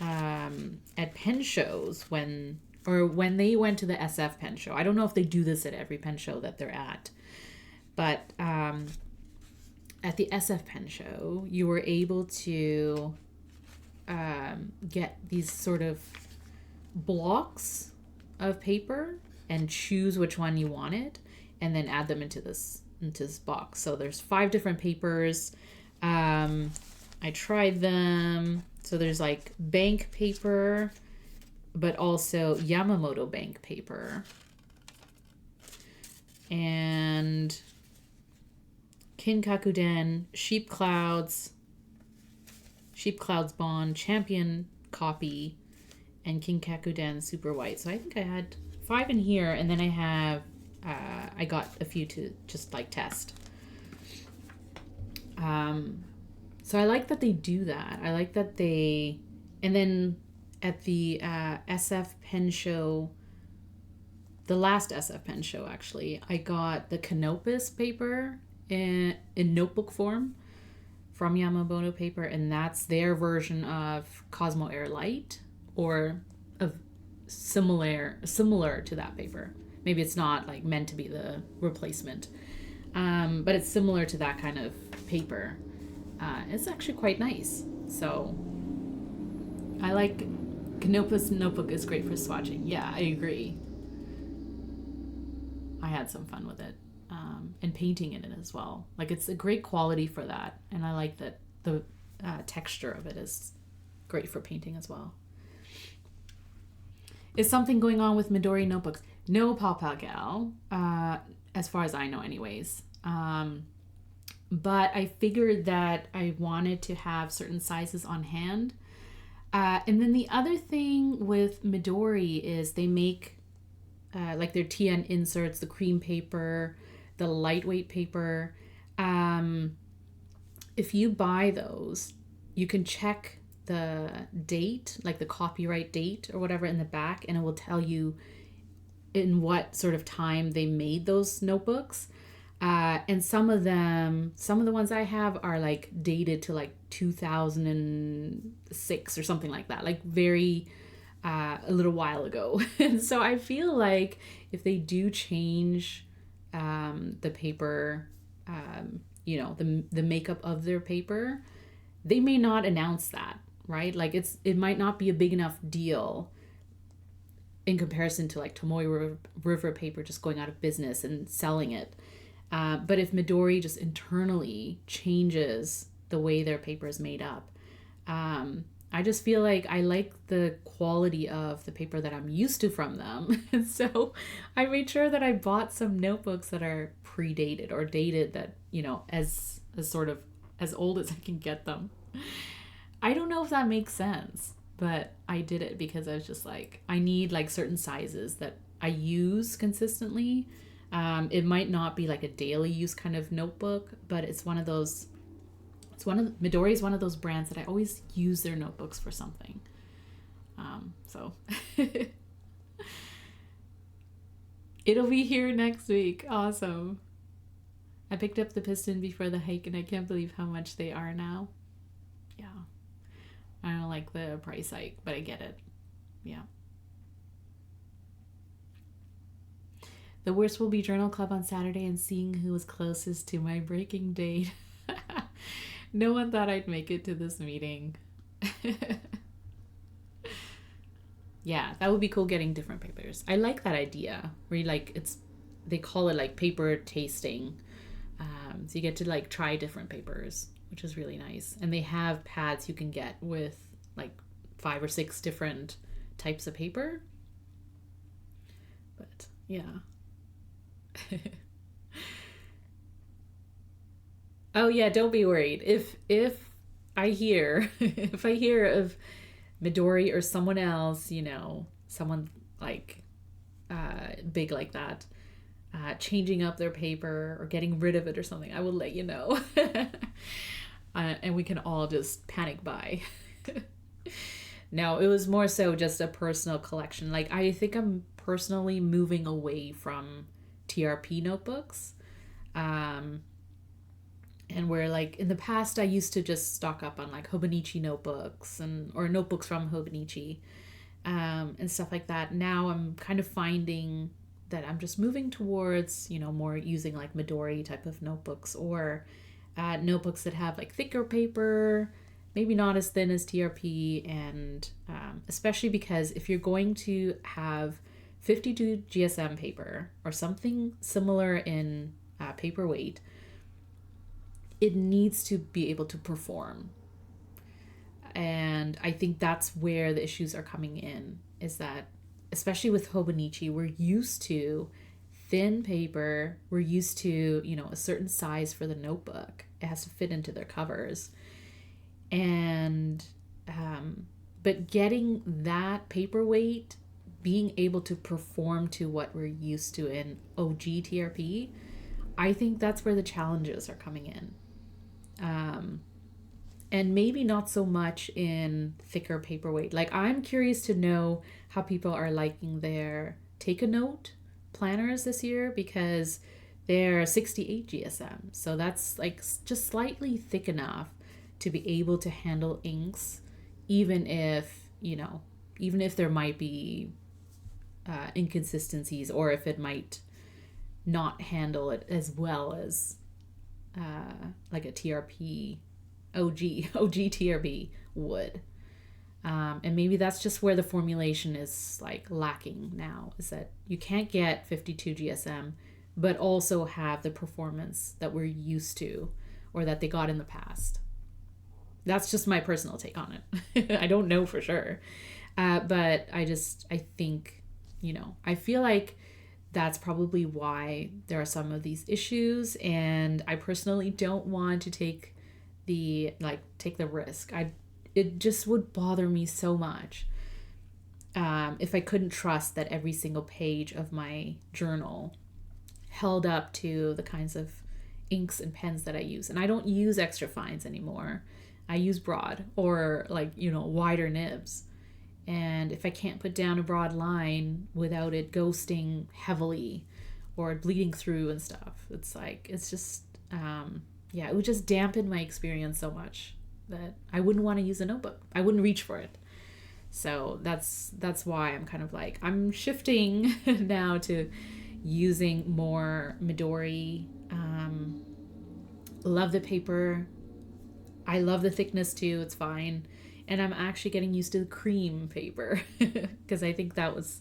at pen shows when they went to the SF pen show. I don't know if they do this at every pen show that they're at, but at the SF pen show, you were able to get these sort of blocks of paper and choose which one you wanted and then add them into this box. So there's 5 different papers. I tried them. So there's like bank paper, but also Yamamoto bank paper. And Kinkakuden, Sheep Clouds Bond, Champion Copy, and Kinkakuden Super White. So I think I had 5 in here, and then I got a few to just like test. So I like that they do that. I like that and then at the SF pen show, the last SF pen show actually, I got the Canopus paper in notebook form from Yamamoto paper, and that's their version of Cosmo Air Light, or of similar to that paper. Maybe it's not like meant to be the replacement, but it's similar to that kind of paper. It's actually quite nice. So I like Canopus notebook is great for swatching. Yeah, I agree. I had some fun with it, and painting in it as well. Like, it's a great quality for that, and I like that the texture of it is great for painting as well. Is something going on with Midori notebooks? No, Pawpaw Gal, as far as I know anyways. But I figured that I wanted to have certain sizes on hand. And then the other thing with Midori is they make like their TN inserts, the cream paper, the lightweight paper. If you buy those, you can check the date, like the copyright date or whatever in the back, and it will tell you in what sort of time they made those notebooks. And some of the ones I have are like dated to like 2006 or something like that, like very a little while ago. And so I feel like if they do change the paper, the makeup of their paper, they may not announce that, right? Like it might not be a big enough deal in comparison to like Tomoe River Paper just going out of business and selling it. But if Midori just internally changes the way their paper is made up, I just feel like I like the quality of the paper that I'm used to from them. And so I made sure that I bought some notebooks that are predated or dated, that, as sort of as old as I can get them. I don't know if that makes sense, but I did it because I was just like, I need like certain sizes that I use consistently. It might not be like a daily use kind of notebook, but it's one of those. Midori is one of those brands that I always use their notebooks for something. So it'll be here next week. Awesome. I picked up the piston before the hike and I can't believe how much they are now. Yeah. I don't like the price hike, but I get it. Yeah. The worst will be journal club on Saturday and seeing who was closest to my breaking date. No one thought I'd make it to this meeting. Yeah, that would be cool, getting different papers. I like that idea where they call it like paper tasting. So you get to like try different papers, which is really nice. And they have pads you can get with like 5 or 6 different types of paper. But yeah. Oh yeah, don't be worried. If I hear of Midori or someone else, someone like big like that, changing up their paper or getting rid of it or something, I will let you know. And we can all just panic buy. No, it was more so just a personal collection. Like, I think I'm personally moving away from TRP notebooks. And where like in the past I used to just stock up on like Hobonichi notebooks or notebooks from Hobonichi, and stuff like that. Now I'm kind of finding that I'm just moving towards, more using like Midori type of notebooks, or notebooks that have like thicker paper, maybe not as thin as TRP, and especially because if you're going to have 52 GSM paper or something similar in paper weight, it needs to be able to perform. And I think that's where the issues are coming in, is that especially with Hobonichi, we're used to thin paper, we're used to, a certain size for the notebook. It has to fit into their covers. And but getting that paper weight, being able to perform to what we're used to in OG TRP, I think that's where the challenges are coming in. And maybe not so much in thicker paperweight. Like, I'm curious to know how people are liking their Take a Note planners this year, because they're 68 GSM. So that's like just slightly thick enough to be able to handle inks, even if there might be inconsistencies, or if it might not handle it as well as like a TRP OG TRP would. And maybe that's just where the formulation is like lacking now, is that you can't get 52 GSM but also have the performance that we're used to, or that they got in the past. That's just my personal take on it. I don't know for sure, but I think I feel like that's probably why there are some of these issues, and I personally don't want to take the risk. It just would bother me so much if I couldn't trust that every single page of my journal held up to the kinds of inks and pens that I use. And I don't use extra fines anymore. I use broad, or wider nibs. And if I can't put down a broad line without it ghosting heavily, or bleeding through and stuff. It's like, it's just, yeah, it would just dampen my experience so much that I wouldn't want to use a notebook. I wouldn't reach for it. So that's why I'm kind of like, I'm shifting now to using more Midori. Love the paper. I love the thickness too. It's fine. And I'm actually getting used to the cream paper because I think that was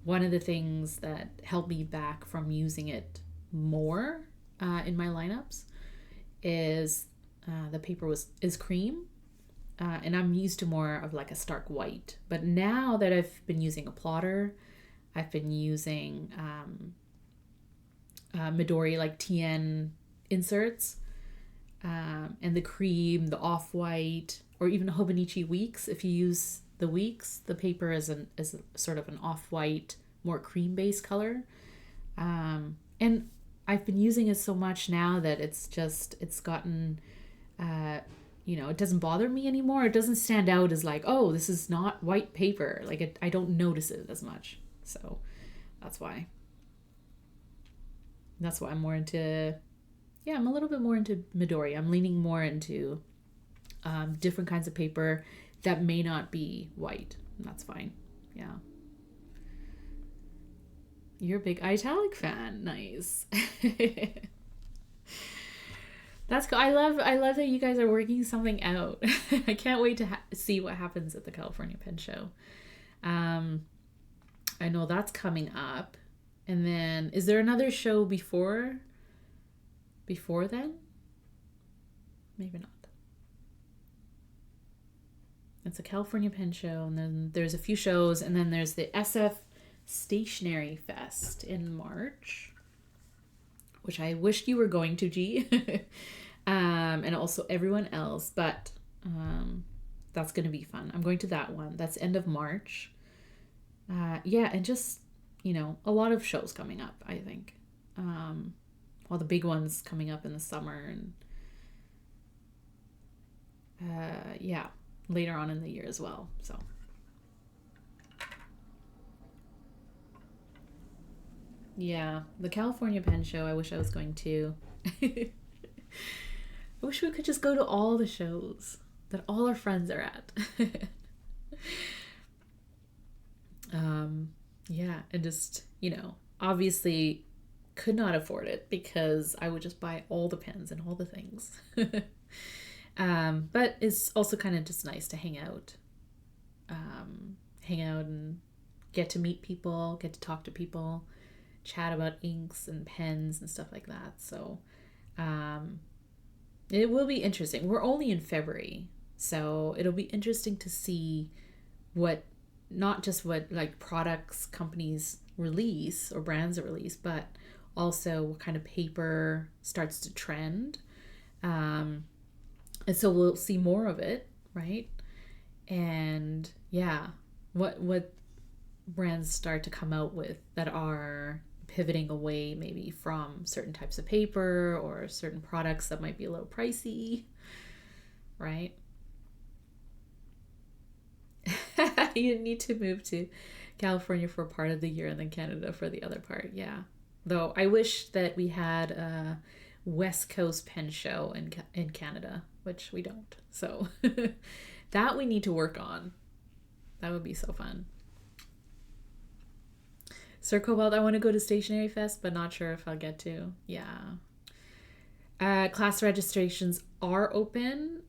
one of the things that held me back from using it more in my lineups is the paper is cream. And I'm used to more of like a stark white. But now that I've been using a plotter, I've been using Midori like TN inserts, and the cream, the off-white, or even Hobonichi Weeks. If you use the Weeks, the paper is sort of an off-white, more cream-based color. And I've been using it so much now that it's gotten, it doesn't bother me anymore. It doesn't stand out as like, oh, this is not white paper. Like I don't notice it as much. So that's why I'm more into, I'm a little bit more into Midori. I'm leaning more into different kinds of paper that may not be white. And that's fine. Yeah. You're a big italic fan. Nice. That's cool. I love that you guys are working something out. I can't wait to see what happens at the California Pen Show. I know that's coming up. And then, is there another show before then? Maybe not. It's a California Pen Show, and then there's a few shows, and then there's the SF Stationery Fest in March, which I wished you were going to, G. And also everyone else, but that's going to be fun. I'm going to that one. That's end of March. And just, a lot of shows coming up, I think. All the big ones coming up in the summer and later on in the year as well. So yeah, the California Pen Show, I wish I was going to. I wish we could just go to all the shows that all our friends are at. And just, obviously could not afford it because I would just buy all the pens and all the things. But it's also kind of just nice to hang out and get to meet people, get to talk to people, chat about inks and pens and stuff like that. So it will be interesting. We're only in February, so it'll be interesting to see not just what like products companies release or brands release, but also what kind of paper starts to trend. And so we'll see more of it, right? And what brands start to come out with that are pivoting away maybe from certain types of paper or certain products that might be a little pricey, right? You need to move to California for part of the year and then Canada for the other part. Yeah. Though I wish that we had a West Coast Pen Show in Canada, which we don't. So that we need to work on. That would be so fun. Sir Cobalt, I want to go to Stationery Fest, but not sure if I'll get to. Yeah. Class registrations are open.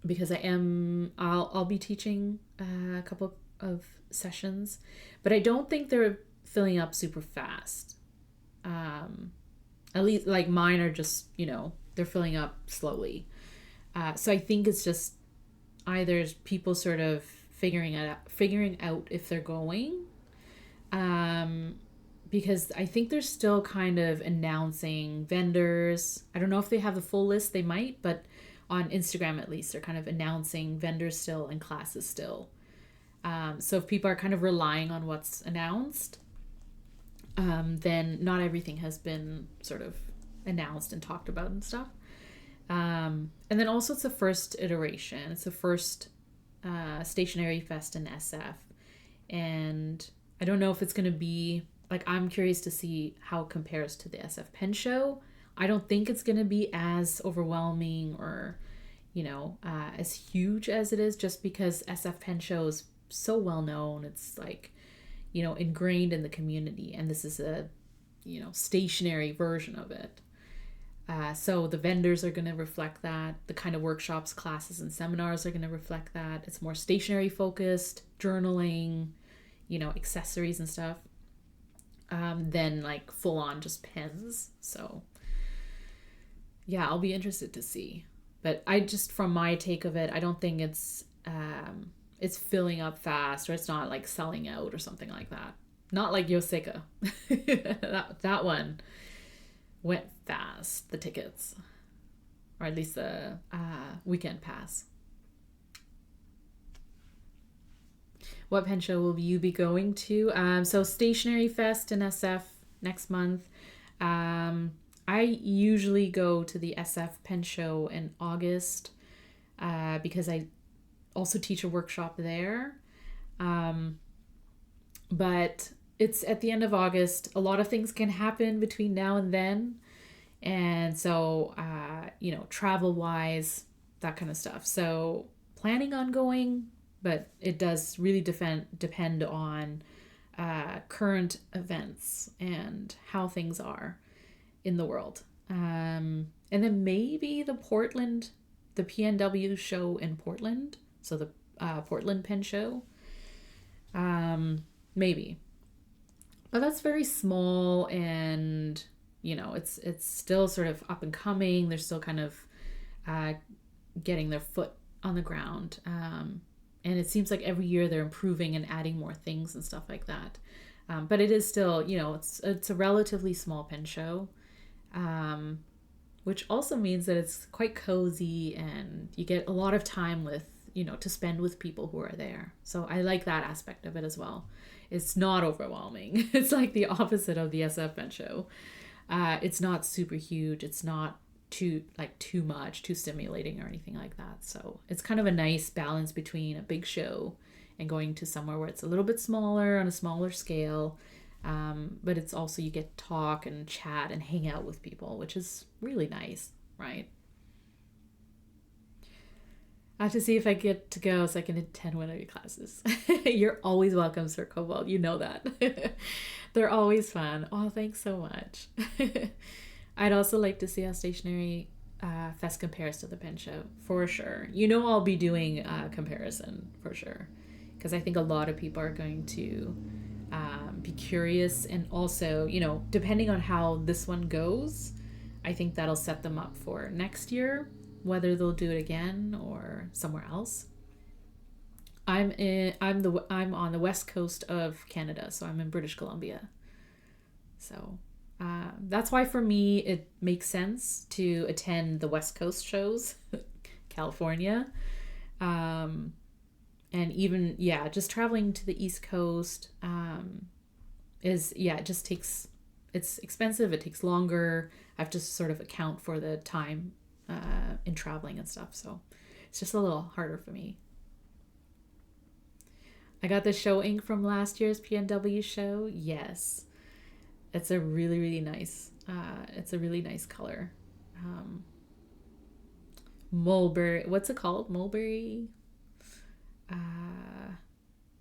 Because I'll be teaching a couple of sessions, but I don't think they're filling up super fast. At least like mine are just, they're filling up slowly. So I think it's just either people sort of figuring out if they're going, because I think they're still kind of announcing vendors. I don't know if they have the full list, they might, but on Instagram, at least, they're kind of announcing vendors still and classes still. So if people are kind of relying on what's announced, then not everything has been sort of announced and talked about and stuff. And then also it's the first iteration. It's the first Stationery Fest in SF. And I don't know if it's going to be like, I'm curious to see how it compares to the SF Pen Show. I don't think it's going to be as overwhelming or, as huge as it is, just because SF Pen Show is so well known. It's like, ingrained in the community, and this is a, stationary version of it. So the vendors are going to reflect that. The kind of workshops, classes, and seminars are going to reflect that. It's more stationary focused, journaling, accessories and stuff, than like full on just pens. So yeah, I'll be interested to see. But I just, from my take of it, I don't think it's filling up fast, or it's not like selling out or something like that. Not like Yoseka. that one went fast, the tickets, or at least the weekend pass. What pen show will you be going to? So Stationery Fest in SF next month. I usually go to the SF Pen Show in August because I also teach a workshop there. But it's at the end of August. A lot of things can happen between now and then. And so, travel-wise, that kind of stuff. So planning on going, but it does really depend on current events and how things are in the world. And then maybe the PNW show in Portland. So the Portland Pen Show. Maybe. But that's very small, and it's still sort of up and coming. They're still kind of getting their foot on the ground. And it seems like every year they're improving and adding more things and stuff like that. But it is still, it's a relatively small pen show, which also means that it's quite cozy and you get a lot of time with, to spend with people who are there. So I like that aspect of it as well. It's not overwhelming. It's like the opposite of the SF Pen Show. It's not super huge. It's not too much, too stimulating or anything like that. So it's kind of a nice balance between a big show and going to somewhere where it's a little bit smaller, on a smaller scale. But it's also, you get to talk and chat and hang out with people, which is really nice, right? I have to see if I get to go so I can attend one of your classes. You're always welcome, Sir Cobalt. You know that. They're always fun. Oh, thanks so much. I'd also like to see how Stationery Fest compares to the pen show, for sure. I'll be doing a comparison, for sure. Because I think a lot of people are going to be curious. And also, depending on how this one goes, I think that'll set them up for next year, whether they'll do it again or somewhere else. I'm on the west coast of Canada, so I'm in British Columbia. So that's why for me it makes sense to attend the West Coast shows, California, and even just traveling to the East Coast it just takes, it's expensive. It takes longer. I have to sort of account for the time in traveling and stuff. So it's just a little harder for me. I got the show ink from last year's PNW show. Yes. It's a really, really nice, it's a really nice color. Mulberry, what's it called? Mulberry?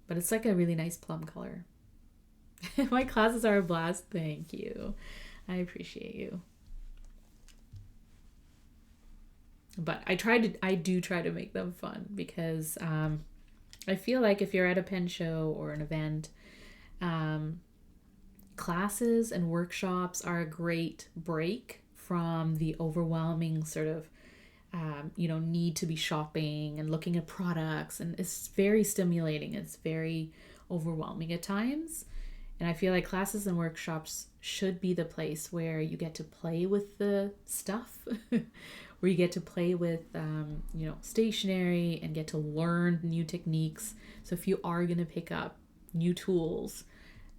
But it's like a really nice plum color. My classes are a blast. Thank you. I appreciate you. But I do try to make them fun because I feel like if you're at a pen show or an event, classes and workshops are a great break from the overwhelming sort of, need to be shopping and looking at products. And it's very stimulating. It's very overwhelming at times. And I feel like classes and workshops should be the place where you get to play with the stuff, where you get to play with, stationery and get to learn new techniques. So if you are going to pick up new tools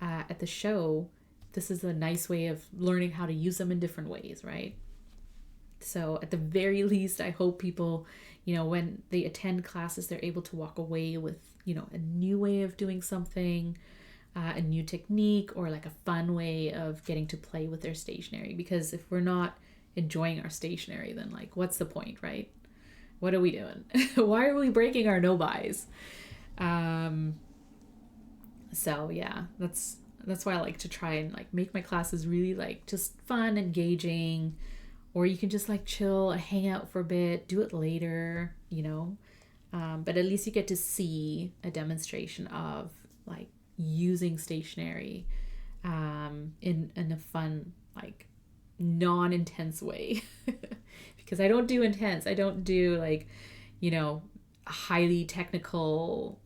at the show, this is a nice way of learning how to use them in different ways, right? So at the very least, I hope people, when they attend classes, they're able to walk away with, a new way of doing something, a new technique or like a fun way of getting to play with their stationery. Because if we're not enjoying our stationery, then like, what's the point, right? What are we doing? Why are we breaking our no-buys? So yeah, that's why I like to try and like make my classes really like just fun, engaging, or you can just like chill, hang out for a bit, do it later, you know. But at least you get to see a demonstration of like using stationery in a fun, like non-intense way. Because I don't do intense. I don't do like, you know, highly technical,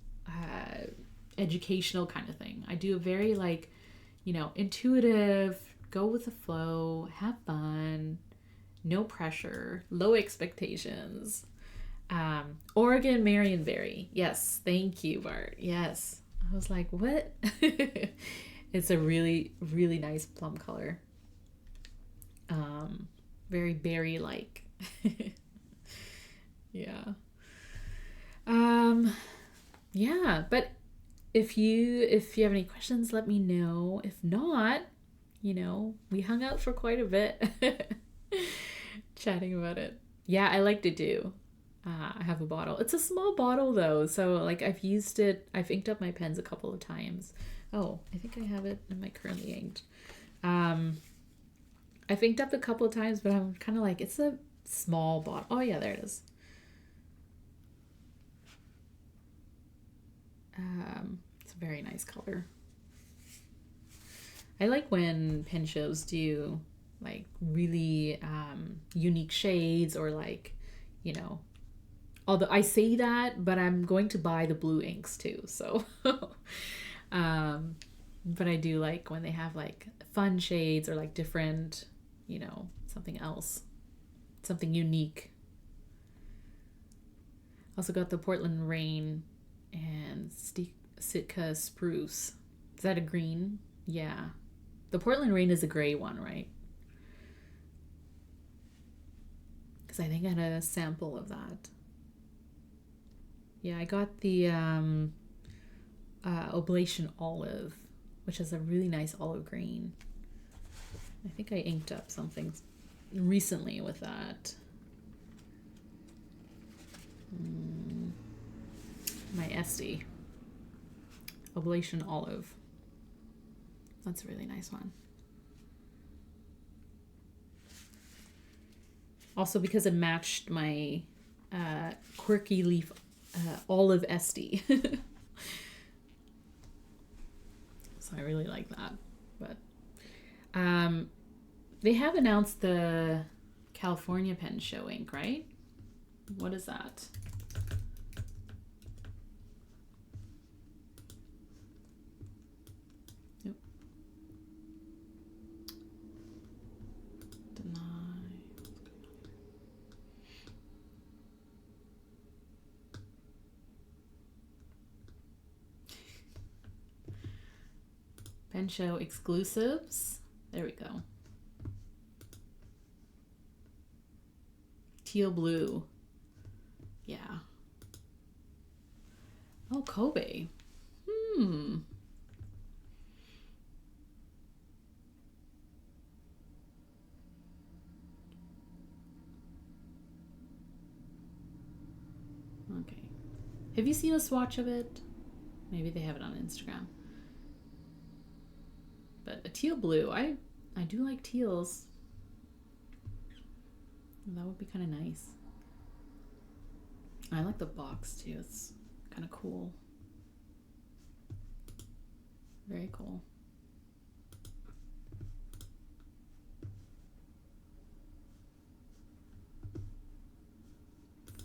educational kind of thing. I do a very like, you know, intuitive, go with the flow, have fun, no pressure, low expectations. Oregon Marionberry. Yes, thank you, Bart. Yes. I was like, what? It's a really, really nice plum color. Very berry-like. Yeah. Yeah, but if you have any questions, let me know. If not, you know, we hung out for quite a bit chatting about it. Yeah, I like to do. I have a bottle. It's a small bottle though, so like I've used it. I've inked up my pens a couple of times. Oh, I think I have it in my currently inked. I've inked up a couple of times, but I'm kind of like, it's a small bottle. Oh yeah, there it is. It's a very nice color. I like when pen shows do like really unique shades, or like, you know, although I say that, but I'm going to buy the blue inks too. So, but I do like when they have like fun shades or like different, you know, something else, something unique. Also got the Portland Rain and Sitka Spruce. Is that a green? Yeah. The Portland Rain is a gray one, right? Because I think I had a sample of that. Yeah, I got the Oblation Olive, which is a really nice olive green. I think I inked up something recently with that. My Esty. Oblation Olive. That's a really nice one. Also because it matched my quirky leaf olive Esty. So I really like that. But they have announced the California Pen Show ink, right? What is that? Nope. Deny. Pen Show exclusives. There we go. Teal blue. Yeah. Oh, Kobe. Okay. Have you seen a swatch of it? Maybe they have it on Instagram. But a teal blue, I do like teals. That would be kind of nice. I like the box too. It's kind of cool. Very cool.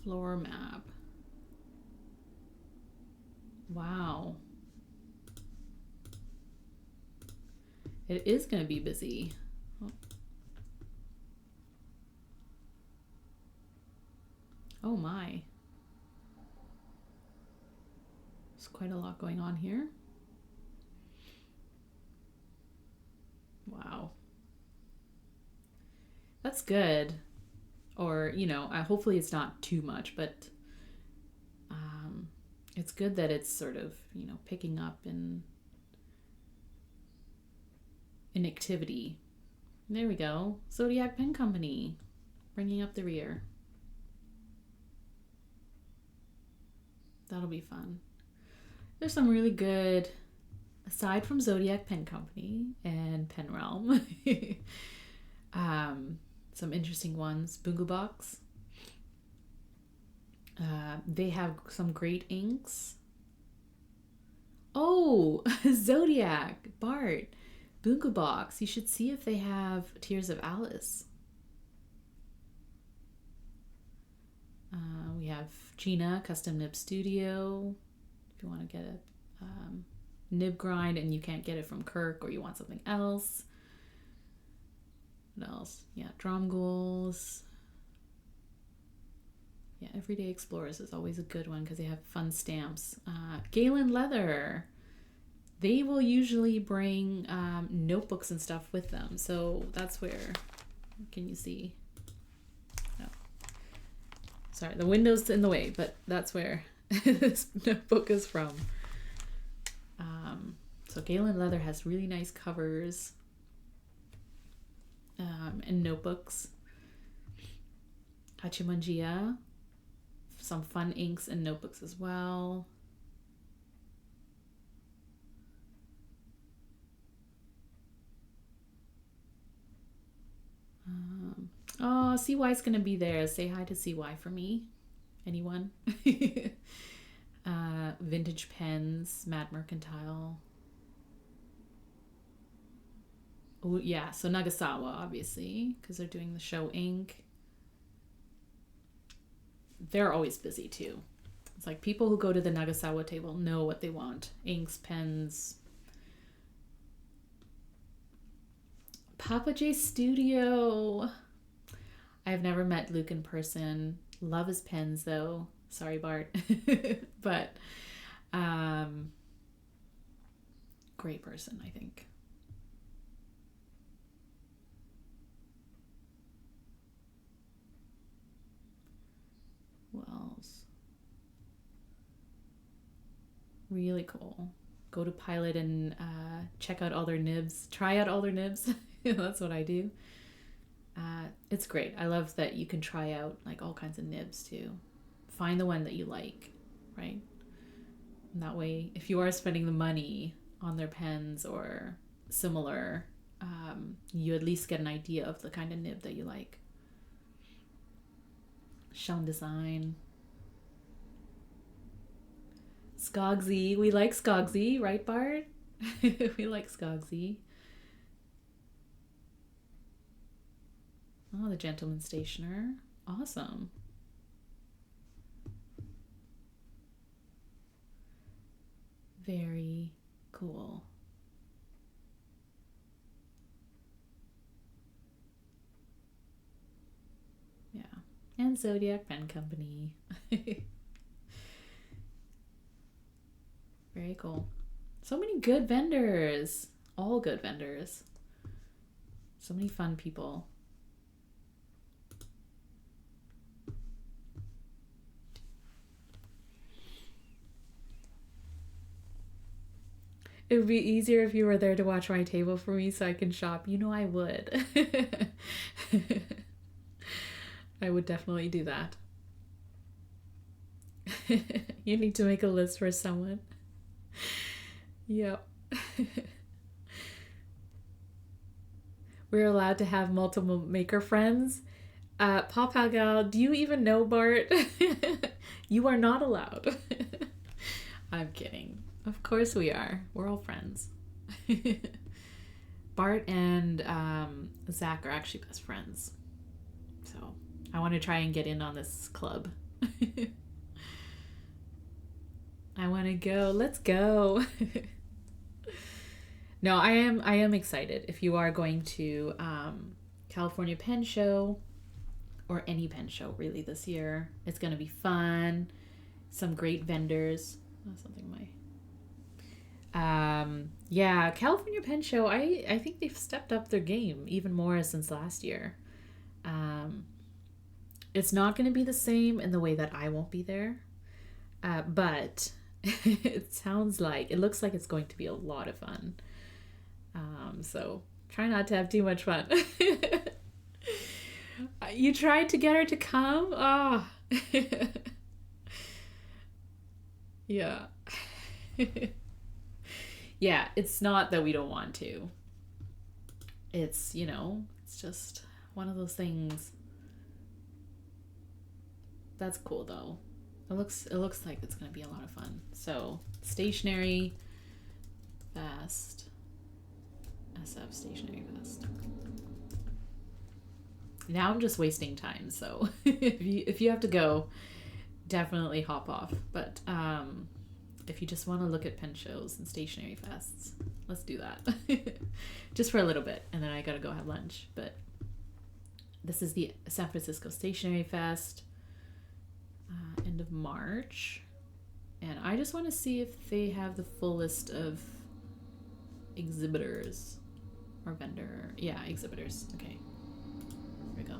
Floor map. Wow. It is going to be busy. Oh my. There's quite a lot going on here. Wow. That's good. Or, you know, hopefully it's not too much, but it's good that it's sort of, you know, picking up and inactivity. There we go. Zodiac Pen Company, bringing up the rear. That'll be fun. There's some really good, aside from Zodiac Pen Company and Pen Realm, some interesting ones. Bungu Box. They have some great inks. Oh, Zodiac, Bart, Bungu Box. You should see if they have Tears of Alice. We have Gina, Custom Nib Studio. If you want to get a nib grind and you can't get it from Kirk or you want something else. What else? Yeah, Drum Goals. Yeah, Everyday Explorers is always a good one because they have fun stamps. Galen Leather. They will usually bring notebooks and stuff with them. So that's where, can you see? No. Sorry, the window's in the way, but that's where this notebook is from. So Galen Leather has really nice covers and notebooks. Hachimanjia, some fun inks and notebooks as well. Oh, CY's gonna be there. Say hi to CY for me. Anyone? Vintage Pens, Mad Mercantile. Oh yeah, so Nagasawa obviously because they're doing the show ink. They're always busy too. It's like people who go to the Nagasawa table know what they want. Inks, pens. Papa J Studio. I've never met Luke in person. Love his pens though. Sorry, Bart. But great person, I think. What else? Really cool. Go to Pilot and check out all their nibs. Try out all their nibs. That's what I do. It's great. I love that you can try out like all kinds of nibs too. Find the one that you like, right? And that way, if you are spending the money on their pens or similar, you at least get an idea of the kind of nib that you like. Shown Design. Skogsy. We like Skogsy, right, Bart? We like Skogsy. Oh, the Gentleman Stationer. Awesome. Very cool. Yeah. And Zodiac Pen Company. Very cool. So many good vendors. All good vendors. So many fun people. It would be easier if you were there to watch my table for me so I can shop. You know I would. I would definitely do that. You need to make a list for someone. Yep. We're allowed to have multiple maker friends. Pop Gal, do you even know Bart? You are not allowed. I'm kidding. Of course we are. We're all friends. Bart and Zach are actually best friends. So I want to try and get in on this club. I want to go. Let's go. No, I am excited. If you are going to California Pen Show or any pen show really this year, it's going to be fun. Some great vendors. Oh, something my yeah, California Pen Show, I think they've stepped up their game even more since last year. It's not going to be the same in the way that I won't be there, but it looks like it's going to be a lot of fun. So Try not to have too much fun. You tried to get her to come? Ah. Oh. Yeah. Yeah, it's not that we don't want to. It's, you know, it's just one of those things. That's cool though. It looks like it's gonna be a lot of fun. So stationery fest. SF stationery fest. Now I'm just wasting time, so if you have to go, definitely hop off. But if you just want to look at pen shows and stationery fests, let's do that. Just for a little bit, and then I gotta go have lunch. But this is the San Francisco Stationery Fest, end of March, and I just want to see if they have the full list of exhibitors or vendor. Yeah, exhibitors. Okay. Here we go.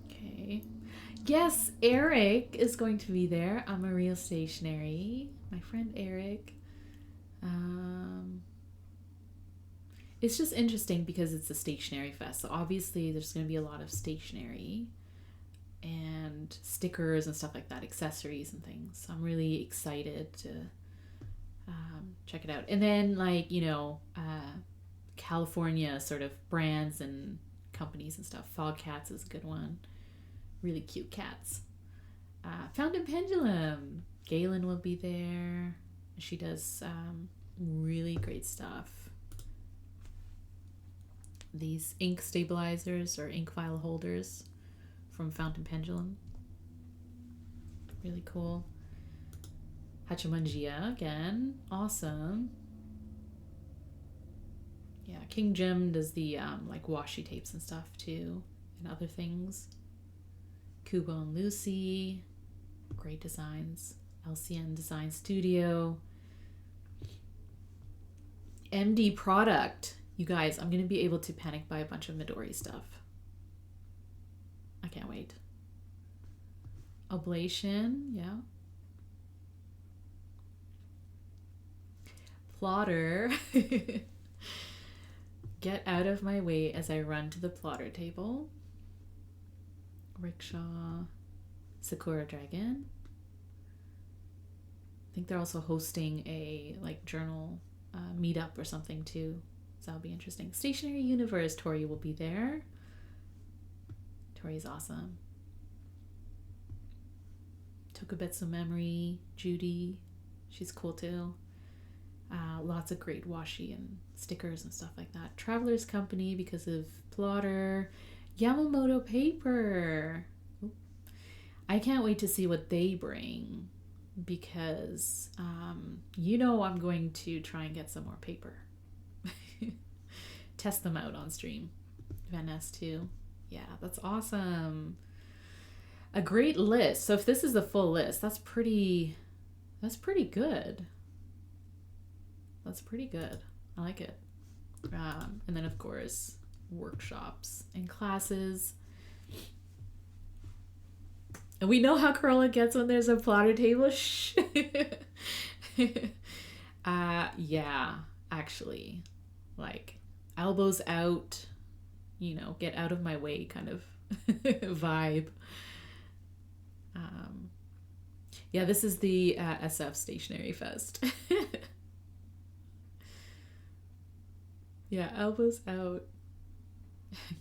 Okay. Yes, Eric is going to be there. Amarillo Stationery. My friend Eric. It's just interesting because it's a stationery fest. So obviously there's going to be a lot of stationery and stickers and stuff like that, accessories and things. So I'm really excited to check it out. And then, like, you know, California sort of brands and companies and stuff. Fog Cats is a good one. Really cute cats. Fountain Pendulum. Galen will be there. She does really great stuff. These ink stabilizers or ink file holders from Fountain Pendulum. Really cool. Hachimanjia again. Awesome. Yeah, King Jim does the like washi tapes and stuff too, and other things. Kubo and Lucy. Great designs. LCN Design Studio. MD Product. You guys, I'm going to be able to panic buy a bunch of Midori stuff. I can't wait. Oblation, yeah. Plotter. Get out of my way as I run to the plotter table. Rickshaw. Sakura Dragon. I think they're also hosting a like journal meetup or something too. So that'll be interesting. Stationery Universe, Tori will be there. Tori's awesome. Tokubetsu Memory, Judy, she's cool too. Lots of great washi and stickers and stuff like that. Traveler's Company because of Plotter. Yamamoto Paper. Oop. I can't wait to see what they bring because you know I'm going to try and get some more paper. Test them out on stream. Van S too. Yeah, that's awesome. A great list. So if this is the full list, that's pretty good. That's pretty good. I like it. And then of course, workshops and classes. And we know how Corolla gets when there's a plotter table. Shh. Yeah, actually, like elbows out, you know, get out of my way kind of vibe. Yeah, this is the SF Stationery Fest. Yeah, elbows out.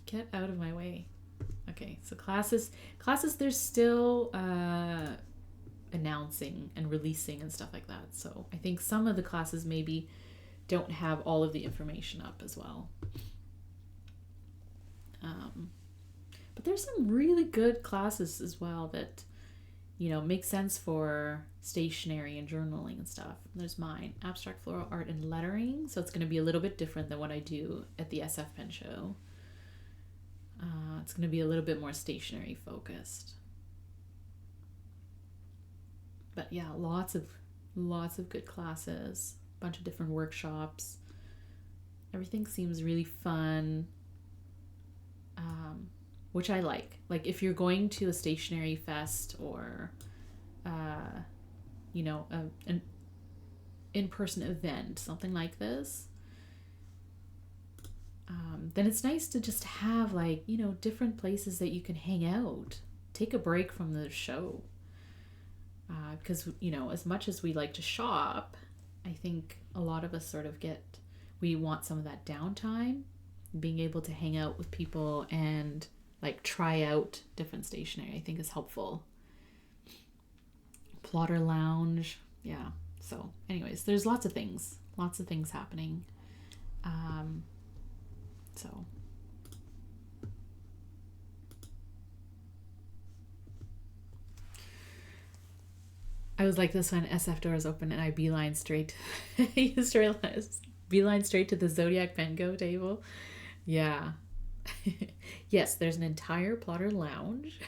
Get out of my way. Okay, so classes, they're still announcing and releasing and stuff like that. So I think some of the classes maybe don't have all of the information up as well. But there's some really good classes as well that, you know, make sense for stationery and journaling and stuff. There's mine, Abstract Floral Art and Lettering. So it's going to be a little bit different than what I do at the SF Pen Show. It's going to be a little bit more stationery focused. But yeah, lots of good classes, a bunch of different workshops. Everything seems really fun, which I like. Like if you're going to a stationery fest or, you know, in-person event, something like this, then it's nice to just have like, you know, different places that you can hang out, take a break from the show. Because, you know, as much as we like to shop, I think a lot of us sort of we want some of that downtime, being able to hang out with people and like try out different stationery, I think is helpful. Plotter lounge. Yeah. So anyways, there's lots of things happening. So I was like this when SF doors open and I beeline straight I used to realize beeline straight to the Zodiac Bengo table. Yeah. Yes, there's an entire plotter lounge.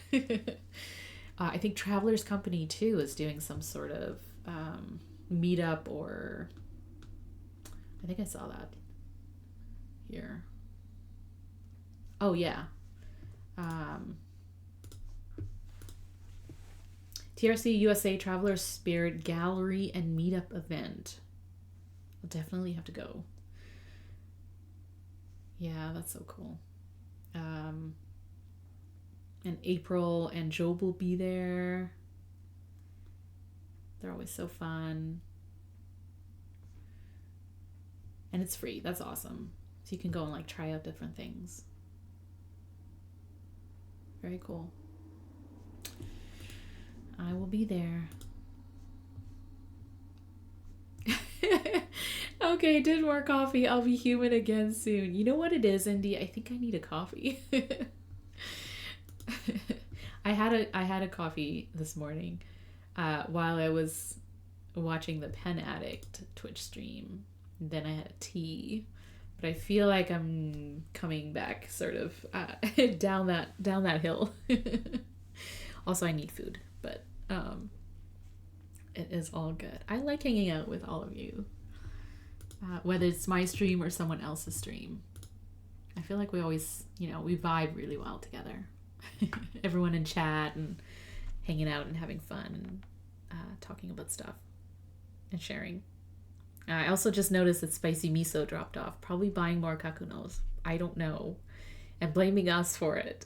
I think Traveler's Company too is doing some sort of meetup, or I think I saw that here. Oh yeah. TRC USA Traveler Spirit Gallery and Meetup event. I'll definitely have to go. Yeah, that's so cool. And April and Job will be there. They're always so fun. And it's free. That's awesome. So you can go and like try out different things. Very cool. I will be there. Okay, did more coffee. I'll be human again soon. You know what it is, Indy? I think I need a coffee. I had a coffee this morning while I was watching the Pen Addict Twitch stream. Then I had a tea, but I feel like I'm coming back sort of down that hill. Also, I need food, but it is all good. I like hanging out with all of you, whether it's my stream or someone else's stream. I feel like we always, you know, we vibe really well together. Everyone in chat and hanging out and having fun and talking about stuff and sharing. I also just noticed that Spicy Miso dropped off. Probably buying more kakunos. I don't know. And blaming us for it.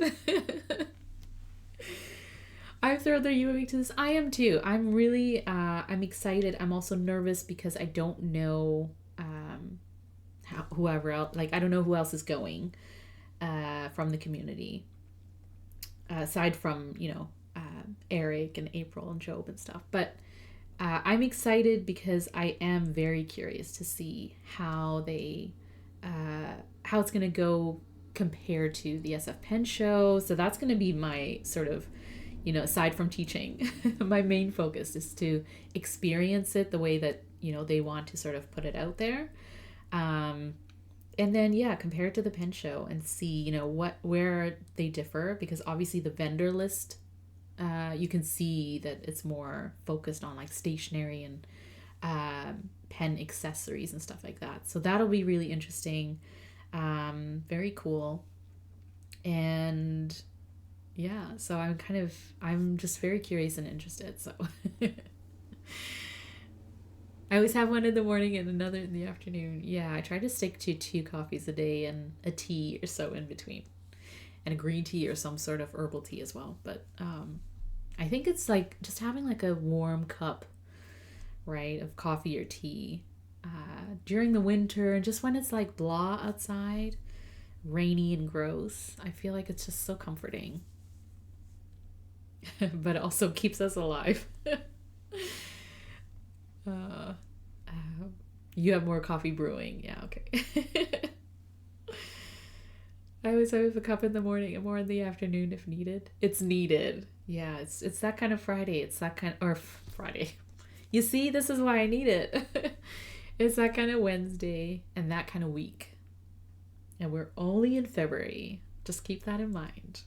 I'm thrilled that you're moving to this. I am too. I'm really, I'm excited. I'm also nervous because I don't know whoever else, like I don't know who else is going from the community. Aside from, you know, Eric and April and Job and stuff. But I'm excited because I am very curious to see how it's going to go compared to the SF Pen show. So that's going to be my sort of, you know, aside from teaching, my main focus is to experience it the way that, you know, they want to sort of put it out there. And then, yeah, compare it to the Pen show and see, you know, where they differ, because obviously the vendor list, you can see that it's more focused on like stationery and pen accessories and stuff like that. So that'll be really interesting. Very cool. And yeah, so I'm just very curious and interested. So I always have one in the morning and another in the afternoon. Yeah, I try to stick to 2 coffees a day and a tea or so in between. And a green tea or some sort of herbal tea as well. But I think it's like just having like a warm cup, right, of coffee or tea during the winter, and just when it's like blah outside, rainy and gross. I feel like it's just so comforting. But it also keeps us alive. You have more coffee brewing. Yeah, okay. I always have a cup in the morning and more in the afternoon if needed. It's needed. Yeah, it's that kind of Friday. It's that kind or Friday. You see, this is why I need it. It's that kind of Wednesday and that kind of week. And we're only in February. Just keep that in mind.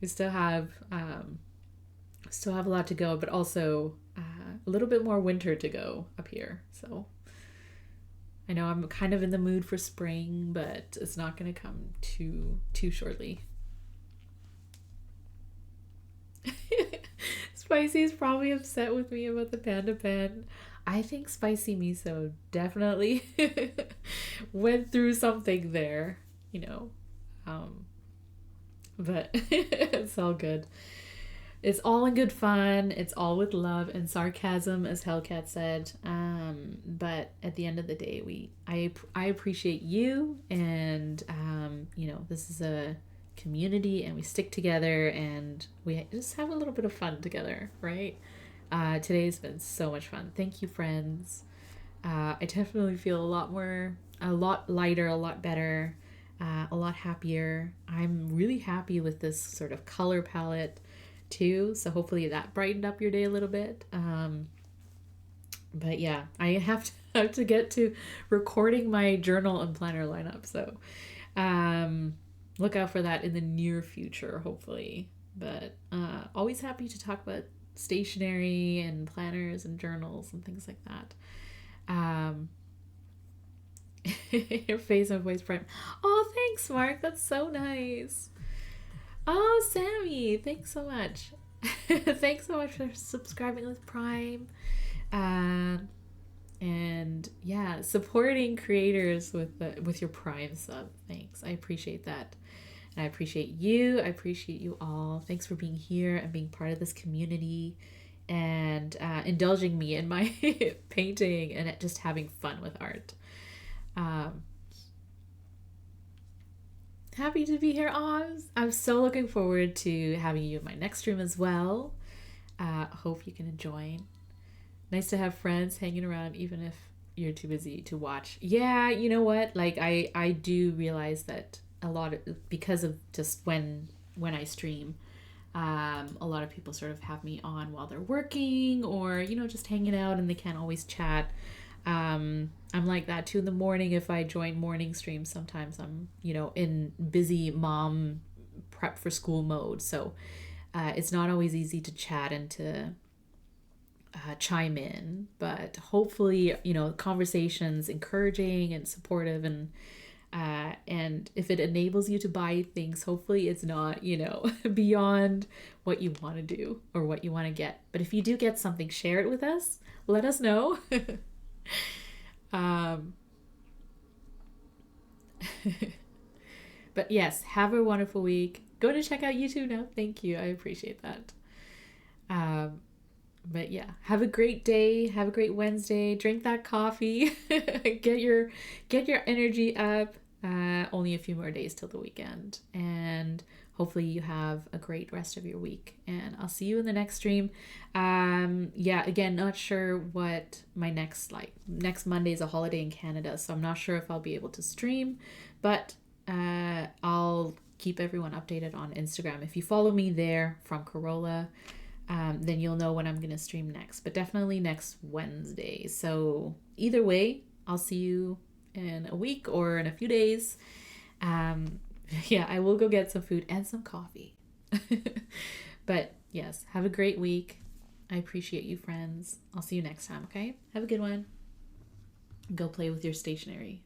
We still have a lot to go, but also a little bit more winter to go up here. So I know I'm kind of in the mood for spring, but it's not going to come too shortly. Spicy is probably upset with me about the panda pen. I think spicy miso definitely went through something there, you know. Um, but it's all good. It's all in good fun. It's all with love and sarcasm, as Hellcat said. But at the end of the day, I appreciate you, and you know, this is a community, and we stick together, and we just have a little bit of fun together, right? Today's been so much fun. Thank you, friends. I definitely feel a lot lighter, a lot better, a lot happier. I'm really happy with this sort of color palette too. So hopefully that brightened up your day a little bit. But yeah, I have to get to recording my journal and planner lineup. So look out for that in the near future, hopefully. But always happy to talk about stationery and planners and journals and things like that. Your face and voice bright. Oh, thanks, Mark. That's so nice. Oh, Sammy, thanks so much. Thanks so much for subscribing with Prime. And yeah, supporting creators with your Prime sub. Thanks. I appreciate that. And I appreciate you. I appreciate you all. Thanks for being here and being part of this community and indulging me in my painting and just having fun with art. Happy to be here, Oz. I'm so looking forward to having you in my next stream as well. Hope you can join. Nice to have friends hanging around even if you're too busy to watch. Yeah, you know what? Like I do realize that a lot of, because of just when I stream, a lot of people sort of have me on while they're working or, you know, just hanging out and they can't always chat. I'm like that too in the morning. If I join morning streams, sometimes I'm, you know, in busy mom prep for school mode. So it's not always easy to chat and to chime in, but hopefully, you know, conversations encouraging and supportive, and if it enables you to buy things, hopefully it's not, you know, beyond what you want to do or what you want to get. But if you do get something, share it with us. Let us know. But yes, have a wonderful week. Go to check out YouTube now. Thank you. I appreciate that. But yeah, have a great day. Have a great Wednesday. Drink that coffee. Get your energy up. Only a few more days till the weekend, and hopefully you have a great rest of your week, and I'll see you in the next stream. Yeah, again, not sure what my next Monday is a holiday in Canada, so I'm not sure if I'll be able to stream, but I'll keep everyone updated on Instagram. If you follow me there from Corolla, then you'll know when I'm gonna stream next, but definitely next Wednesday. So either way, I'll see you in a week or in a few days. Yeah, I will go get some food and some coffee. But yes, have a great week. I appreciate you, friends. I'll see you next time, okay? Have a good one. Go play with your stationery.